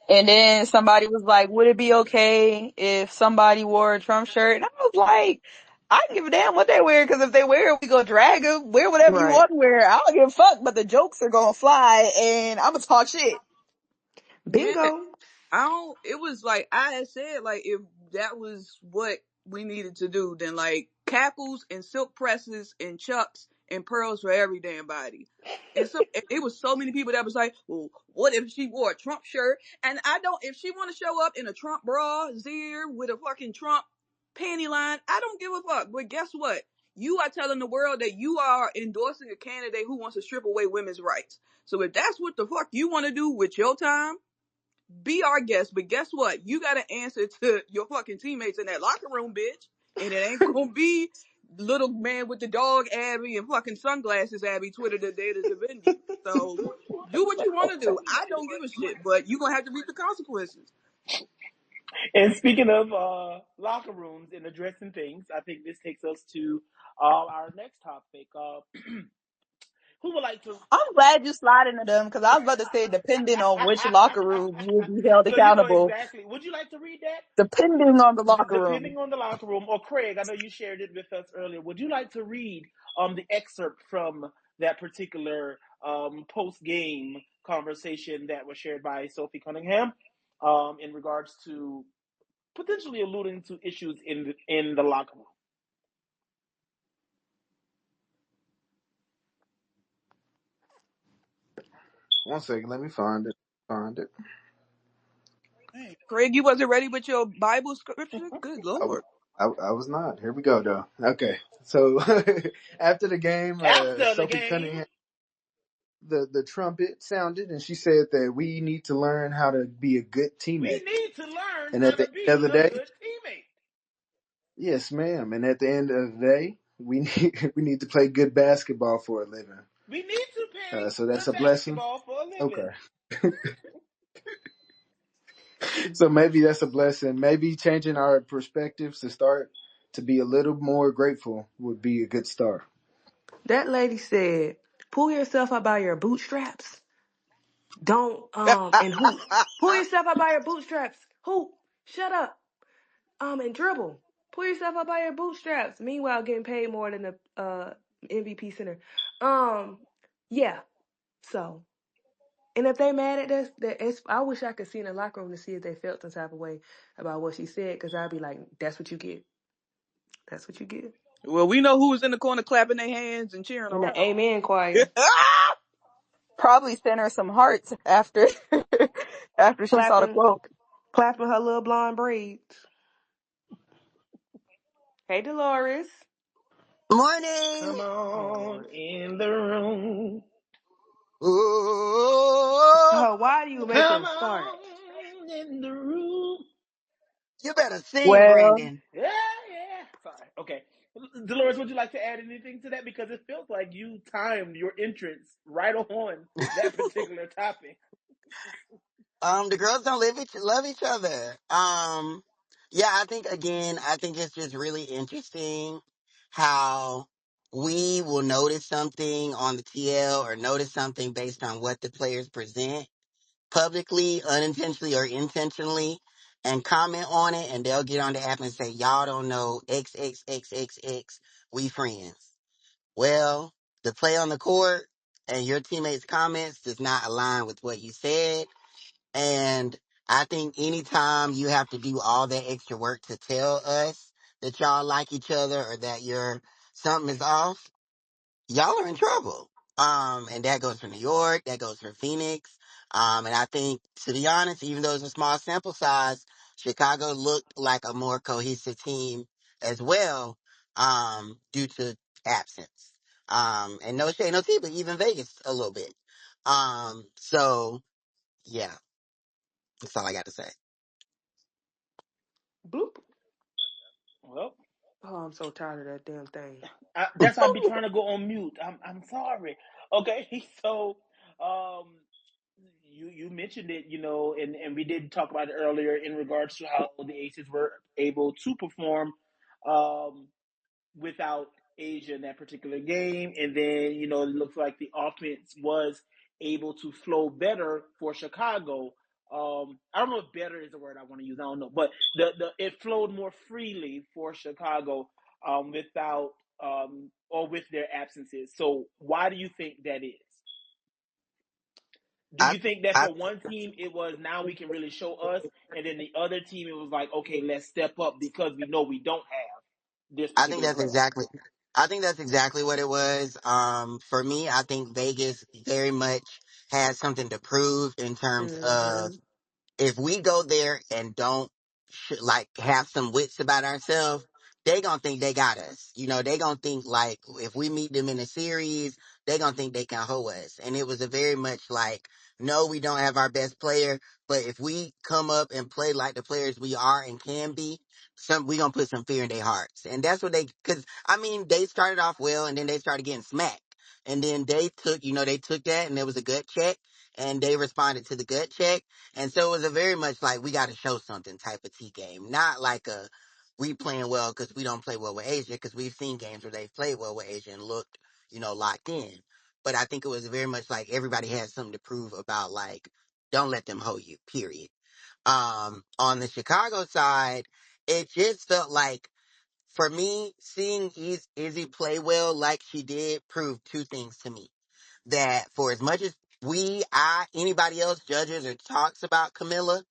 And then somebody was like, would it be okay if somebody wore a Trump shirt? And I was like, I don't give a damn what they wear, because if they wear it, we go drag them. Wear whatever you
Right.
want to wear. I don't give a fuck, but the jokes are gonna fly, and I'm gonna talk shit.
Yeah,
Bingo.
I don't. It was like I had said, like if that was what we needed to do, then like cackles and silk presses and chucks and pearls for every damn body. And so it was so many people that was like, well, what if she wore a Trump shirt? And I don't. If she want to show up in a Trump bra, zir with a fucking Trump panty line, I don't give a fuck. But guess what? You are telling the world that you are endorsing a candidate who wants to strip away women's rights. So if that's what the fuck you want to do with your time, be our guest. But guess what? You got to answer to your fucking teammates in that locker room, bitch. And it ain't gonna be little man with the dog Abby and fucking sunglasses Abby Twitter the day to defend you. So do what you want to do. I don't give a shit, but you gonna have to reap the consequences.
And speaking of locker rooms and addressing things, I think this takes us to our next topic. Who would like to?
I'm glad you slide into them, because I was about to say, depending on which locker room you will be held
So you know
accountable,
exactly. Would you like to read that?
depending on the locker room.
Depending on the locker room, or Craig, I know you shared it with us earlier. Would you like to read the excerpt from that particular post game conversation that was shared by Sophie Cunningham in regards to potentially alluding to issues in the locker room?
1 second, let me find it.
Craig, you wasn't ready with your Bible scripture? Good
I was,
Lord.
I was not. Here we go, though. Okay, so after the game,
After the
Sophie
game,
Cunningham, the trumpet sounded, and she said that we need to learn how to be a good
we
teammate.
need to learn
And
how
at the
to
end of
be
the
a
day,
good teammate.
Yes, ma'am. And at the end of the day, we need to play good basketball for a living.
We need to play
So that's
good
a blessing.
basketball for a living.
Okay. So maybe that's a blessing. Maybe changing our perspectives to start to be a little more grateful would be a good start.
That lady said, "Pull yourself up by your bootstraps. Don't and hoop. Pull yourself up by your bootstraps. Hoop. Shut up. And dribble. Pull yourself up by your bootstraps. Meanwhile, getting paid more than the MVP center. Yeah. So, and if they mad at us, I wish I could see in the locker room to see if they felt some type of way about what she said, because I'd be like, "That's what you get. That's what you get."
Well, we know who was in the corner clapping their hands and cheering
And
her
the Amen
on.
choir
Probably sent her some hearts after after she saw the
clapping,
quote.
clapping her little blonde braids. Hey, Dolores.
Come
Morning.
Oh
on
Lord.
in the room.
Ooh,
Why do you make
Come
her start?
on in the room.
you better sing,
Well,
Brandon.
Yeah, yeah. Sorry. Okay. Dolores, would you like to add anything to that? Because it feels like you timed your entrance right on that particular topic.
The girls don't love each other. Yeah, I think it's just really interesting how we will notice something on the TL or notice something based on what the players present publicly, unintentionally or intentionally, and comment on it, and they'll get on the app and say, "Y'all don't know X X X X X. We friends." Well, the play on the court and your teammates' comments does not align with what you said. And I think anytime you have to do all that extra work to tell us that y'all like each other or that something is off, y'all are in trouble. And that goes for New York, that goes for Phoenix. And I think, to be honest, even though it's a small sample size, Chicago looked like a more cohesive team as well, due to absence. And no shade, no tea, but even Vegas a little bit. So yeah, that's all I got to say.
Bloop.
Well,
Oh, I'm so tired of that damn thing.
that's why I be trying to go on mute. I'm sorry. Okay, so um, you mentioned it, and we did talk about it earlier in regards to how the Aces were able to perform um without Asia in that particular game. And then, it looks like the offense was able to flow better for Chicago. I don't know if better is the word I want to use. I don't know. But the it flowed more freely for Chicago without or with their absences. So why do you think that is? Do
I,
you think that
I,
for one team it was now we can really show us, and then the other team it was like, okay, let's step up because we know we don't have this
I think
particular
that's
player?
exactly, I think that's exactly what it was. For me, I think Vegas very much has something to prove in terms of
Mm-hmm.
if we go there and don't like have some wits about ourselves, they gonna think they got us. They gonna think like if we meet them in a series, they gonna think they can hoe us. And it was a very much like, no, we don't have our best player, but if we come up and play like the players we are and can be, we gonna put some fear in their hearts. And that's what cause I mean, they started off well and then they started getting smacked. And then they took that and there was a gut check and they responded to the gut check, and so it was a very much like we got to show something type of T game, not like a we playing well because we don't play well with Asia, because we've seen games where they've played well with Asia and looked, locked in. But I think it was very much like everybody had something to prove about like, don't let them hold you, period. On the Chicago side, it just felt like, for me, seeing Izzy play well like she did proved two things to me. That for as much as anybody else judges or talks about Camilla,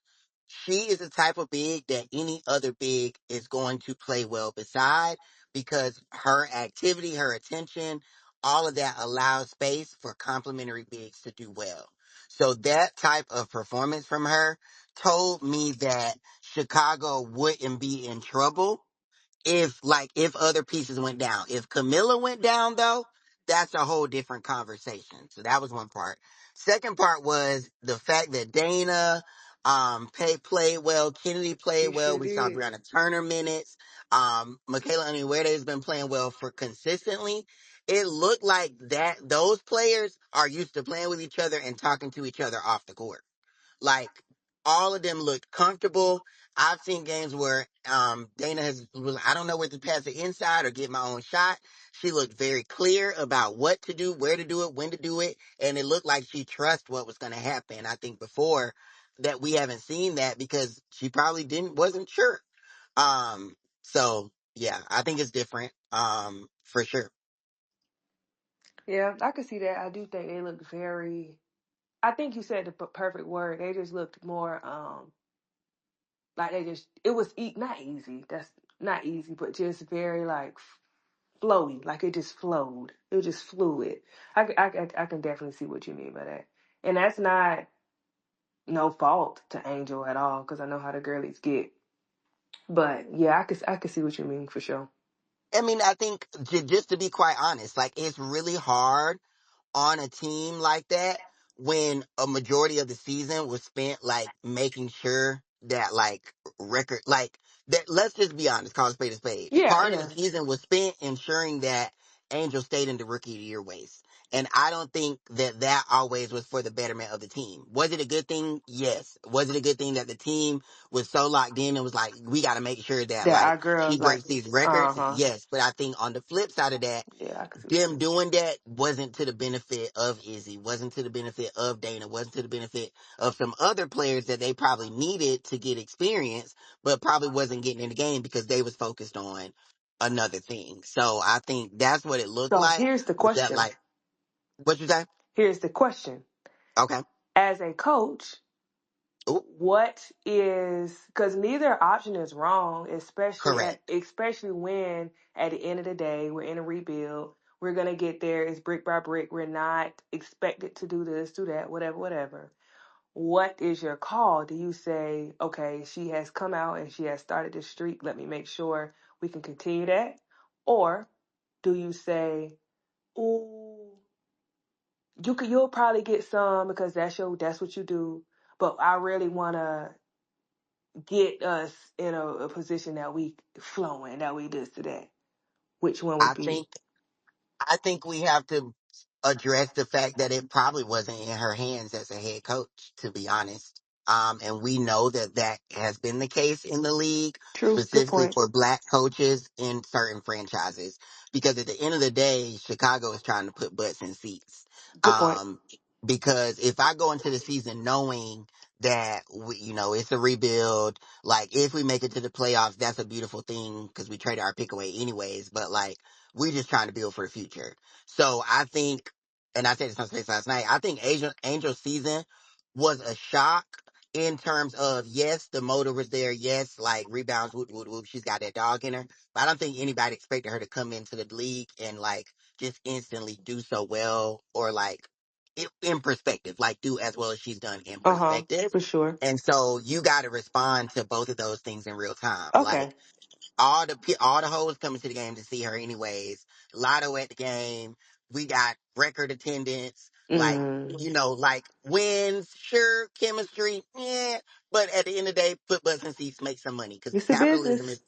she is the type of big that any other big is going to play well beside, because her activity, her attention, all of that allows space for complementary bigs to do well. So that type of performance from her told me that Chicago wouldn't be in trouble if other pieces went down. If Camilla went down though, that's a whole different conversation. So that was one part. Second part was the fact that Dana Played well. Kennedy played
She
well.
sure
We saw
did.
Brianna Turner minutes. Michaela Unniwede has been playing well for consistently. It looked like that those players are used to playing with each other and talking to each other off the court. Like all of them looked comfortable. I've seen games where Dana was I don't know whether to pass it inside or get my own shot. She looked very clear about what to do, where to do it, when to do it, and it looked like she trusts what was going to happen. I think before that we haven't seen that because she probably wasn't sure. So yeah, I think it's different. For sure.
Yeah, I could see that. I do think they looked very. I think you said the perfect word. They just looked more like they just. It was not easy. That's not easy, but just very like flowy. Like it just flowed. It was just fluid. I can definitely see what you mean by that, and that's not no fault to Angel at all because I know how the girlies get. But yeah, I could see what you mean for sure.
I mean, I think just to be quite honest, like it's really hard on a team like that when a majority of the season was spent like making sure that like record like that let's just be honest, call a spade a spade.
Yeah,
Part of the
yeah.
season was spent ensuring that Angel stayed in the rookie of the year race. And I don't think that that always was for the betterment of the team. Was it a good thing? Yes. Was it a good thing that the team was so locked in and was like, we got to make sure that
That
like
our
she
girls like.
breaks these
Uh
records?
huh.
Yes. But I think on the flip side of that,
Yeah, I can see what you
them
mean.
doing that wasn't to the benefit of Izzy, wasn't to the benefit of Dana, wasn't to the benefit of some other players that they probably needed to get experience, but probably wasn't getting in the game because they was focused on another thing. So I think that's what it looked
So
like.
here's the
Was that
question.
like what you say?
Here's the question.
Okay.
As a coach,
Ooh,
what is because neither option is wrong,
correct.
especially when at the end of the day we're in a rebuild. We're gonna get there. It's brick by brick. We're not expected to do this, do that, whatever, whatever. What is your call? Do you say, okay, she has come out and she has started this streak. Let me make sure we can continue that, or do you say, ooh, you'll probably get some because that's what you do. But I really want to get us in a position that we flowing, that we this to that. Which one would
I
be?
think I think we have to address the fact that it probably wasn't in her hands as a head coach, to be honest. And we know that that has been the case in the league,
True. Good
specifically
point.
for black coaches in certain franchises. Because at the end of the day, Chicago is trying to put butts in seats.
Good point.
Um, because if I go into the season knowing that it's a rebuild, like if we make it to the playoffs, that's a beautiful thing because we traded our pick away anyways. But like, we're just trying to build for the future. So I think, and I said this on space last night, I think Angel's season was a shock in terms of, yes, the motor was there. Yes, like rebounds, whoop, whoop, whoop. She's got that dog in her. But I don't think anybody expected her to come into the league and like just instantly do so well or like in perspective, like do as well as she's done in
Uh huh.
perspective.
For sure.
And so you got to respond to both of those things in real time. Like,
Okay.
all the hoes coming to the game to see her anyways. Lotto at the game. We got record attendance. Like,
Mm.
like wins, sure, chemistry, yeah. But at the end of the day, put butts in seats, make some money. Cause
It's a business.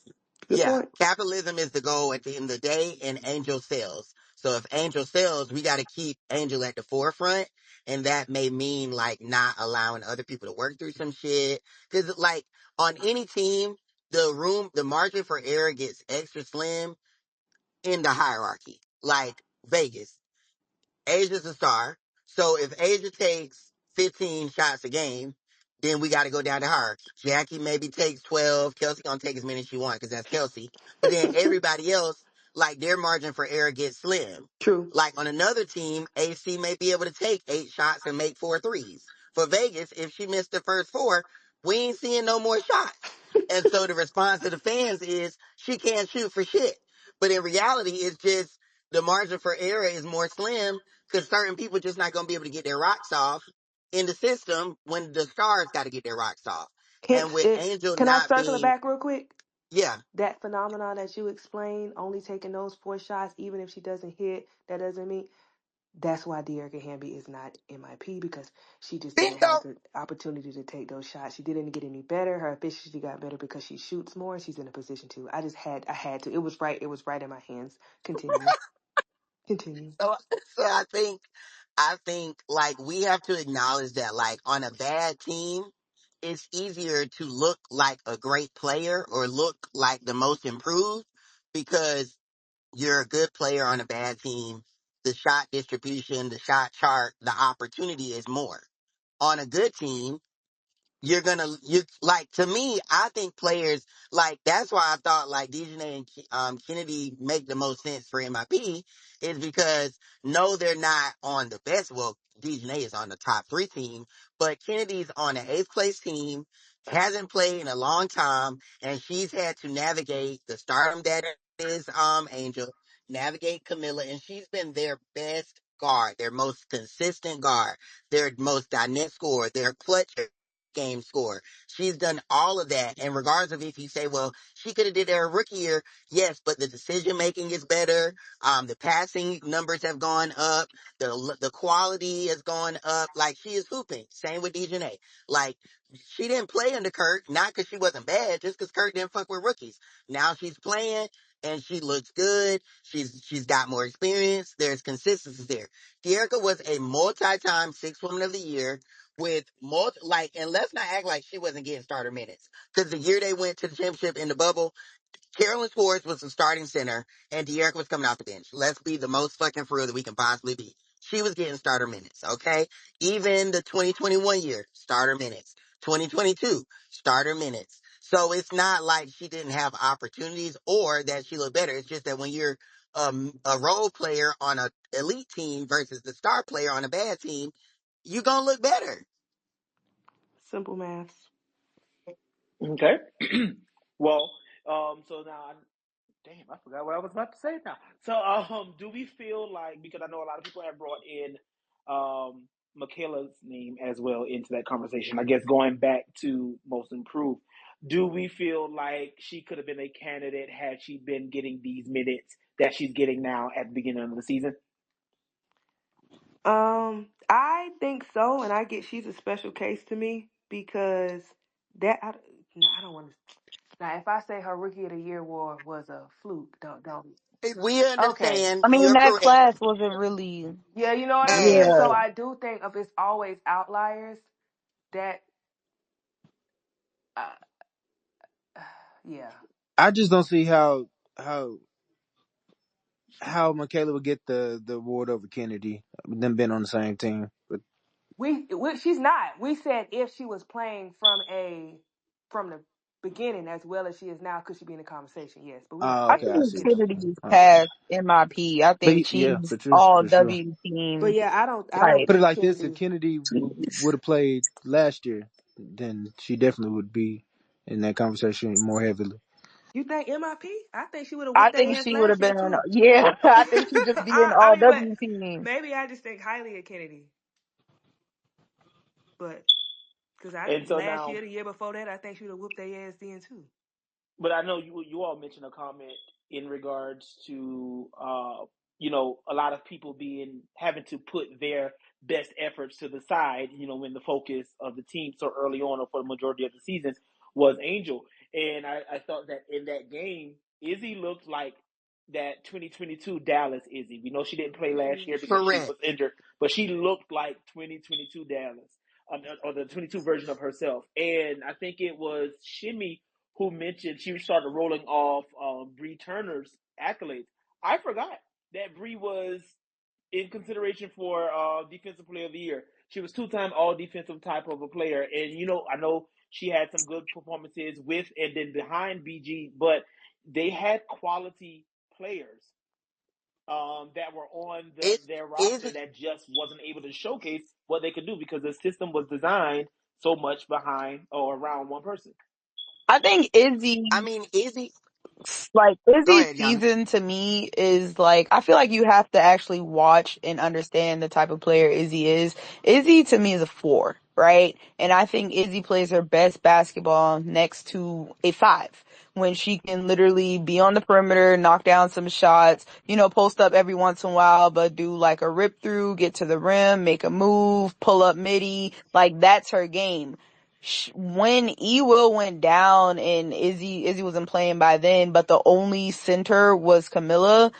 Good
yeah,
point.
capitalism is the goal at the end of the day, and Angel sells. So if Angel sells, we got to keep Angel at the forefront, and that may mean like not allowing other people to work through some shit. Because like on any team, the margin for error gets extra slim in the hierarchy. Like Vegas. Asia's a star. So if Asia takes 15 shots a game, then we got to go down the hierarchy. Jackie maybe takes 12. Kelsey gonna take as many as she wants because that's Kelsey. But then everybody else, like their margin for error gets slim.
True.
Like on another team, AC may be able to take 8 shots and make 4 threes. For Vegas, if she missed the first 4, we ain't seeing no more shots. And so the response to the fans is she can't shoot for shit. But in reality, it's just the margin for error is more slim because certain people just not going to be able to get their rocks off in the system when the stars got to get their rocks off. And
Hence,
with
it's.
Angel
Can I
not
circle it
being,
back real quick?
yeah,
That phenomenon that you explained, only taking those 4 shots, even if she doesn't hit, that doesn't mean. That's why Dearica Hamby is not MIP because she just didn't have
Bingo.
the opportunity to take those shots. She didn't get any better. Her efficiency got better because she shoots more. She's in a position to. I had to. It was right. It was right in my hands. Continue. Continue.
So, so I think like we have to acknowledge that like on a bad team, it's easier to look like a great player or look like the most improved because you're a good player on a bad team. The shot distribution, the shot chart, the opportunity is more. On a good team, you're gonna you like to me. I think players like that's why I thought like Dejanay and Kennedy make the most sense for MIP is because no, they're not on the best. Well, Dejanay is on the top three team, but Kennedy's on an eighth place team, hasn't played in a long time, and she's had to navigate the stardom that is Angel, navigate Camilla, and she's been their best guard, their most consistent guard, their most dynamic scorer, their clutch game score. She's done all of that. And regardless of if you say, well, she could have did her rookie year, yes, but the decision making is better. The passing numbers have gone up. The quality has gone up. Like she is hooping. Same with Dejanay. Like she didn't play under Kirk, not because she wasn't bad, just because Kirk didn't fuck with rookies. Now she's playing and she looks good. She's got more experience. There's consistency there. Dearica was a multi-time six woman of the year with like, and let's not act like she wasn't getting starter minutes. Because the year they went to the championship in the bubble, Carolyn Swartz was the starting center, and De'Erica was coming off the bench. Let's be the most fucking for real that we can possibly be. She was getting starter minutes, okay? Even the 2021 year, starter minutes. 2022, starter minutes. So it's not like she didn't have opportunities or that she looked better. It's just that when you're a role player on an elite team versus the star player on a bad team, you're gonna look better.
Simple maths.
Okay. Well, so now, damn, I forgot what I was about to say now. So, do we feel like because I know a lot of people have brought in, Michaela's name as well into that conversation. I guess going back to most improved, do we feel like she could have been a candidate had she been getting these minutes that she's getting now at the beginning of the season?
I think so, and I get she's a special case to me because that. No, I don't want to. Now, if I say her rookie of the year war was a fluke, don't.
We
Okay.
understand.
I mean,
You're
that
correct.
class wasn't really.
Yeah, you know what I mean?
Hey,
So
Yeah.
I do think of it's always outliers that, uh, yeah.
I just don't see how how Michaela would get the award over Kennedy. Them been on the same team, but
She's not. We said if she was playing from the beginning as well as she is now, could she be in the conversation? Yes, but we didn't
I
say,
okay, I
think
see
you
what
know.
you're saying.
Kennedy's
Okay,
past MIP. I
but
think
yeah,
she's
for sure,
all
for sure.
W
But
team
yeah, I don't
type.
Put it
think
like this: if
Kennedy.
Kennedy would have played last year, then she definitely would be in that conversation more heavily.
You think MIP? I think she would have
I
whooped their
think
ass
she would
last
have
year
been,
too.
yeah, I think she'd just be in
I
all
mean, but
W team.
maybe I just think highly of Kennedy. But because I
And so
last
now,
year, the year before that, I think she would have whooped their ass then too.
but I know you all mentioned a comment in regards to a lot of people being having to put their best efforts to the side, when the focus of the team so early on or for the majority of the seasons was Angel. And I thought that in that game, Izzy looked like that 2022 Dallas Izzy. We know she didn't play last year because she
correct.
was injured, but she looked like 2022 Dallas, or the 22 version of herself. And I think it was Shimmy who mentioned she started rolling off Bree Turner's accolades. I forgot that Bree was in consideration for defensive player of the year. She was two-time all defensive type of a player, and I know she had some good performances with and then behind BG, but they had quality players that were on
It
their
is.
roster that just wasn't able to showcase what they could do because the system was designed so much behind or around one person.
I think Izzy,
I mean, Izzy.
like,
Go
Izzy's
ahead, Yana.
season to me is like, I feel like you have to actually watch and understand the type of player Izzy is. Izzy to me is a 4. right? And I think Izzy plays her best basketball next to a 5, when she can literally be on the perimeter, knock down some shots, post up every once in a while, but do like a rip through, get to the rim, make a move, pull up midi. Like, that's her game. When E Will went down and Izzy wasn't playing by then, but the only center was Camilla,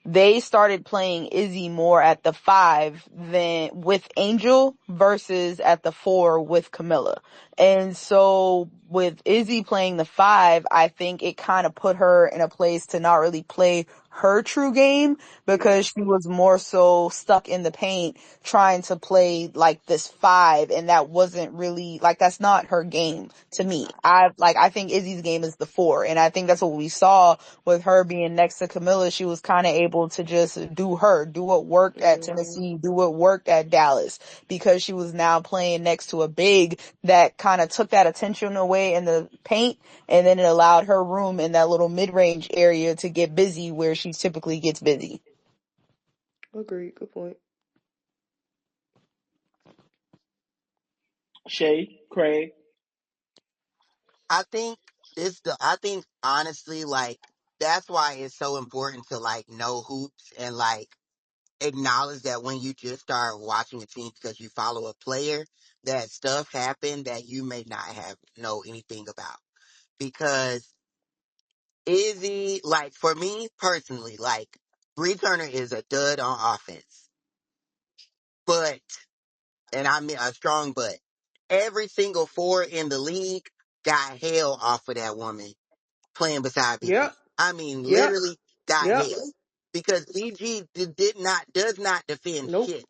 they started playing Izzy more at the 5 than with Angel versus at the 4 with Camilla. And so with Izzy playing the 5, I think it kind of put her in a place to not really play her true game,
Yeah,
because she was more so stuck in the paint trying to play like this 5, and that wasn't really like, that's not her game to me. I think Izzy's game is the 4, and I think that's what we saw with her being next to Camilla. She was kind of able to just do what worked at
hmm,
Tennessee, do what worked at Dallas, because she was now playing next to a big that kind of took that attention away in the paint, and then it allowed her room in that little mid-range area to get busy where she typically gets busy.
agreed. Good point.
Shay, Craig.
I think I think honestly, like, that's why it's so important to like know hoops and like acknowledge that when you just start watching a team because you follow a player, that stuff happened that you may not have know anything about. Because Izzy, like, for me personally, like, Bree Turner is a dud on offense. But, and I mean a strong but, every single 4 in the league got hell off of that woman playing beside BG.
Yep,
I mean,
yep,
literally got
yep.
hell. Because BG does not defend
Nope.
shit.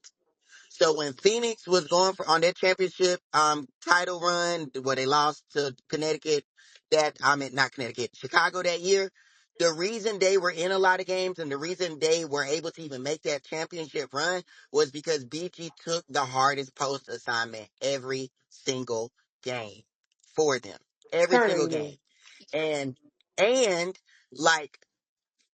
So when Phoenix was going for on their championship title run, where they lost to Connecticut, not Connecticut, Chicago that year, the reason they were in a lot of games and the reason they were able to even make that championship run was because BG took the hardest post assignment every single game for them. Every
Turner,
single
you mean?
game. And and like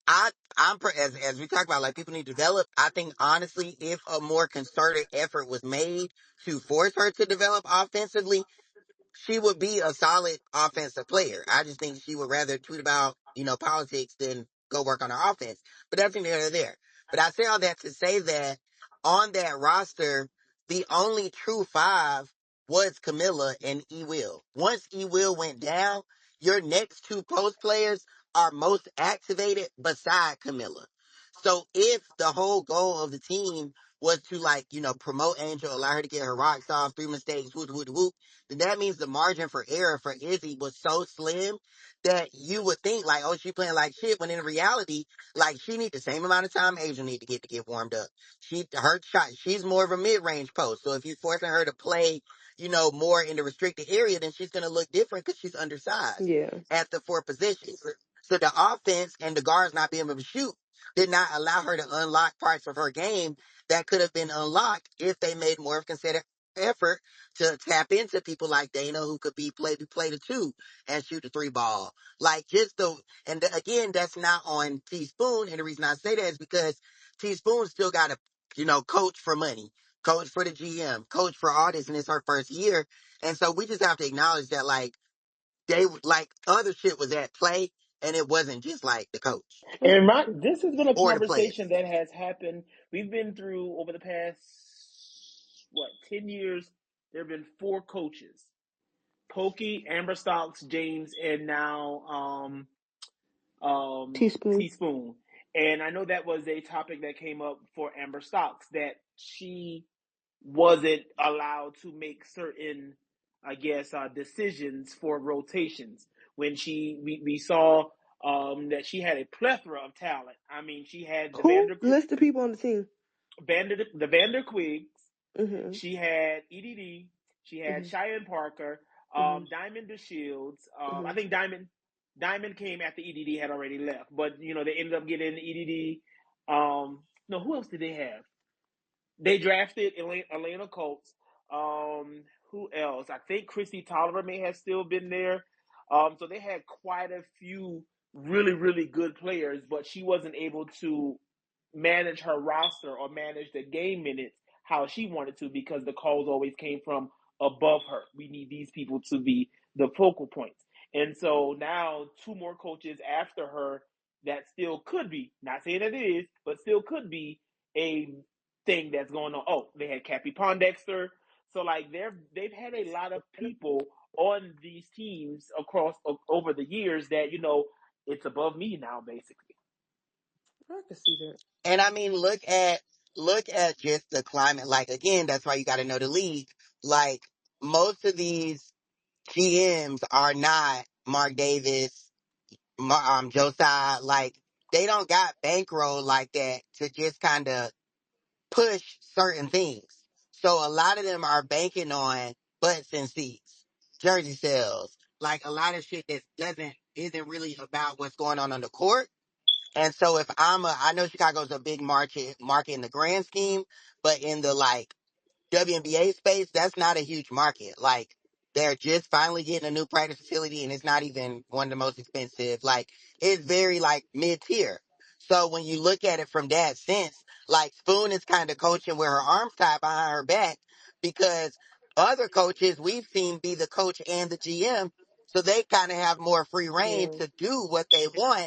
as we talk about, like, people need to develop. I think honestly, if a more concerted effort was made to force her to develop offensively, she would be a solid offensive player. I just think she would rather tweet about, politics than go work on her offense. But that's neither there. But I say all that to say that on that roster, the only true 5 was Camilla and E Will. Once E Will went down, your next 2 post players are most activated beside Camilla. So if the whole goal of the team was to, like, promote Angel, allow her to get her rocks off, 3 mistakes, whoop, whoop, whoop, then that means the margin for error for Izzy was so slim that you would think, like, oh, she playing like shit, when in reality, like, she need the same amount of time Angel need to get warmed up. Her shot, she's more of a mid-range post. So if you're forcing her to play, more in the restricted area, then she's going to look different because she's undersized
Yeah.
at the 4 positions. So the offense and the guards not being able to shoot did not allow her to unlock parts of her game that could have been unlocked if they made more of a considered effort to tap into people like Dana, who could play the 2 and shoot the 3 ball. Like, again, that's not on Teaspoon. And the reason I say that is because Teaspoon still got to, coach for money, coach for the GM, coach for all this, and it's her first year. And so we just have to acknowledge that, like, other shit was at play, and it wasn't just like the coach
And this has been a
or the players.
conversation that has happened. We've been through over the past 10 years. There have been 4 coaches: Pokey, Amber Stocks, James, and now
Teaspoon.
Teaspoon. And I know that was a topic that came up for Amber Stocks, that she wasn't allowed to make certain, I guess, decisions for rotations. When we saw that she had a plethora of talent. I mean, she had
Who? List the people on the team.
The Vanderquigs.
Mm-hmm.
She had EDD. She had
Mm-hmm.
Cheyenne Parker,
Mm-hmm.
Diamond DeShields. I
Mm-hmm.
think Diamond came after EDD had already left, but they ended up getting EDD. No, who else did they have? They drafted Elena Coates. Who else? I think Christy Tolliver may have still been there. So they had quite a few really, really good players, but she wasn't able to manage her roster or manage the game minutes how she wanted to, because the calls always came from above her. We need these people to be the focal points. And so now two more coaches after her that still could be, not saying that it is, but still could be a thing that's going on. Oh, they had Cappy Pondexter. So like they've had a lot of people on these teams across over the years that it's above me now basically.
I can see that.
And I mean, look at just the climate. Like again, that's why you got to know the league. Like most of these GMs are not Mark Davis, Josiah. Like they don't got bankroll like that to just kind of push certain things. So a lot of them are banking on butts and seats, jersey sales, like a lot of shit that isn't really about what's going on the court. And so if I know Chicago's a big market in the grand scheme, but in the like WNBA space, that's not a huge market. Like they're just finally getting a new practice facility and it's not even one of the most expensive. Like it's very like mid tier. So when you look at it from that sense, like Spoon is kind of coaching with her arms tied behind her back because other coaches we've seen be the coach and the GM. So they kind of have more free reign
Yeah.
to do what they want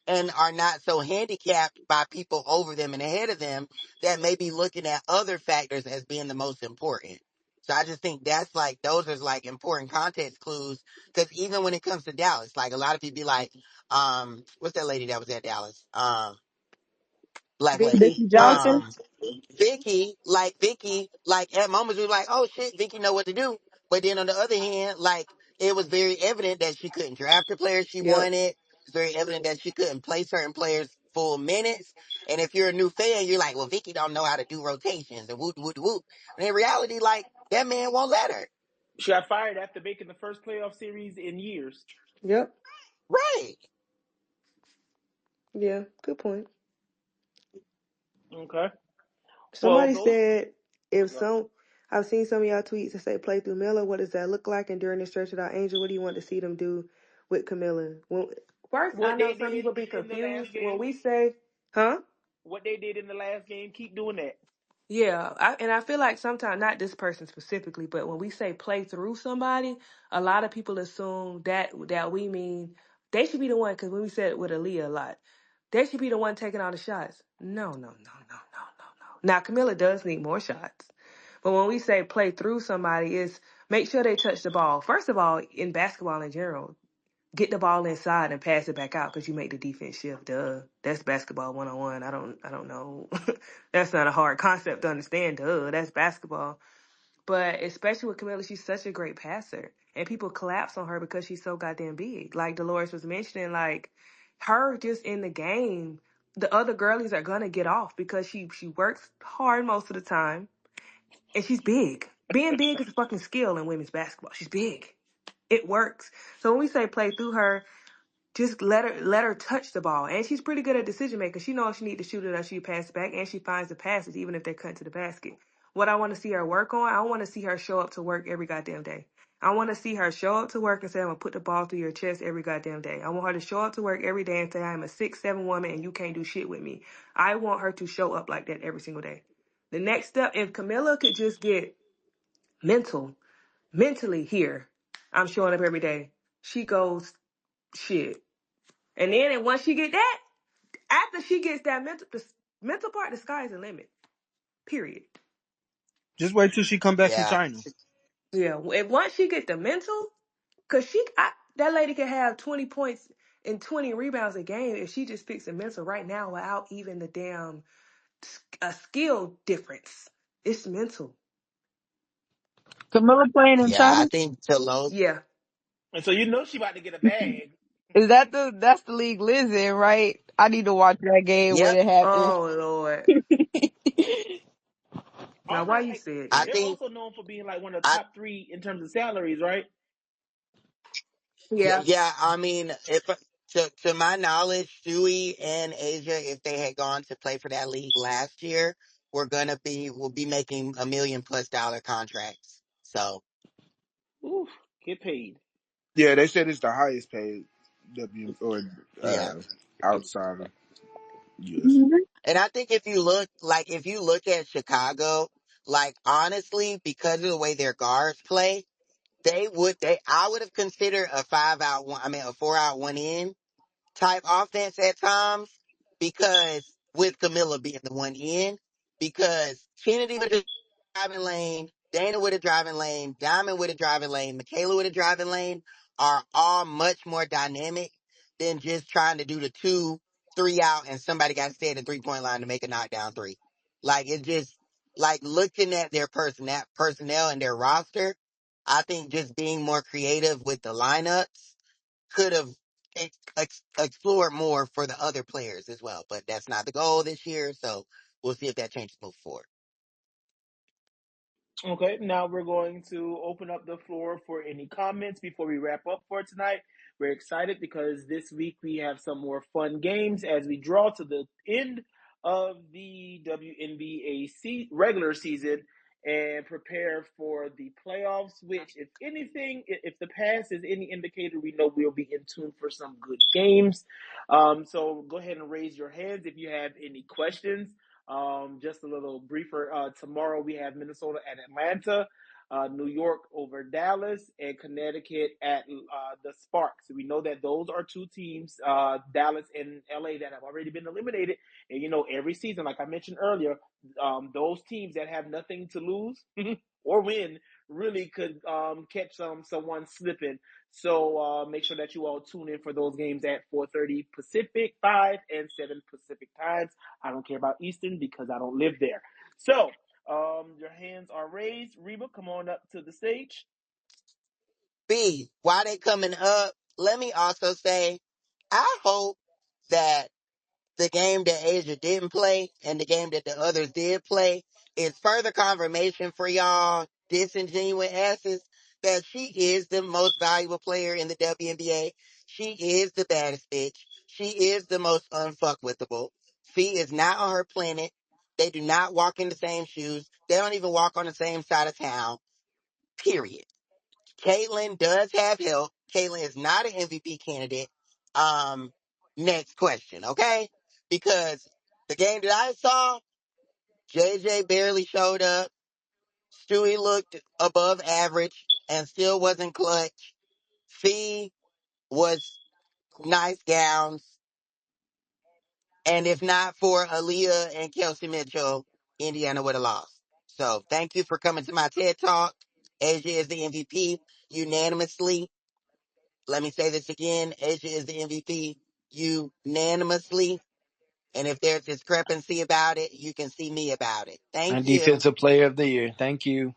and are not so handicapped by people over them and ahead of them that may be looking at other factors as being the most important. So I just think that's like, those are like important context clues. Cause even when it comes to Dallas, like a lot of people be like, what's that lady that was at Dallas? Black lady.
Vicky.
Becky
Oh,
Johnson.
Vicky, like at moments we were like, oh shit, Vicky know what to do. But then on the other hand, like it was very evident that she couldn't draft the players she
yep.
wanted. It's very evident that she couldn't play certain players full minutes. And if you're a new fan, you're like, well, Vicky don't know how to do rotations and whoop, whoop, whoop. And in reality, like that man won't let her.
She got fired after making the first playoff series in years.
Yep.
Right.
Yeah. Good point.
Okay. Well,
Somebody
those.
said if
Go ahead.
some, I've seen some of y'all tweets that say play through Miller. What does that look like? And during the stretch without Angel, what do you want to see them do with Camilla? Well, first, I
What
know
they
some
did
people be
in the last
confused when
game.
we say, huh?
What they did in the last game. Keep doing that.
Yeah, and I feel like sometimes not this person specifically, but when we say play through somebody, a lot of people assume that we mean they should be the one. Because when we said it with Aaliyah a lot, they should be the one taking all the shots. No, no, no, no, no, no, no. Now Camilla does need more shots, but when we say play through somebody, is make sure they touch the ball. First of all, in basketball in general, get the ball inside and pass it back out because you make the defense shift. Duh, that's basketball 101. I don't know. That's not a hard concept to understand. Duh, that's basketball. But especially with Camilla, she's such a great passer, and people collapse on her because she's so goddamn big. Like Dolores was mentioning, like her just in the game, the other girlies are gonna get off because she works hard most of the time, and she's big. Being big is a fucking skill in women's basketball. She's big. It works. So when we say play through her, just let her touch the ball, and she's pretty good at decision making. She knows she need to shoot it or she pass it back, and she finds the passes even if they're cut to the basket. What I want to see her work on, I want to see her show up to work every goddamn day. I want to see her show up to work and say, I'm gonna put the ball through your chest every goddamn day. I want her to show up to work every day and say, I'm a 6'7" woman and you can't do shit with me. I want her to show up like that every single day. The next step, if Camilla could just get mentally here, I'm showing up every day. She goes shit. And then and once she get that, after she gets that mental part, the sky's the limit. Period.
Just wait till she come back from
Yeah.
China.
Yeah. And once she get the mental, cause that lady can have 20 points and 20 rebounds a game if she just fixes the mental right now without even the damn a skill difference. It's mental.
Camilla playing in
Yeah. I
China.
think to low.
Yeah.
And so she about to get a bag.
Is that's the league Liz in, right? I need to watch that game when
Yep.
it happens.
Oh Lord. Now
Also,
why you
like
said
I
that?
they're
think,
also known for being like one of the
I,
top three in terms of salaries, right?
yeah,
Yeah.
yeah, I mean, if to my knowledge, Stewie and Asia, if they had gone to play for that league last year, will be making $1 million+ contracts. So
Oof, get paid.
Yeah, they said it's the highest paid W or
yeah,
outside of US.
Mhm.
and I think if you look at Chicago, like honestly, because of the way their guards play, I would have considered a 4 out, 1 in type offense at times because with Camilla being the 1 in, because Kennedy would have driving lane, Dana with a driving lane, Diamond with a driving lane, Michaela with a driving lane are all much more dynamic than just trying to do the 2, 3 out and somebody got to stay at the 3-point line to make a knockdown three. Like it just like looking at their personnel and their roster, I think just being more creative with the lineups could have explored more for the other players as well. But that's not the goal this year, so we'll see if that changes moving forward.
Okay, now we're going to open up the floor for any comments before we wrap up for tonight. We're excited because this week we have some more fun games as we draw to the end of the WNBA regular season and prepare for the playoffs, which, if anything, if the past is any indicator, we know we'll be in tune for some good games. So go ahead and raise your hands if you have any questions. Just a little briefer. Tomorrow we have Minnesota at Atlanta, New York over Dallas, and Connecticut at the Sparks. We know that those are two teams, Dallas and LA, that have already been eliminated. And every season, like I mentioned earlier, those teams that have nothing to lose or win really could catch someone slipping. So make sure that you all tune in for those games at 4:30 Pacific, 5 and 7 Pacific times. I don't care about Eastern because I don't live there. So your hands are raised. Reba, come on up to the stage.
B, while they coming up, let me also say, I hope that the game that Asia didn't play and the game that the others did play is further confirmation for y'all disingenuous asses that she is the most valuable player in the WNBA. She is the baddest bitch. She is the most unfuckwithable. Fee is not on her planet. They do not walk in the same shoes. They don't even walk on the same side of town. Period. Caitlyn does have help. Caitlyn is not an MVP candidate. Um, Next question, okay? Because the game that I saw, JJ barely showed up. Stewie looked above average and still wasn't clutch. Fee was nice gowns. And if not for Aaliyah and Kelsey Mitchell, Indiana would have lost. So thank you for coming to my TED Talk. Asia is the MVP unanimously. Let me say this again. Asia is the MVP unanimously. And if there's discrepancy about it, you can see me about it. Thank
And
you.
defensive player of the year. Thank you.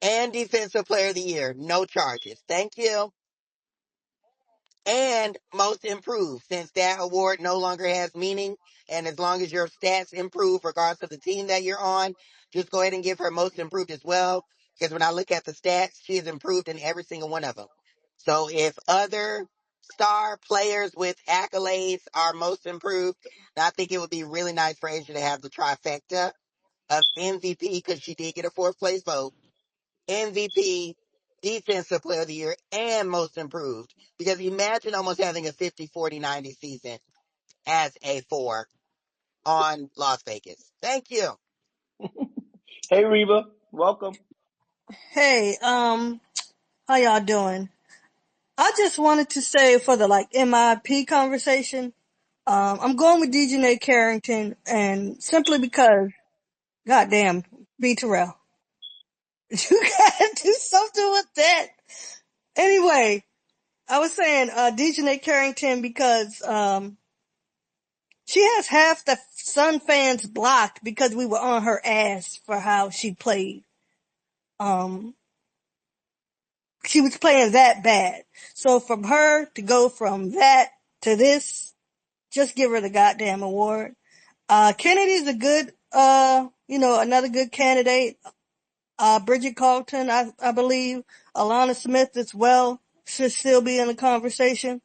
And defensive player of the year. No charges. Thank you. And most improved, since that award no longer has meaning. And as long as your stats improve, regardless of the team that you're on, just go ahead and give her most improved as well. Because when I look at the stats, she has improved in every single one of them. So if other star players with accolades are most improved, then I think it would be really nice for Asia to have the trifecta of MVP because she did get a fourth place vote, MVP, Defensive Player of the Year, and Most Improved. Because imagine almost having a 50-40-90 season as a 4 on Las Vegas. Thank you.
Hey, Reba, welcome.
Hey, how y'all doing? I just wanted to say for the MIP conversation, I'm going with DJ Carrington and simply because, goddamn, B Terrell. You gotta do something with that. Anyway, I was saying, DJ Carrington because, she has half the Sun fans blocked because we were on her ass for how she played. Um, she was playing that bad. So from her to go from that to this, just give her the goddamn award. Kennedy's a good, another good candidate. Bridget Carlton, I believe. Alana Smith as well should still be in the conversation.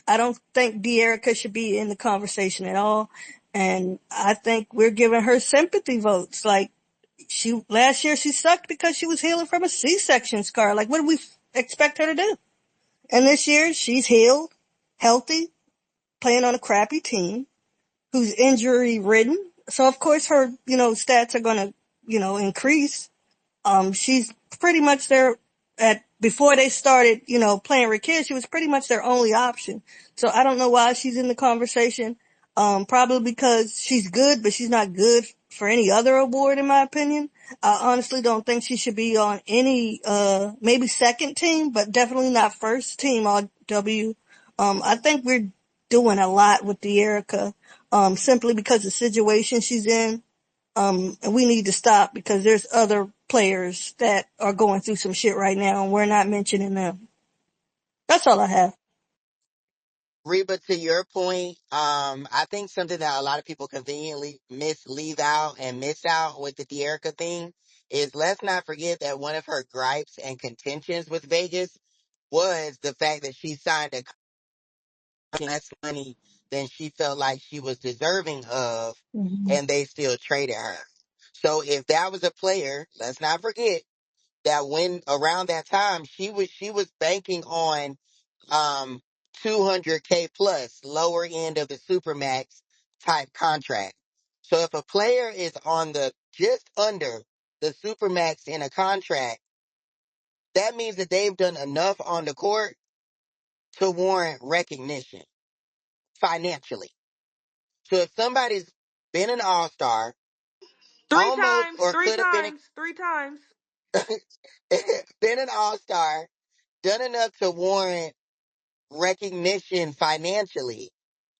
I don't think De'Erica should be in the conversation at all. And I think we're giving her sympathy votes. Like, last year she sucked because she was healing from a C-section scar. Like, what do we expect her to do? And this year she's healed, healthy, playing on a crappy team, who's injury ridden, So of course her, stats are gonna, increase. She's pretty much their at before they started, playing with kids. She was pretty much their only option. So I don't know why she's in the conversation. Probably because she's good, but she's not good for any other award, in my opinion. I honestly don't think she should be on any, maybe second team, but definitely not first team all W. I think we're doing a lot with the Erica, simply because the situation she's in. And we need to stop because there's other players that are going through some shit right now and we're not mentioning them. That's all I have.
Reba, to your point, I think something that a lot of people conveniently leave out and miss out with the De'Erica thing is let's not forget that one of her gripes and contentions with Vegas was the fact that she signed a less money than she felt like she was deserving of,
Mhm.
and they still traded her. So if that was a player, let's not forget that when around that time she was banking on um 200K plus lower end of the supermax type contract. So if a player is on the just under the supermax in a contract, that means that they've done enough on the court to warrant recognition financially. So if somebody's been an all-star,
Three
almost
times,
or
three
could have been
times, three times.
been an all-star, done enough to warrant recognition financially,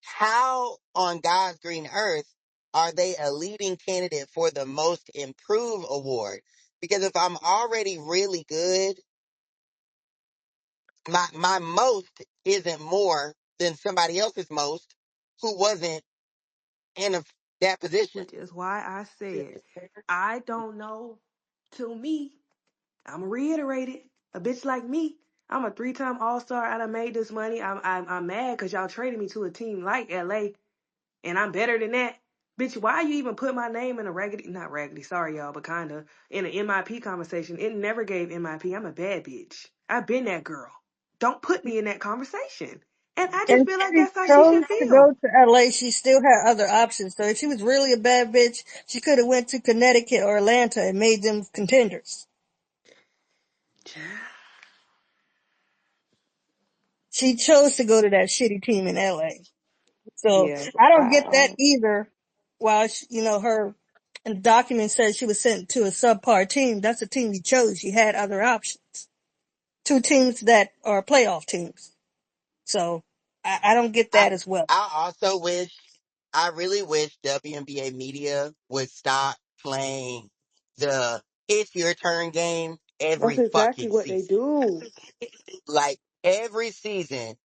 how on God's green earth are they a leading candidate for the most improved award? Because if I'm already really good, my most isn't more than somebody else's most who wasn't in that position.
Which is why I said, I don't know. To me, I'm going to reiterate it. A bitch like me, I'm a three-time All-Star. I done made this money. I'm mad because y'all traded me to a team like LA, and I'm better than that. Bitch, why you even put my name in a raggedy, not raggedy, sorry y'all, but kinda, in an MIP conversation? It never gave MIP. I'm a bad bitch. I've been that girl. Don't put me in that conversation. And I just
And
feel like
she
that's how she
chose
should
to go
feel.
to LA. She still had other options. So if she was really a bad bitch, she could have went to Connecticut or Atlanta and made them contenders. She chose to go to that shitty team in LA. So
Yeah,
I don't get that
I
either. While she, her and the document says she was sent to a subpar team, that's a team you chose. You had other options. Two teams that are playoff teams. So I don't get
I
that as well.
I also wish I really wish WNBA media would stop playing the it's your turn game
that's
every
exactly
fucking
what they
season.
do.
Like every season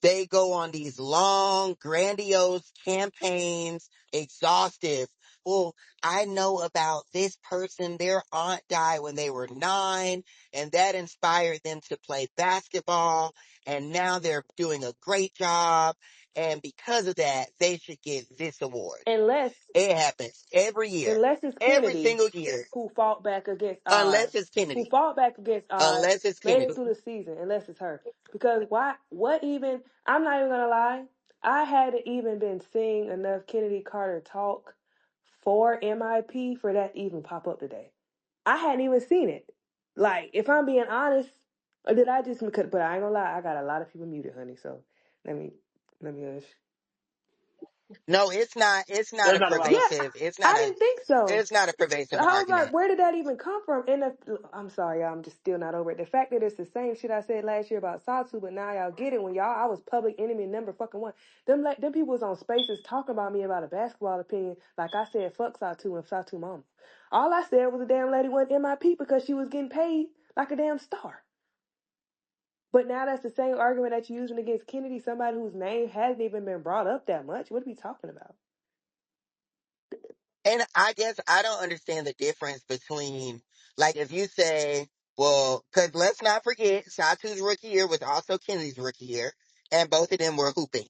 they go on these long, grandiose campaigns, exhaustive. Well, I know about this person, their aunt died when they were 9, and that inspired them to play basketball, and now they're doing a great job, and because of that, they should get this award.
Unless
It happens every year,
unless it's
every
Kennedy
single year,
who fought back against
unless
odds,
it's
who
Kennedy.
fought back against odds,
Unless it's
made it
Kennedy.
through the season, unless it's her. Because why? What even? I'm not even gonna lie. I hadn't even been seeing enough Kennedy Carter talk for MIP for that to even pop up today. I hadn't even seen it. Like, if I'm being honest, or did I just? But I ain't gonna lie. I got a lot of people muted, honey. So let me hush.
No, it's not
There's
a
not a lot of.
Yeah,
pervasive,
I didn't think so.
it's not a pervasive
I was like,
argument.
where did that even come from? And I'm sorry, y'all, I'm just still not over it. The fact that it's the same shit I said last year about Satu, but now y'all get it when y'all I was public enemy number fucking one. Them people was on spaces talking about me about a basketball opinion, like I said, fuck Satu and Satu mama. All I said was a damn lady went MIP because she was getting paid like a damn star. But now that's the same argument that you're using against Kennedy, somebody whose name hasn't even been brought up that much. What are we talking about?
And I guess I don't understand the difference between, like, if you say, well, because let's not forget, Satu's rookie year was also Kennedy's rookie year, and both of them were hooping.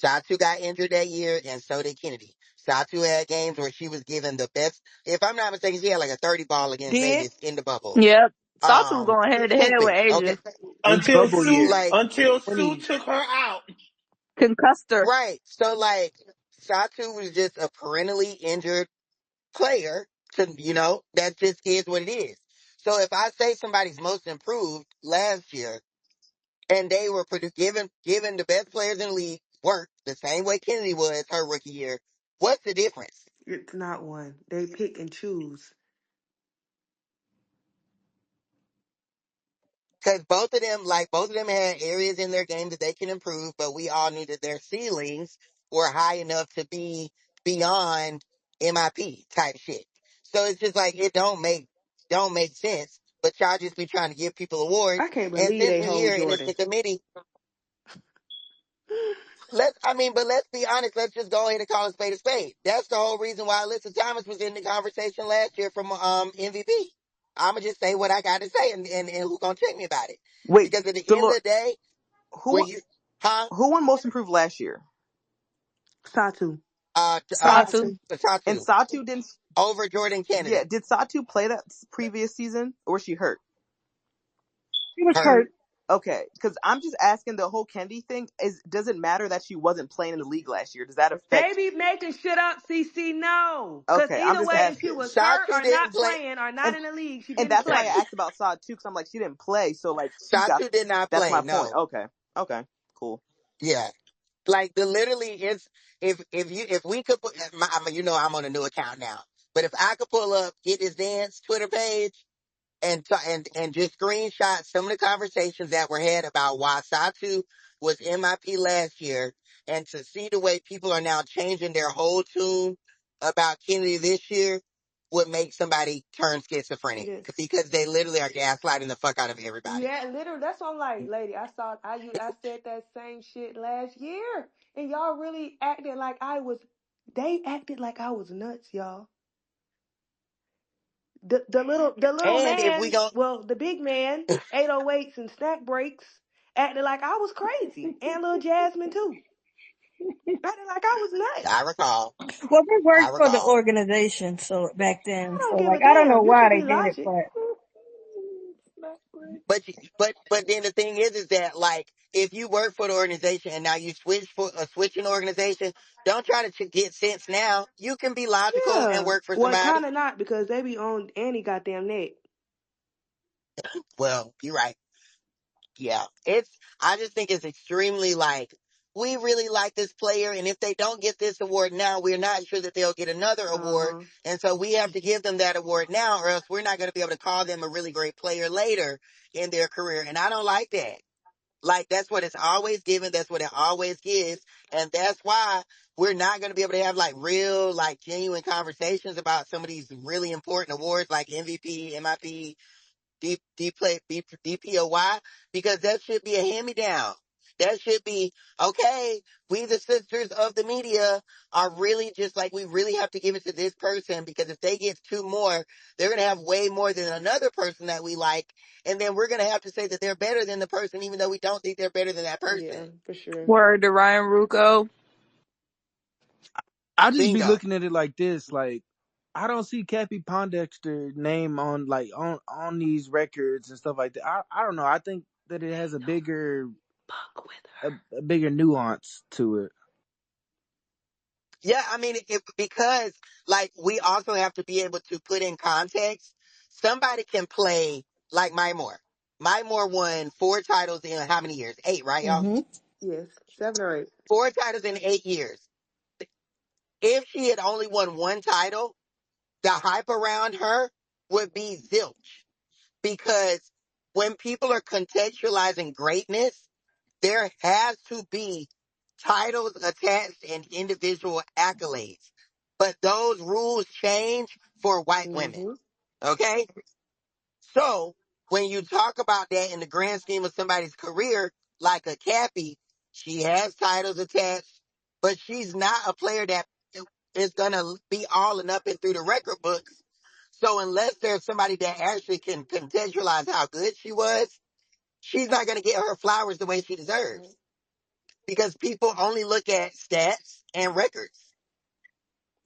Satu got injured that year, and so did Kennedy. Satu had games where she was given the best. If I'm not mistaken, she had like a 30 ball against
Did
Vegas in the bubble.
Yep. Sasha was going head to head with
Hooping. Okay.
Asia.
Which
Until
bubble
Sue
year?
Like,
until Sue
20.
took her out.
Concussed her.
right. So, like, Satu was just a perennially injured player. That just is what it is. So if I say somebody's most improved last year, and they were given the best players in the league work the same way Kennedy was her rookie year, what's the difference?
It's not one. They pick and choose.
Because both of them had areas in their game that they can improve, but we all knew that their ceilings were high enough to be beyond MIP type shit. So it's just like it don't make sense. But y'all just be trying to give people awards.
I can't
And
believe
since
they
we
hold
here and it's
Jordan.
the committee, but let's be honest. Let's just go ahead and call a spade a spade. That's the whole reason why Alyssa Thomas was in the conversation last year from MVP. I'ma just say what I got to say, and who gonna check me about it?
Wait,
Because at the end of
Dolor,
the day,
who
when you, huh?
who won most improved last year?
Satu.
Satu.
And
Tatu
Satu didn't.
over Jordan
Yeah,
Kennedy.
did Satu play that previous season, or was she hurt?
He was
Hurt.
hurt.
Okay, because I'm just asking the whole Kennedy thing is, does it matter that she wasn't playing in the league last year? Does that
They
affect?
be making shit up, CC. No. Because
Okay, I'm
either
just
way, if she
asking,
was hurt
Shatu
or
didn't
not
play.
playing or not
and
in the league, she
and
didn't
that's why
play.
I asked about Sod too, because I'm like, she didn't play, so like she got.
Shatu did not
That's
play.
my point.
No.
Okay, okay, cool.
Yeah. Like the literally it's if we could put I'm on a new account now. But if I could pull up Get This Dance Twitter page and just screenshot some of the conversations that were had about why Satu was MIP last year, and to see the way people are now changing their whole tune about Kennedy this year would make somebody turn schizophrenic
Yes.
because they literally are gaslighting the fuck out of everybody.
Yeah, literally. That's what I'm like, lady. I said that same shit last year, and y'all really acted like I was. They acted like I was nuts, y'all. The little
And if we
man,
go,
well, the big man, 808s and snack breaks, acted like I was crazy, and little Jasmine too, acted like I was nuts.
I recall,
Well, they
I
worked for the
recall.
organization so back
I
then.
don't
So
give
like
a
I don't know
damn. This
why
should
they
be
did it,
logic.
but
But then the thing is that like if you work for the organization and now you switch an organization, don't try to get sense now. You can be logical and
Yeah.
work for
Well, kind
somebody.
of not because they be on any goddamn neck.
Well, you're right. Yeah, I just think it's extremely like we really like this player, and if they don't get this award now, we're not sure that they'll get another
Uh
award,
huh.
and so we have to give them that award now, or else we're not going to be able to call them a really great player later in their career, and I don't like that. Like that's what it's always given. That's what it always gives. And that's why we're not going to be able to have like real, like genuine conversations about some of these really important awards like MVP, MIP, DPOY, because that should be a hand me down. That should be, okay, we the sisters of the media are really just like, we really have to give it to this person because if they get two more, they're going to have way more than another person that we like. And then we're going to have to say that they're better than the person, even though we don't think they're better than that person.
Yeah, for sure.
Word to Ryan Rucco.
I just be
Bingo.
looking at it like this, like I don't see Cappy Pondexter name on like on these records and stuff like that. I don't know. I think that it has
Fuck with her.
a bigger nuance to it.
Yeah, I mean, because like we also have to be able to put in context. Somebody can play like Mike Moore. Mike Moore won 4 titles in how many years? 8, right, y'all?
hmm
Yes, 7 or 8.
4 titles in 8 years. If she had only won 1 title, the hype around her would be zilch. Because when people are contextualizing greatness, there has to be titles attached and individual accolades. But those rules change for white women.
Mhm.
Okay? So when you talk about that in the grand scheme of somebody's career, like a Cappy, she has titles attached, but she's not a player that is gonna be all and up and through the record books. So unless there's somebody that actually can contextualize how good she was, she's not gonna get her flowers the way she deserves
Right.
because people only look at stats and records.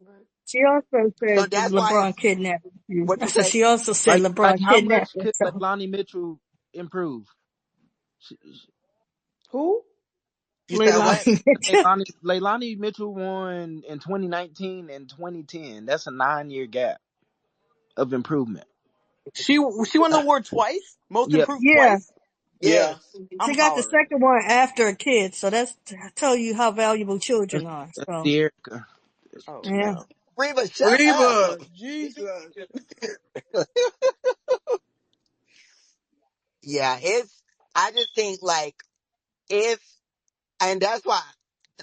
Right.
she also
So
said that
that's why
LeBron kidnapped her.
what
I
you
said
say?
she also said
Like
LeBron
how
kidnapped
much
her.
could like
So
Lonnie Mitchell improve? She,
Who?
You said what?
Leilani Mitchell.
Leilani Mitchell won in 2019 and 2010. That's a 9-year gap of improvement.
She won the award twice. Most
Yep.
improved
Yeah.
twice.
Yeah.
Yes.
I'm
She got the
hollering.
second one after a kid, so that's to tell you how valuable
That's,
children are.
that's
So,
the Erica.
Oh
yeah.
no.
Reba, shut
Reba,
up.
Jesus.
Yeah, I just think like if, and that's why,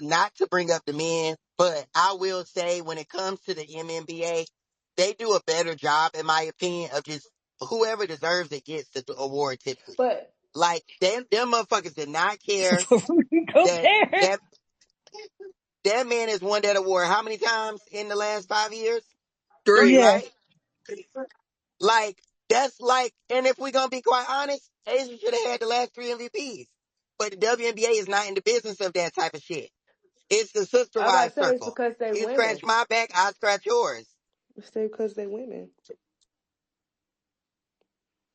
not to bring up the men, but I will say when it comes to the MNBA, they do a better job, in my opinion, of just whoever deserves it gets the award typically.
But
Like, them motherfuckers did not care
Go
that,
Bears.
that, that man has won that award how many times in the last 5 years? 3,
3.
Yeah.
right? Like, that's like, and if we're gonna be quite honest, Asia should have had the last 3 MVPs. But the WNBA is not in the business of that type of shit. It's the sister
I about
wives
to say it's
circle.
because they
You
women.
scratch my back, I scratch yours.
It's because they women.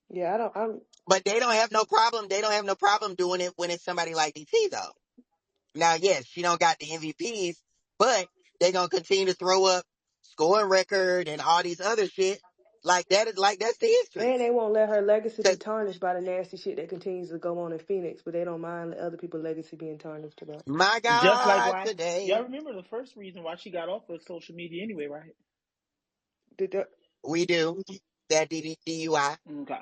Yeah, I don't. I'm.
But they don't have no problem. They don't have no problem doing it when it's somebody like DT though. Now, yes, she don't got the MVPs, but they gonna continue to throw up scoring record and all these other shit. Like that is like that's the history.
And they won't let her legacy be
'Cause
tarnished by the nasty shit that continues to go on in Phoenix, but they don't mind other people's legacy being tarnished about.
my
Just like
God,
why
today
y'all remember the first reason why she got off of social media anyway, right?
Did the,
we do that DUI.
Okay.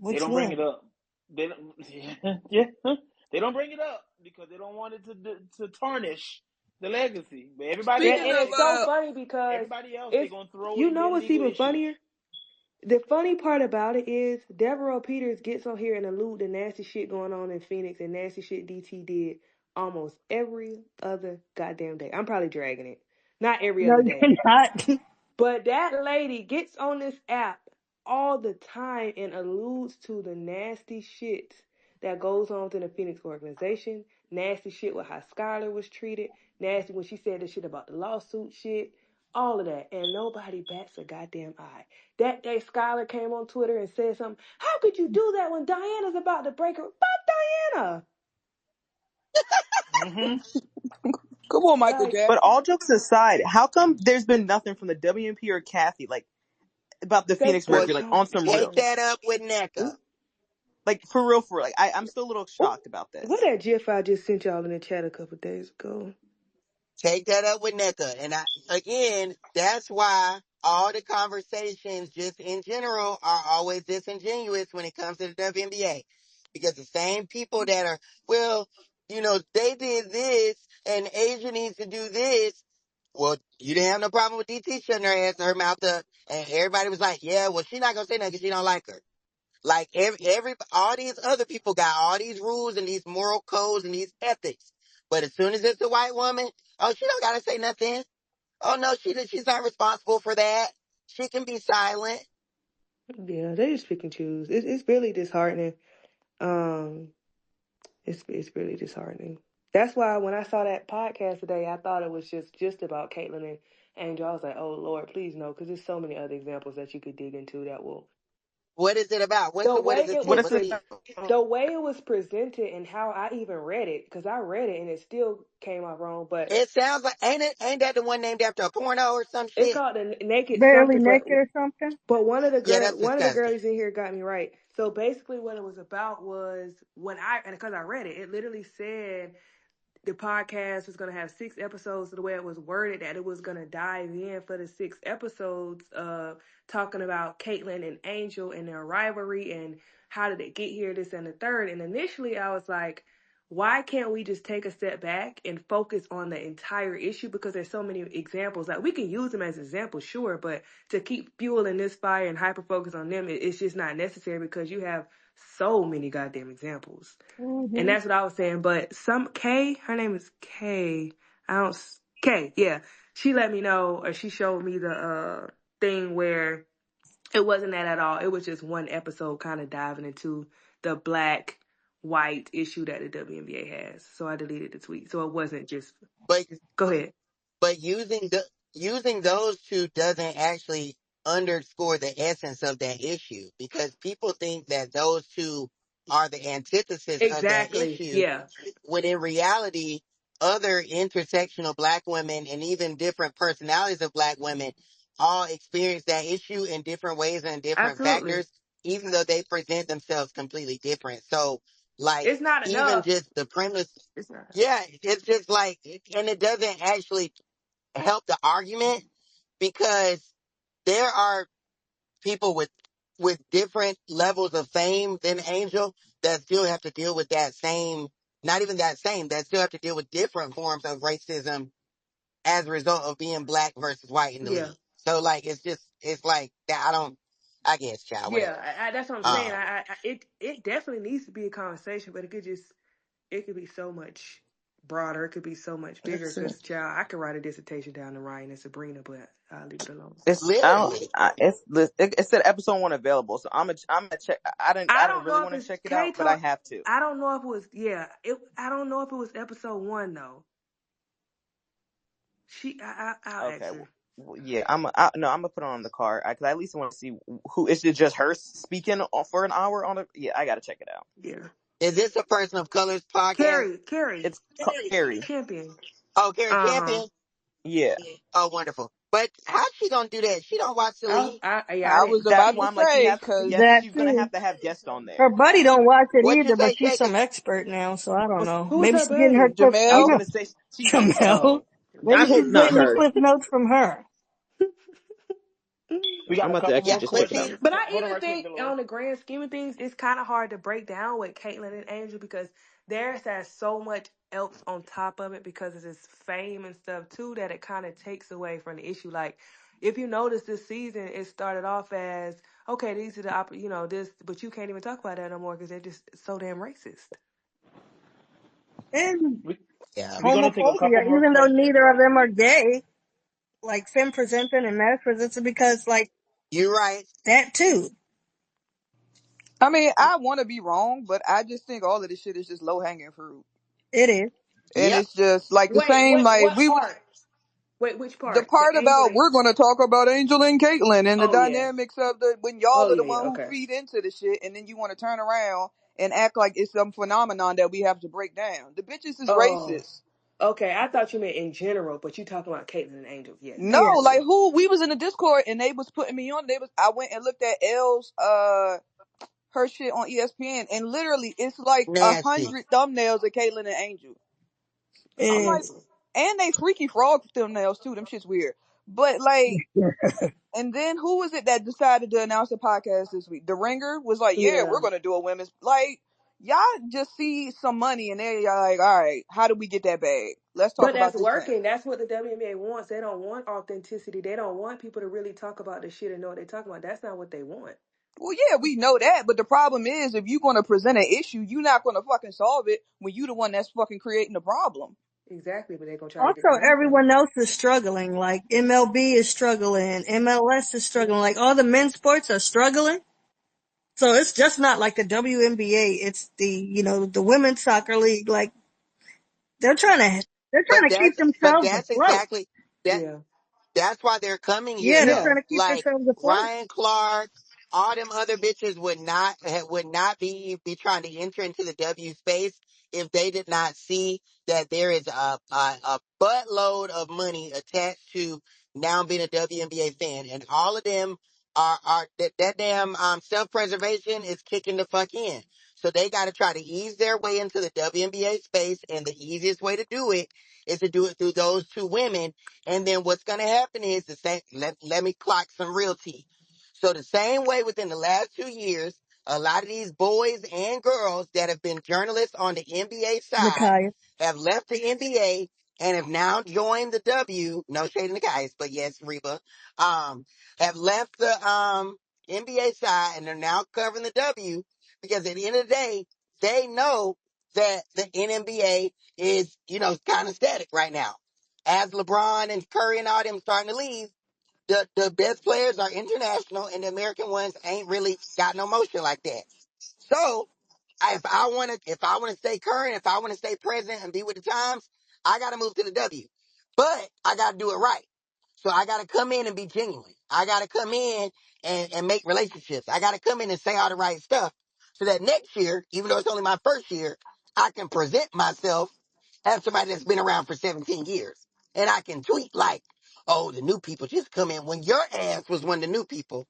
They
Which
don't bring it
one?
up. They don't. Yeah, they don't bring it up because they don't want it to tarnish the legacy. But everybody
yeah,
Speaking
and
else,
it's
of,
so funny because
everybody else, they
it's
gonna throw
you
in
know
their
what's
legal
even
issues.
funnier. The funny part about it is Devereaux Peters gets on here and allude to nasty shit going on in Phoenix and nasty shit DT did almost every other goddamn day. I'm probably dragging it. Not every
No,
other day.
you're not.
But that lady gets on this app all the time and alludes to the nasty shit that goes on within the Phoenix organization. Nasty shit with how Skylar was treated. Nasty when she said the shit about the lawsuit shit. All of that. And nobody bats a goddamn eye. That day Skylar came on Twitter and said something. How could you do that when Diana's about to break her? Fuck Diana!
Mm-hmm.
come on, Michael
Like,
But
Jackson.
all jokes aside, how come there's been nothing from the WNP or Kathy like about the
they
Phoenix
Well,
Mercury, like on
don't
some
take
real,
care.
that up with NECA.
Ooh,
like for real, for real. Like I'm still a little
ooh.
shocked about
What
this.
that GIF I just sent y'all in the chat a couple days ago?
Take that up with NECA. And again, that's why all the conversations just in general are always disingenuous when it comes to the WNBA. Because the same people that are, well, they did this and Asia needs to do this. Well, you didn't have no problem with DT shutting her mouth up. And everybody was like, yeah, well, she's not going to say nothing because she don't like her. Like all these other people got all these rules and these moral codes and these ethics. But as soon as it's a white woman, oh, she don't gotta say nothing. Oh no, she's not responsible for that. She can be silent.
Yeah, they just pick and choose. It's really disheartening. Um, it's really disheartening. That's why when I saw that podcast today, I thought it was just about Caitlyn and Angel. I was like, oh Lord, please no, because there's so many other examples that you could dig into that will.
What is it about?
The
What
way
is it?
it
What
was
is
What's
it?
pre-
the
the way it was presented and how I even read it, because I read it and it still came out wrong. But
It sounds like ain't that the one named after a porno or some
it's
shit?
called the Naked
Barely
something. But
naked or something.
one of the
Yeah, that's
one of the
disgusting.
girlies in here got me right. So basically, what it was about was when and because I read it, it literally said the podcast was going to have 6 episodes. So the way it was worded, that it was going to dive in for the 6 episodes, talking about Caitlyn and Angel and their rivalry and how did it get here, this and the third. And initially, I was like, why can't we just take a step back and focus on the entire issue? Because there's so many examples. Like we can use them as examples, sure, but to keep fueling this fire and hyper focus on them, it's just not necessary because you have so many goddamn examples. And
Hmm.
that's what I was saying. But some Kay, her name is Kay. I don't Kay, yeah. She let me know, or she showed me the thing where it wasn't that at all. It was just one episode kind of diving into the black white issue that the WNBA has. So I deleted the tweet. So it wasn't just
But
go ahead.
but using those two doesn't actually underscore the essence of that issue because people think that those two are the antithesis of that
Exactly.
issue,
Yeah.
when in reality, other intersectional black women and even different personalities of black women all experience that issue in different ways and different
Absolutely.
factors, even though they present themselves completely different. So, like,
It's not
even
enough.
just the premise,
It's not.
yeah, it's just like, and it doesn't actually help the argument because there are people with different levels of fame than Angel that still have to deal with that same, not even that same, that still have to deal with different forms of racism as a result of being black versus white in the
Yeah.
league. So like, it's like that. I guess, child, whatever.
Yeah. That's what I'm saying.
Um,
It definitely needs to be a conversation, but it could be so much broader. It could be so much bigger.
Let's see.
Because, child, I could write a dissertation down to Ryan and Sabrina, but I'll leave it alone.
It's I don't.
literally.
It said episode 1 available, so I'm gonna check. I
I
didn't
don't
really
know if
want to
it's
check it
K
out, but I
talk.
have to.
I don't know if it was. Yeah. I don't know if it was episode 1 though. I'll ask
Okay,
her.
yeah, no, I'm gonna put it on the card because I at least want to see who is it. Just her speaking for an hour on it? Yeah, I gotta check it out.
Yeah.
Is this a Person of Color's podcast?
Carrie,
It's Carrie.
champion.
Oh, Karen
Uh huh.
Champion.
Yeah,
Oh, wonderful. But how's she gonna do that? She don't watch the league.
Yeah, I
I was
didn't.
that's
about
why
to
I'm like
say, cause
she's
That
gonna
too.
have to have guests on
Her
there.
buddy don't watch it
What you
either, but
say,
she's
Shaker?
some expert now, so I don't know.
Who's
Maybe
her
she's getting her
buddy?
clip.
I was
You
Jamel.
know,
gonna say she.
Jamel.
Oh,
Maybe
I
she's
hope not
getting the
her.
clip notes from her.
We got
I'm
a
about to
couple
actually
Yeah,
more
just
but
check it
see,
out.
questions.
but I
Hold on
even
right quick,
think,
Dolores.
on the grand scheme of things, it's kind of hard to break down with Caitlyn and Angel because there's so much else on top of it because of this fame and stuff too that it kind of takes away from the issue. Like, if you notice this season, it started off as okay, these are this, but you can't even talk about that no more because they're just so damn racist.
And
We
yeah,
we're gonna take a couple
homophobia,
more
even though
questions.
neither of them are gay, like femme presenting and mass presenting, because like
you're right.
that too.
I mean, I want to be wrong, but I just think all of this shit is just low hanging fruit,
It is.
and
Yep.
it's just like the
Wait,
same. Like
what
we would
part? Wait, which
the
part? The
part
Angel
about
and
we're going to talk about Angel and Caitlyn and the
oh yeah,
dynamics of the when y'all
oh
are the
yeah,
one who
okay.
feed into the shit, and then you want to turn around and act like it's some phenomenon that we have to break down. The bitches is
Oh,
racist.
okay. I thought you meant in general, but you talking about Caitlyn and Angel. Yes,
No,
Yeah.
absolutely.
like who we was in the Discord and they was putting me on. I went and looked at L's her shit on ESPN, and literally it's like
Nasty.
100 thumbnails of Caitlyn and Angel.
It
I'm like,
is.
and they freaky frog thumbnails too. Them shit's weird. But like, and then who was it that decided to announce the podcast this week? The Ringer was like, yeah,
Yeah,
we're gonna do a women's like. Y'all just see some money and they're like, all right, how do we get that bag? Let's talk
but that's
about this thing.
working. That's what the WNBA wants. They don't want authenticity. They don't want people to really talk about the shit and know what they're talking about. That's not what they want.
Well, yeah, we know that, but the problem is if you're gonna present an issue, you're not gonna fucking solve it when you the one that's fucking creating the problem.
Exactly, but they're gonna try to get
Also,
the money from it.
everyone else is struggling. Like MLB is struggling, MLS is struggling. Like all the men's sports are struggling. So it's just not like the WNBA. It's the women's soccer league. Like they're trying to they're
But
trying to keep themselves
that's
afloat.
exactly that.
Yeah,
That's why they're coming here
Yeah, they're
yeah.
trying
though.
to keep
Like
themselves afloat.
Ryan Clark, all them other bitches would not be trying to enter into the W space if they did not see that there is a buttload of money attached to now being a WNBA fan, and all of them are that damn self preservation is kicking the fuck in. So they got to try to ease their way into the WNBA space, and the easiest way to do it is to do it through those two women. And then what's going to happen is the same. Let me clock some real tea. So the same way within the last 2 years, a lot of these boys and girls that have been journalists on the NBA side
Nakaya.
have left the NBA and have now joined the W. No shade in the guys, but yes, Reba. Have left the NBA side and they're now covering the W because at the end of the day, they know that the NBA is, kind of static right now. As LeBron and Curry and all them starting to leave, the best players are international and the American ones ain't really got no motion like that. So if I want to stay current, if I want to stay present and be with the times, I got to move to the W. But I got to do it right. So I got to come in and be genuine. I got to come in and make relationships. I got to come in and say all the right stuff. so that next year, even though it's only my first year, I can present myself as somebody that's been around for 17 years. And I can tweet like, oh, the new people just come in when your ass was one of the new people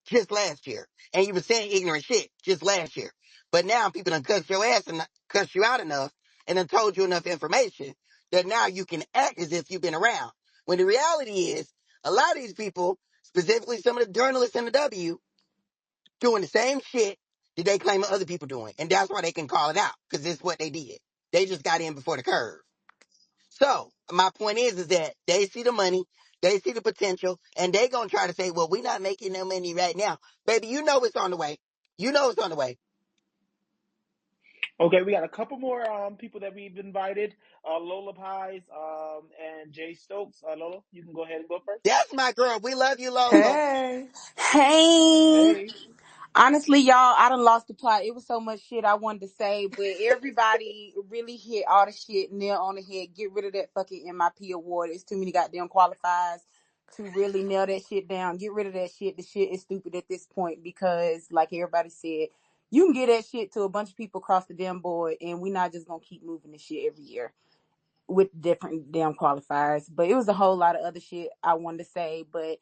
just last year. And you were saying ignorant shit just last year. But now people done cuss your ass and cuss you out enough and done told you enough information that now you can act as if you've been around. When the reality is, a lot of these people, specifically some of the journalists in the W, doing the same shit that they claim other people doing. And that's why they can call it out, because it's what they did. They just got in before the curve. So my point is that they see the money, they see the potential, and they gonna try to say, well, we're not making no money right now. Baby, you know it's on the way. You know it's on the way.
Okay, we got a couple more people that we've invited. Lola Pies and Jay Stokes. Lola, you can go ahead and go first.
That's my girl. We love you, Lola.
Hey.
Hey,
Hey.
honestly, y'all, I done lost the plot. It was so much shit I wanted to say, but everybody really hit all the shit nail on the head. Get rid of that fucking MIP award. It's too many goddamn qualifiers to really nail that shit down. Get rid of that shit. The shit is stupid at this point because, like everybody said, you can get that shit to a bunch of people across the damn board, and we're not just gonna keep moving this shit every year with different damn qualifiers. But it was a whole lot of other shit I wanted to say, but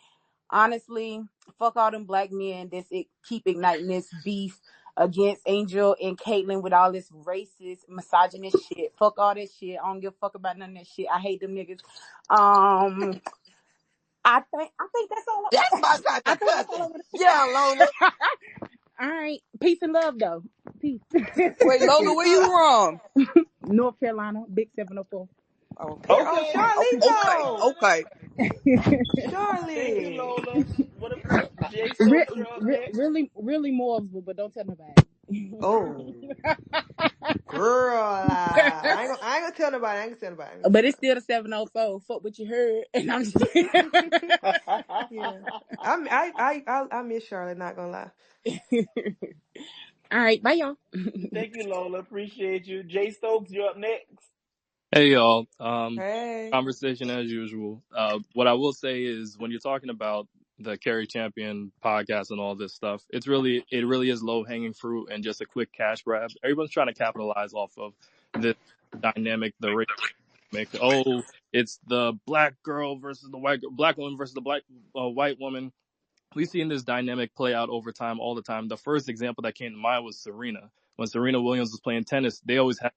honestly, fuck all them black men that's keep igniting this beef against Angel and Caitlyn with all this racist, misogynist shit. Fuck all this shit. I don't give a fuck about none of that shit. I hate them niggas. Um, I think that's all.
That's my type
I
of
think that's all I
cousin.
want to
Yeah, Lola.
say. All right, peace and love though. Peace.
Wait, Lola, where you from?
North Carolina, Big 704.
Okay.
Oh,
Okay.
Okay.
Charlito.
Okay.
Thank you,
Charlie.
Lola. What up, Jay Stokes? You're up next.
Really morsel, but don't tell nobody.
Oh, girl. I ain't gonna tell nobody. I ain't gonna tell nobody. I ain't gonna tell
But it's still the 704. Fuck what you heard. And I'm just
nobody. Yeah. I miss Charlotte, not gonna lie.
all right, bye y'all.
Thank you, Lola. Appreciate you. Jay Stokes, you're up next.
Hey y'all.
Hey.
Conversation as usual. What I will say is when you're talking about the Carry Champion podcast and all this stuff, it really is low hanging fruit and just a quick cash grab. Everyone's trying to capitalize off of this dynamic, the race dynamic. Oh, it's the black girl versus the black woman versus the white woman. We've seen this dynamic play out over time all the time. The first example that came to mind was Serena. When Serena Williams was playing tennis, they always had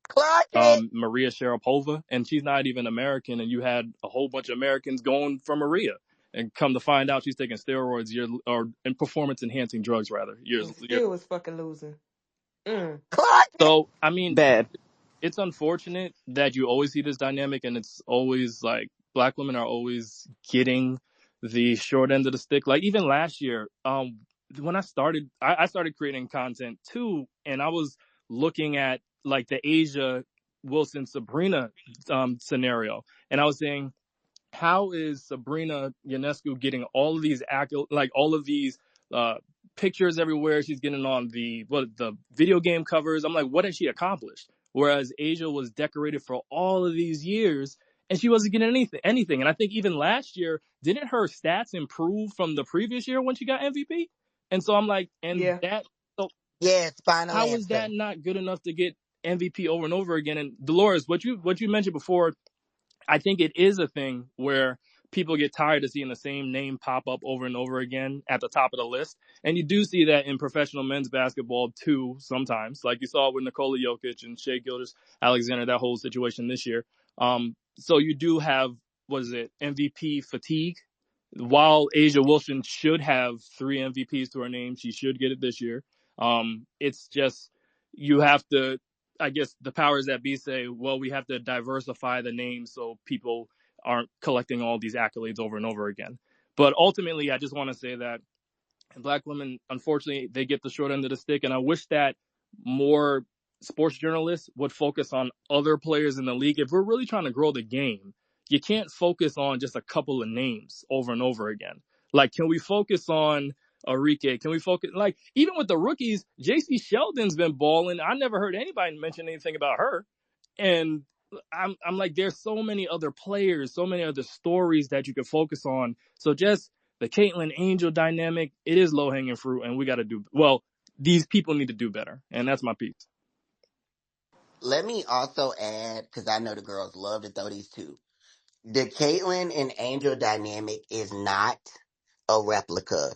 Clock it.
Maria Sharapova, and she's not even American, and you had a whole bunch of Americans going for Maria, and come to find out she's taking steroids or performance enhancing drugs rather.
And still was fucking losing. Mm.
Clock it.
So I mean,
Bad.
it's unfortunate that you always see this dynamic, and it's always like black women are always getting the short end of the stick. Like even last year, when I started creating content too, and I was looking at like the Asia Wilson Sabrina scenario, and I was saying, how is Sabrina Ionescu getting all of these all of these uh, pictures everywhere? She's getting on the video game covers. I'm like, what has she accomplished? Whereas Asia was decorated for all of these years and she wasn't getting anything. And I think even last year, didn't her stats improve from the previous year when she got MVP? And so I'm like,
Yeah.
so
Yes, final
how is
answer.
that not good enough to get MVP over and over again? And Dolores, what you mentioned before, I think it is a thing where people get tired of seeing the same name pop up over and over again at the top of the list. And you do see that in professional men's basketball too, sometimes. Like you saw with Nikola Jokic and Shea Gilgeous-Alexander, that whole situation this year. So you do have, MVP fatigue? While Asia Wilson should have 3 MVPs to her name, she should get it this year. It's just, you have to, I guess the powers that be say, well, we have to diversify the names so people aren't collecting all these accolades over and over again. But ultimately, I just want to say that black women, unfortunately, they get the short end of the stick. And I wish that more sports journalists would focus on other players in the league. If we're really trying to grow the game, you can't focus on just a couple of names over and over again. Like, can we focus on Arike? Can we focus, like, even with the rookies, JC Sheldon's been balling. I never heard anybody mention anything about her. And I'm like, there's so many other players, so many other stories that you could focus on. So just the Caitlyn Angel dynamic, it is low hanging fruit, and we got to do well. these people need to do better. And that's my piece.
Let me also add, because I know the girls love to throw these two. The Caitlyn and Angel dynamic is not a replica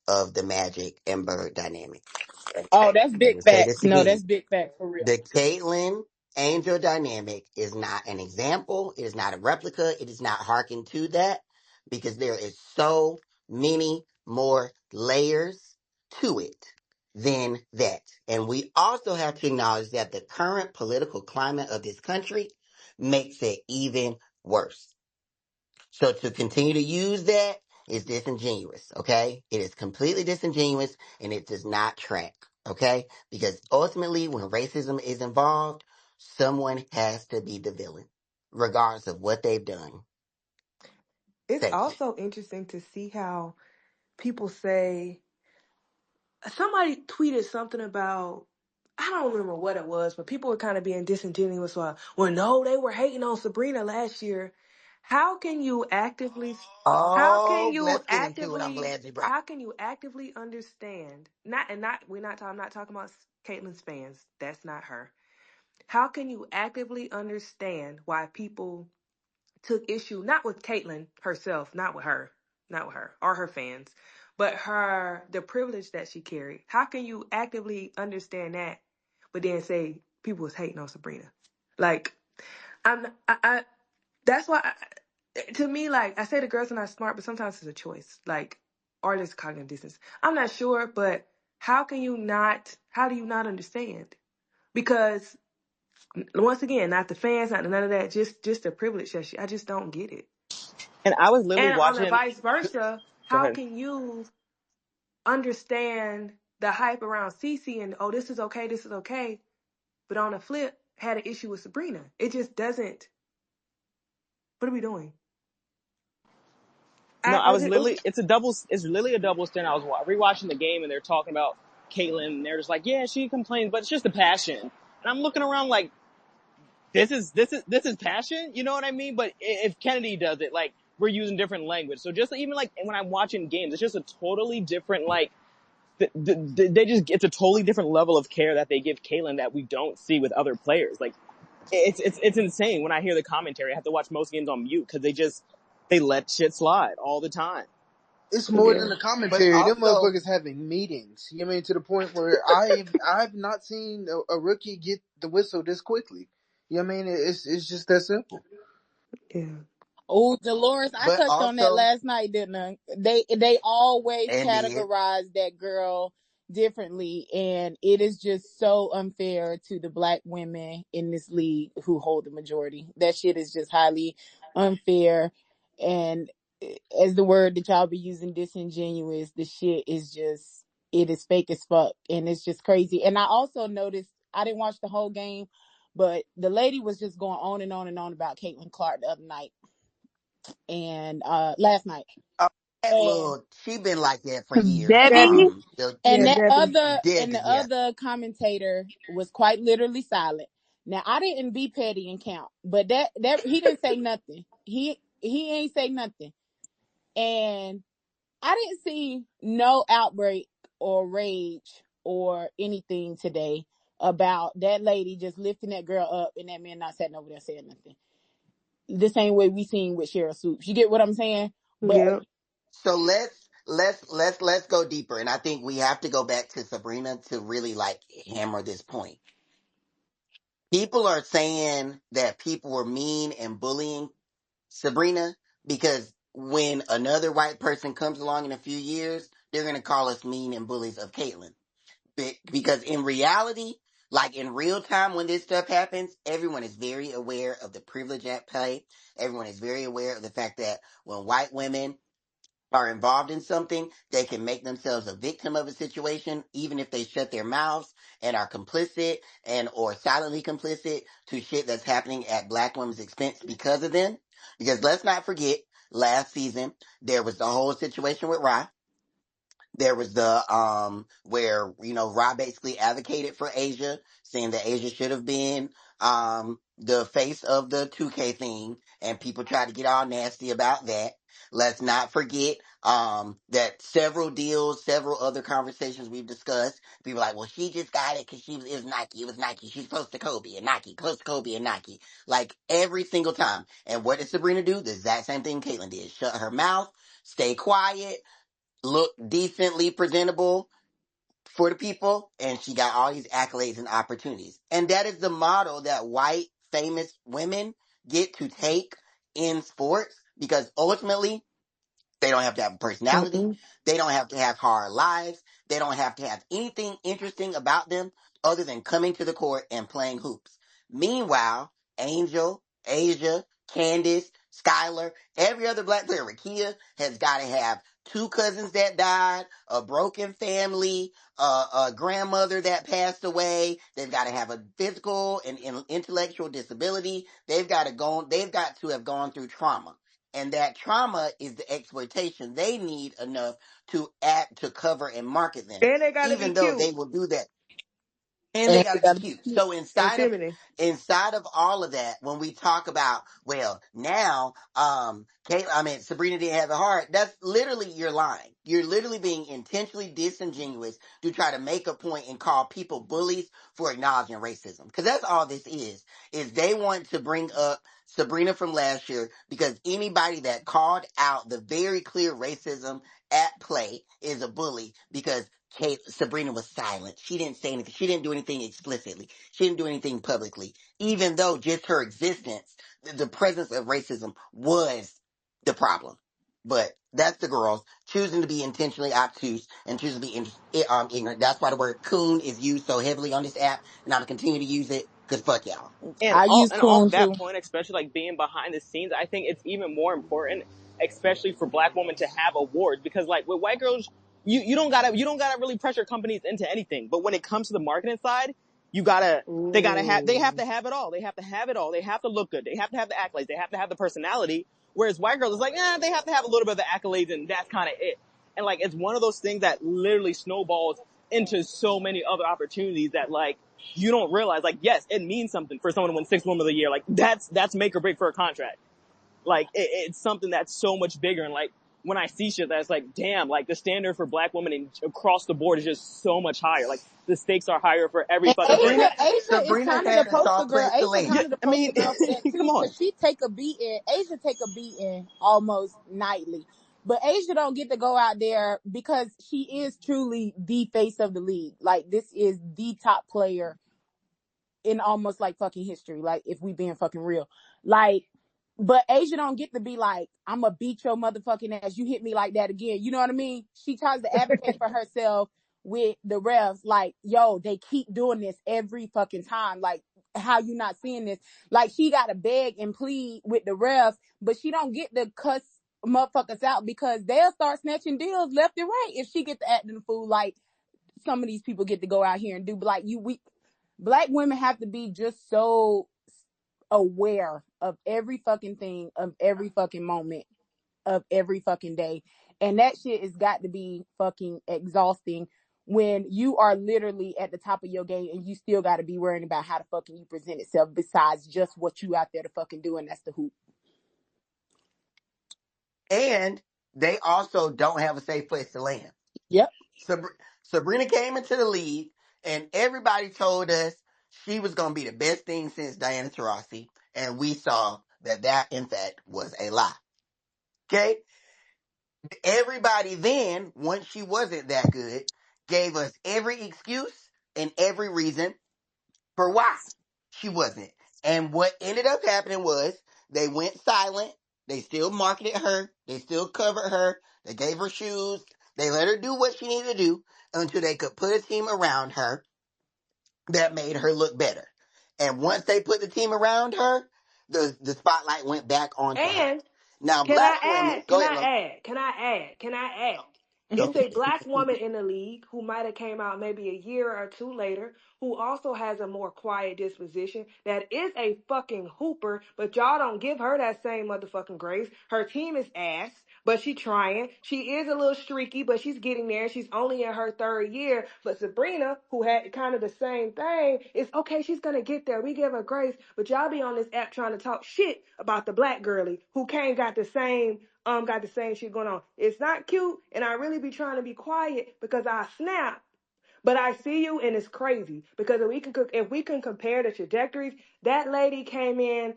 of the Magic and Bird dynamic.
Oh, that's
Let
big
me say this
facts. No,
again.
that's big facts for real.
The Caitlyn Angel dynamic is not an example. It is not a replica. It is not hearkened to that because there is so many more layers to it than that. And we also have to acknowledge that the current political climate of this country makes it even worse. So to continue to use that is disingenuous, okay? It is completely disingenuous and it does not track, okay? Because ultimately, when racism is involved, someone has to be the villain, regardless of what they've done.
It's
Thank you.
also interesting to see how people say somebody tweeted something about I don't remember what it was, but people were kind of being disingenuous. Well, no, they were hating on Sabrina last year. How can you actively? How can
Oh,
you
let's get into it. I'm
actively?
glad you brought.
How can you actively understand? Not we're not. I'm not talking about Caitlyn's fans. That's not her. How can you actively understand why people took issue not with Caitlyn herself, not with her or her fans, but the privilege that she carried. How can you actively understand that, but then say people was hating on Sabrina? Like I that's why to me, like I say, the girls are not smart, but sometimes it's a choice. Like artists cognitive distance. I'm not sure, but how can you not? How do you not understand? Because once again, not the fans, not none of that. Just the privilege that I just don't get it.
And I was literally
And on the
watching.
vice versa,
Go
how
ahead.
can you understand the hype around Cece and oh this is okay, but on the flip had an issue with Sabrina? It just doesn't. What are we doing?
No,
I
I was
it,
literally. It's a double. It's literally a double stand. I was rewatching the game, and they're talking about Caitlyn, and they're just like, "Yeah, she complains, but it's just a passion." And I'm looking around like, "This is passion." You know what I mean? But if Kennedy does it, like we're using different language. So just even like when I'm watching games, it's just a totally different like. They just it's a totally different level of care that they give Caitlyn that we don't see with other players. Like it's insane. When I hear the commentary, I have to watch most games on mute because they let shit slide all the time.
It's more
yeah.
than the
But
commentary. Them
also,
motherfuckers having meetings. You know what I mean, to the point where I've not seen a rookie get the whistle this quickly. You know what I mean? It's just that simple.
Yeah.
Oh, Dolores, I
but
touched on that
also,
last night, didn't I? They always
indeed,
categorize that girl differently, and it is just so unfair to the black women in this league who hold the majority. That shit is just highly unfair, and as the word that y'all be using, disingenuous, the shit is just, it is fake as fuck, and it's just crazy. And I also noticed, I didn't watch the whole game, but the lady was just going on and on and on about Caitlin Clark the other night and last night.
that
And
little, she been like that for years.
Debbie,
Debbie.
and
Yeah,
that
Debbie.
the
Debbie, yeah.
other commentator was quite literally silent. Now I didn't be petty and count, but that he didn't say nothing. He ain't say nothing. And I didn't see no outbreak or rage or anything today about that lady just lifting that girl up and that man not sitting over there saying nothing. The same way we seen with Cheryl Swoops. You get what I'm saying? But
Yeah.
So let's go deeper. And I think we have to go back to Sabrina to really like hammer this point. People are saying that people were mean and bullying Sabrina because when another white person comes along in a few years, they're going to call us mean and bullies of Caitlyn. Because in reality, like in real time when this stuff happens, everyone is very aware of the privilege at play. Everyone is very aware of the fact that when white women are involved in something, they can make themselves a victim of a situation, even if they shut their mouths and are complicit and or silently complicit to shit that's happening at black women's expense because of them. Because let's not forget, last season, there was the whole situation with Ra. There was the where Ra basically advocated for Asia, saying that Asia should have been the face of the 2K thing, and people tried to get all nasty about that. Let's not forget that several deals, several other conversations we've discussed, people are like, well, she just got it because it was Nike. It was Nike. She's close to Kobe and Nike, close to Kobe and Nike. Like every single time. And what did Sabrina do? The exact same thing Caitlyn did. Shut her mouth, stay quiet, look decently presentable for the people, and she got all these accolades and opportunities. And that is the model that white famous women get to take in sports, because ultimately they don't have to have a personality.
Mm-mm.
They don't have to have hard lives. They don't have to have anything interesting about them other than coming to the court and playing hoops. Meanwhile, Angel, Asia, Candace, Skylar, every other black player, Rakia, has got to have two cousins that died, a broken family, a grandmother that passed away. They've got to have a physical and intellectual disability. They've got to have gone through trauma, and that trauma is the exploitation they need enough to cover and market them,
And they gotta be
even though
cute
they will do that. And they
And
gotta
it
be
gotta be
cute.
cute.
So
and
inside of
feminine.
inside of all of that, when we talk about, well, now Sabrina didn't have a heart, that's literally, you're lying. You're literally being intentionally disingenuous to try to make a point and call people bullies for acknowledging racism. Because that's all this is they want to bring up Sabrina from last year because anybody that called out the very clear racism at play is a bully, because Sabrina was silent. She didn't say anything. She didn't do anything explicitly. She didn't do anything publicly. Even though just her existence, the presence of racism was the problem. But that's the girls choosing to be intentionally obtuse and choosing to be ignorant. That's why the word coon is used so heavily on this app, and I'm gonna continue to use it because fuck y'all.
And
I use
off
coon
that
too.
point, especially like being behind the scenes, I think it's even more important, especially for black women, to have awards, because like with white girls, you don't gotta really pressure companies into anything. But when it comes to the marketing side, they have
Ooh.
to have it all. They have to have it all. They have to look good. They have to have the accolades. They have to have the personality. Whereas white girls is like, they have to have a little bit of the accolades, and that's kind of it. And like, it's one of those things that literally snowballs into so many other opportunities that like, you don't realize, like, yes, it means something for someone to win 6 Women of the Year. Like, that's make or break for a contract. Like, it's something that's so much bigger. And like, when I see shit that's like, damn, like the standard for black women across the board is just so much higher. Like, the stakes are higher for every
And
fucking thing.
Asia is
Sabrina
kind of the
had a
poster
soft
girl.
place to
Asia
land.
Yeah,
kind of the
I mean,
poster girl for that
come
too,
on.
because she take a beating. Asia take a beating almost nightly, but Asia don't get to go out there because she is truly the face of the league. Like, this is the top player in almost like fucking history. Like, if we being fucking real, like, but Asia don't get to be like, I'm gonna beat your motherfucking ass. You hit me like that again. You know what I mean? She tries to advocate for herself with the refs. Like, yo, they keep doing this every fucking time. Like, how you not seeing this? Like, she got to beg and plead with the refs, but she don't get to cuss motherfuckers out because they'll start snatching deals left and right if she get to acting the fool like some of these people get to go out here and do. But like, black women have to be just so aware of every fucking thing, of every fucking moment, of every fucking day. And that shit has got to be fucking exhausting when you are literally at the top of your game and you still got to be worrying about how the fucking you present itself besides just what you out there to fucking do, and that's the hoop.
And they also don't have a safe place to land.
Yep.
Sabrina came into the league, and everybody told us she was going to be the best thing since Diana Taurasi, and we saw that in fact was a lie. Okay, everybody then, once she wasn't that good, gave us every excuse and every reason for why she wasn't. And what ended up happening was they went silent. They still marketed her. They still covered her. They gave her shoes. They let her do what she needed to do until they could put a team around her that made her look better. And once they put the team around her, the spotlight went back onto her.
And
Now,
can I
black women,
add?
go
Can
ahead,
I
Lo.
add? Can I add? Can I add?
Go.
It's a black woman in the league who might have came out maybe a year or two later, who also has a more quiet disposition, that is a fucking hooper, but y'all don't give her that same motherfucking grace. Her team is ass, but she trying. She is a little streaky, but she's getting there. She's only in her third year. But Sabrina, who had kind of the same thing, is okay, she's gonna get there. We give her grace, but y'all be on this app trying to talk shit about the black girlie who can't got the same got the same shit going on. It's not cute, and I really be trying to be quiet because I snap. But I see you, and it's crazy because if we can compare the trajectories, that lady came in.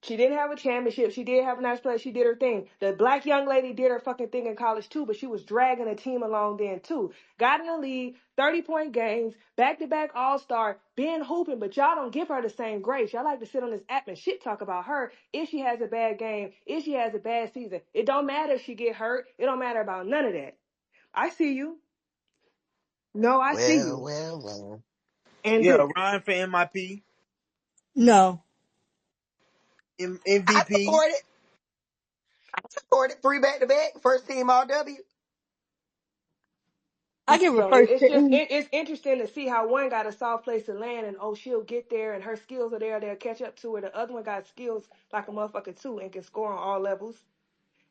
She didn't have a championship. She did have a nice play. She did her thing. The black young lady did her fucking thing in college too, but she was dragging a team along then too. Got in the league, 30-point games, back-to-back all-star, been hooping, but y'all don't give her the same grace. Y'all like to sit on this app and shit talk about her if she has a bad game, if she has a bad season. It don't matter if she get hurt. It don't matter about none of that. I see you. No, I see
Well,
you.
well, well.
And
Yeah,
to
Ryan for MIP,
No.
I
MVP.
support it. I support it. 3 back-to-back. First team all W.
I give her
so
first pick.
it's interesting to see how one got a soft place to land and oh she'll get there and her skills are there, they'll catch up to her. The other one got skills like a motherfucker too and can score on all levels.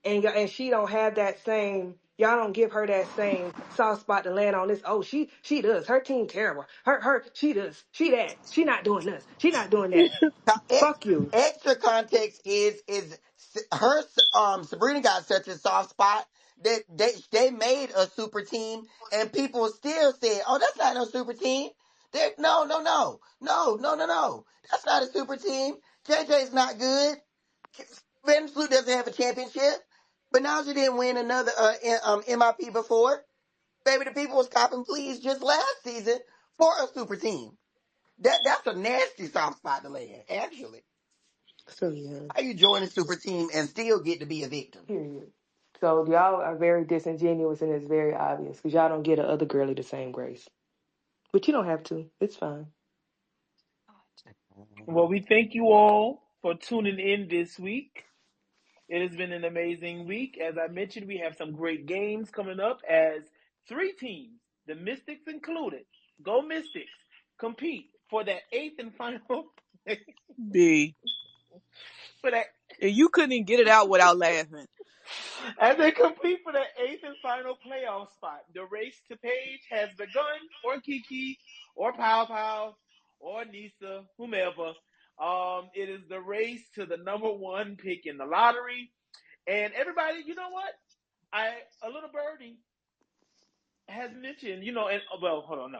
And she don't have that same, y'all don't give her that same soft spot to land on this. Oh, she does. Her team terrible. Her she does. She that. She not doing this. She not doing that. Fuck you.
Extra context is her Sabrina got such a soft spot that they made a super team and people still said, "Oh, that's not no super team." No. That's not a super team. JJ's not good. Van Sloot doesn't have a championship, but now she didn't win another MIP before. Baby, the people was copping pleas just last season for a super team. That's a nasty soft spot to land, actually.
So yeah.
How you join a super team and still get to be a victim?
Period. So y'all are very disingenuous and it's very obvious because y'all don't get a other girlie the same grace. But you don't have to. It's fine.
Well, we thank you all for tuning in this week. It has been an amazing week. As I mentioned, we have some great games coming up as 3 teams, the Mystics included, go Mystics, compete for that eighth and final
B.
for that
And you couldn't even get it out without laughing.
as they compete for the eighth and final playoff spot. The race to Paige has begun, or Kiki, or Pow Pow, or Nisa, whomever. It is the race to the number one pick in the lottery. And everybody, you know what? A little birdie has mentioned, and well, hold on, no,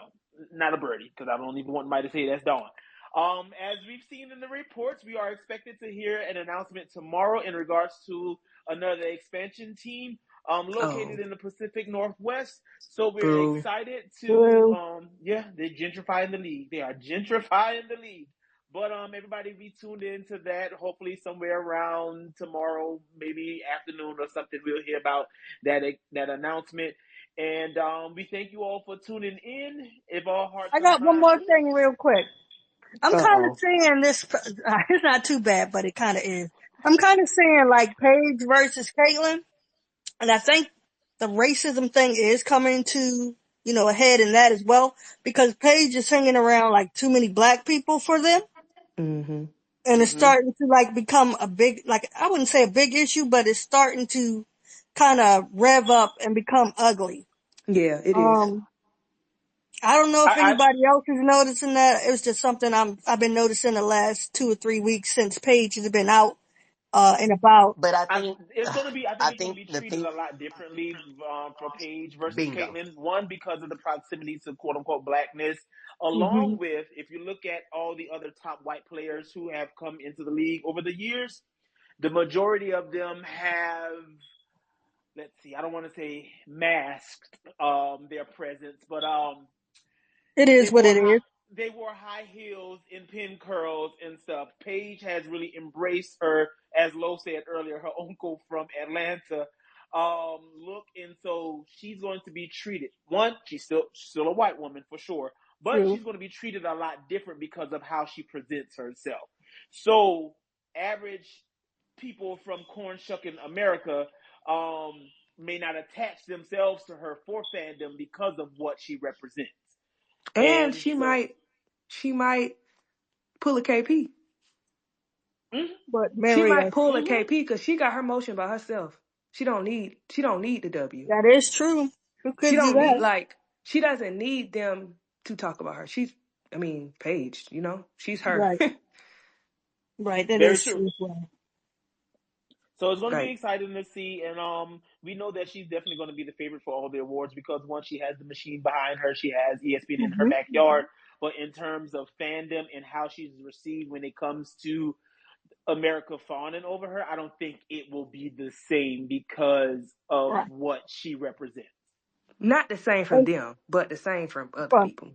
not a birdie, because I don't even want anybody to say that's Dawn. As we've seen in the reports, we are expected to hear an announcement tomorrow in regards to another expansion team
Oh,
located in the Pacific Northwest. So we're
boo.
excited to,
Well,
yeah, they're gentrifying the league. They are gentrifying the league. But everybody be tuned into that. Hopefully, somewhere around tomorrow, maybe afternoon or something, we'll hear about that announcement. And we thank you all for tuning in. If all hearts
I
and
got one more
minds,
thing real quick. I'm kind of
Uh-oh.
seeing this, it's not too bad, but it kind of is. I'm kind of seeing like Paige versus Caitlyn. And I think the racism thing is coming to, a head in that as well, because Paige is hanging around like too many black people for them.
Mm-hmm.
And it's
mm-hmm.
starting to like become a big, like, I wouldn't say a big issue, but it's starting to kind of rev up and become ugly.
Yeah, it is.
Um, I don't know if
I
anybody else is noticing that. It was just something I've been noticing the last 2 or 3 weeks since Paige has been out, and about.
But I
I,
think,
it's gonna be. I think
I
it's gonna
think
be
the
treated
thing,
a lot differently for Paige versus
bingo.
Caitlyn. One, because of the proximity to quote unquote blackness,
Hmm.
along with if you look at all the other top white players who have come into the league over the years, the majority of them have. Let's see. I don't want to say masked their presence, but
It
they
is what
wore
it
high
is.
they wore high heels and pin curls and stuff. Paige has really embraced her, as Lo said earlier, her uncle from Atlanta look, and so she's going to be treated. One, she's still a white woman for sure, but
True.
she's going to be treated a lot different because of how she presents herself. So average people from corn shucking America um, may not attach themselves to her for fandom because of what she represents.
And
And
she
so,
might pull a KP.
mm-hmm,
But
She
Maria,
might pull a
mm-hmm.
KP because she got her motion by herself. She don't need the W.
that is true. Who
She
could do
don't need
that?
like she doesn't need them to talk about her. Paige, she's her.
Right. Right. That
Very
is
true.
true as well.
So it's going to be
Right.
exciting to see, and we know that she's definitely going to be the favorite for all the awards because once she has the machine behind her, she has ESPN in her
Hmm.
backyard. But in terms of fandom and how she's received when it comes to America fawning over her, I don't think it will be the same because of
Right.
what she represents.
Not the same from them, but the same from other
But
people.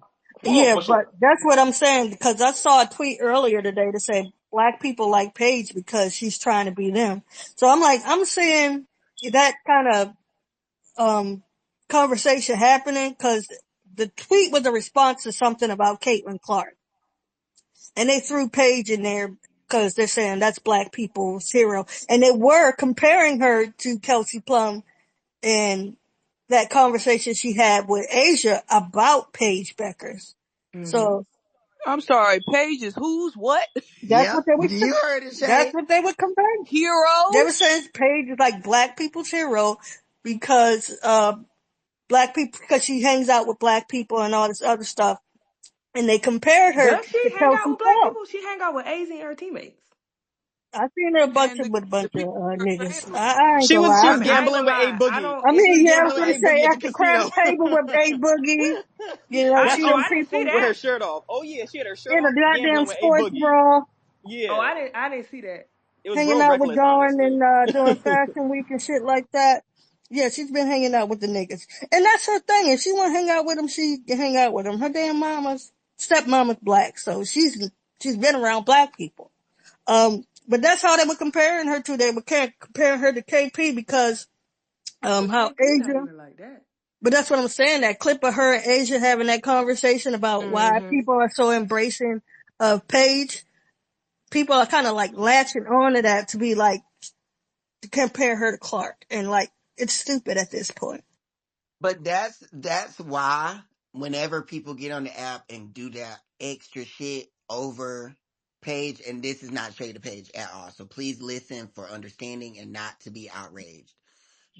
Oh,
yeah,
for
but
sure.
that's what I'm saying because I saw a tweet earlier today to say black people like Paige because she's trying to be them. So I'm like, I'm seeing that kind of conversation happening because the tweet was a response to something about Caitlin Clark, and they threw Paige in there because they're saying that's black people's hero, and they were comparing her to Kelsey Plum in that conversation she had with Asia about Paige Beckers.
Hmm.
So
I'm sorry, Pages, who's what?
that's
Yep.
what they were.
You heard it,
That's
Shay.
what they were comparing. They
Hero?
were saying Paige is like black people's hero because black people because she hangs out with black people and all this other stuff. And they compared her
Does she
to
hang out
Kelsey
with black
Plum.
people? She hang out with AZ and her teammates.
I seen her
And
with a
the
bunch of
people are
niggas.
family.
I ain't
She
gonna
was she
lie.
I
was
mean, I ain't
gambling
gonna
with A
lie. I
Boogie.
don't.
I
She was
mean, yeah, I was
gambling with
gonna
A
say
Boogie at the
at the crab
casino.
table with A Boogie, you know,
I
see
oh
them
I
Yes,
didn't see
people
with
that.
her shirt off. Oh yeah, she had her shirt
in a
off,
goddamn
gambling with A
sports
Boogie.
bra,
Oh,
Yeah,
I didn't see that.
it was
hanging
real
out with
reckless,
Dawn
honestly.
and doing fashion week and shit like that. Yeah, she's been hanging out with the niggas, and that's her thing. If she want to hang out with them, she can hang out with them. Her damn mama's stepmama's black, so she's been around black people. But that's how they were comparing her to. They were comparing her to KP because
But
how
KP not
Asia.
even like that.
But that's what I'm saying. That clip of her and Asia having that conversation about why
Mm-hmm.
people are so embracing of Paige. People are kind of like latching on to that to be like to compare her to Clark, and like it's stupid at this point.
But that's why whenever people get on the app and do that extra shit over Page, and this is not shade to Page at all. So please listen for understanding and not to be outraged.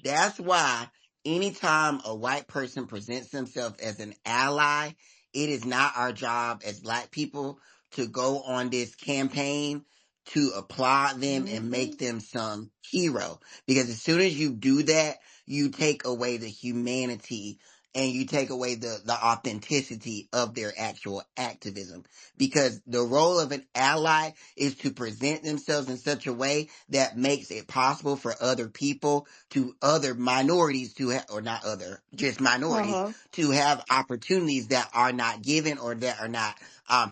That's why anytime a white person presents themselves as an ally, it is not our job as black people to go on this campaign to applaud them and
Mm-hmm.
make them some hero. Because as soon as you do that, you take away the humanity and you take away the authenticity of their actual activism. Because the role of an ally is to present themselves in such a way that makes it possible for other people to other minorities to have, or not other, just
Uh
minorities
huh.
to have opportunities that are not given or that are not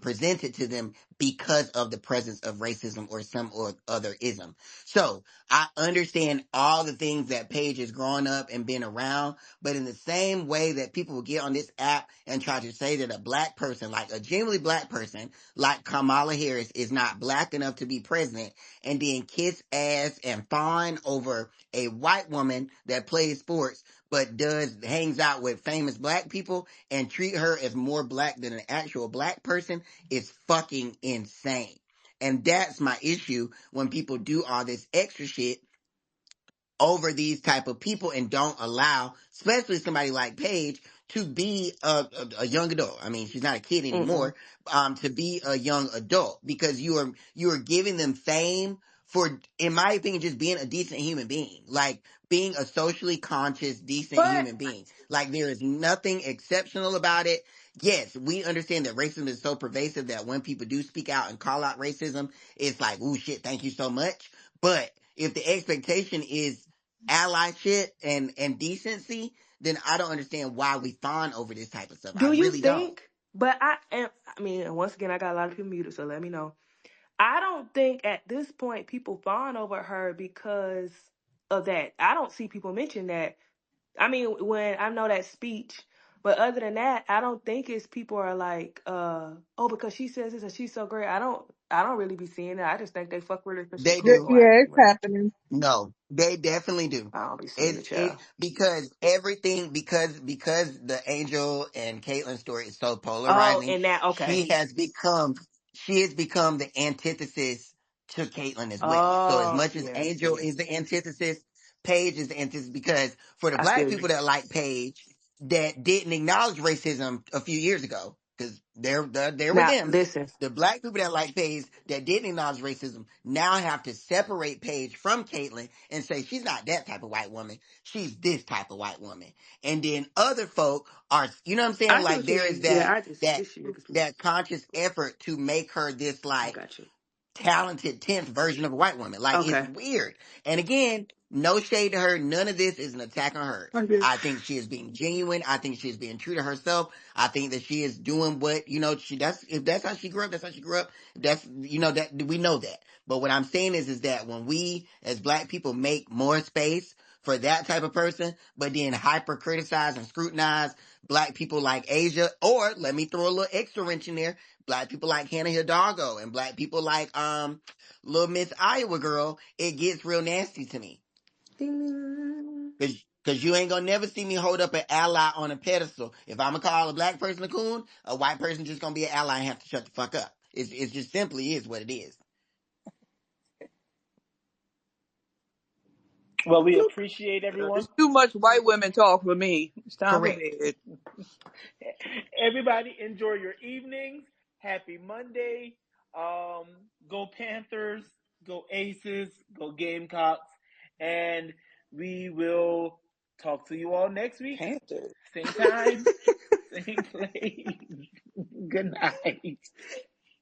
presented to them because of the presence of racism or some or other ism. So I understand all the things that Paige has grown up and been around, but in the same way that people will get on this app and try to say that a black person, like a genuinely black person, like Kamala Harris, is not black enough to be president, and then kiss ass and fawn over a white woman that plays sports but hangs out with famous black people and treat her as more black than an actual black person is fucking insane. And that's my issue when people do all this extra shit over these type of people and don't allow, especially somebody like Paige, to be a young adult. I mean, she's not a kid
Mm-mm.
anymore. To be a young adult because you are giving them fame for, in my opinion, just being a decent human being, like being a socially conscious, decent
But
human being. Like there is nothing exceptional about it. Yes, we understand that racism is so pervasive that when people do speak out and call out racism, it's like, ooh, shit, thank you so much. But if the expectation is allyship and decency, then I don't understand why we fawn over this type of stuff. I
do you
really don't.
think? But I mean, once again, I got a lot of people muted, so let me know. I don't think at this point people fawn over her because of that. I don't see people mention that. I mean, when I know that speech, but other than that, I don't think it's people are like, oh, because she says this and she's so great. I don't really be seeing it. I just think they fuck with her because she
They
cool
do.
or
Yeah,
whatever.
it's
But
happening.
No, they definitely do.
I don't be seeing
It's
it,
it
child.
because everything because the Angel and Caitlyn story is so
Oh,
polarizing.
and that okay.
She has become the antithesis to Caitlyn as well. So as
Oh,
much as
yeah, I see
Angel
it.
is the antithesis, Paige is the antithesis because for the
I
black
feel you.
people that like Paige that didn't acknowledge racism a few years ago, Because there were
Now,
them.
listen.
The black people that like Paige that didn't acknowledge racism now have to separate Paige from Caitlyn and say she's not that type of white woman. She's this type of white woman. And then other folk are, you know what I'm saying?
I see
Like
what you
there is
mean. Yeah,
that
this shit niggas me.
that conscious effort to make her this
I
like
got you.
talented 10th version of a white woman. Like it's
Okay.
weird. And again, no shade to her. None of this is an attack on her.
Okay.
I think she is being genuine. I think she is being true to herself. I think that she is doing what, if that's how she grew up, that's how she grew up. That's, that we know that. But what I'm saying is that when we as black people make more space for that type of person, but then hyper criticize and scrutinize black people like Asia, or let me throw a little extra wrench in there, black people like Hannah Hidalgo and black people like little Miss Iowa girl, it gets real nasty to me.
Ding.
Cause you ain't gonna never see me hold up an ally on a pedestal. If I'm gonna call a black person a coon, a white person just gonna be an ally and have to shut the fuck up. It's just simply is what it is.
Well, we appreciate everyone.
It's too much white women talk for me. It's time for
Correct.
bed.
Everybody enjoy your evenings. Happy Monday. Go Panthers, go Aces, go Gamecocks, and we will talk to you all next week.
Panthers.
Same time, same place. Good night.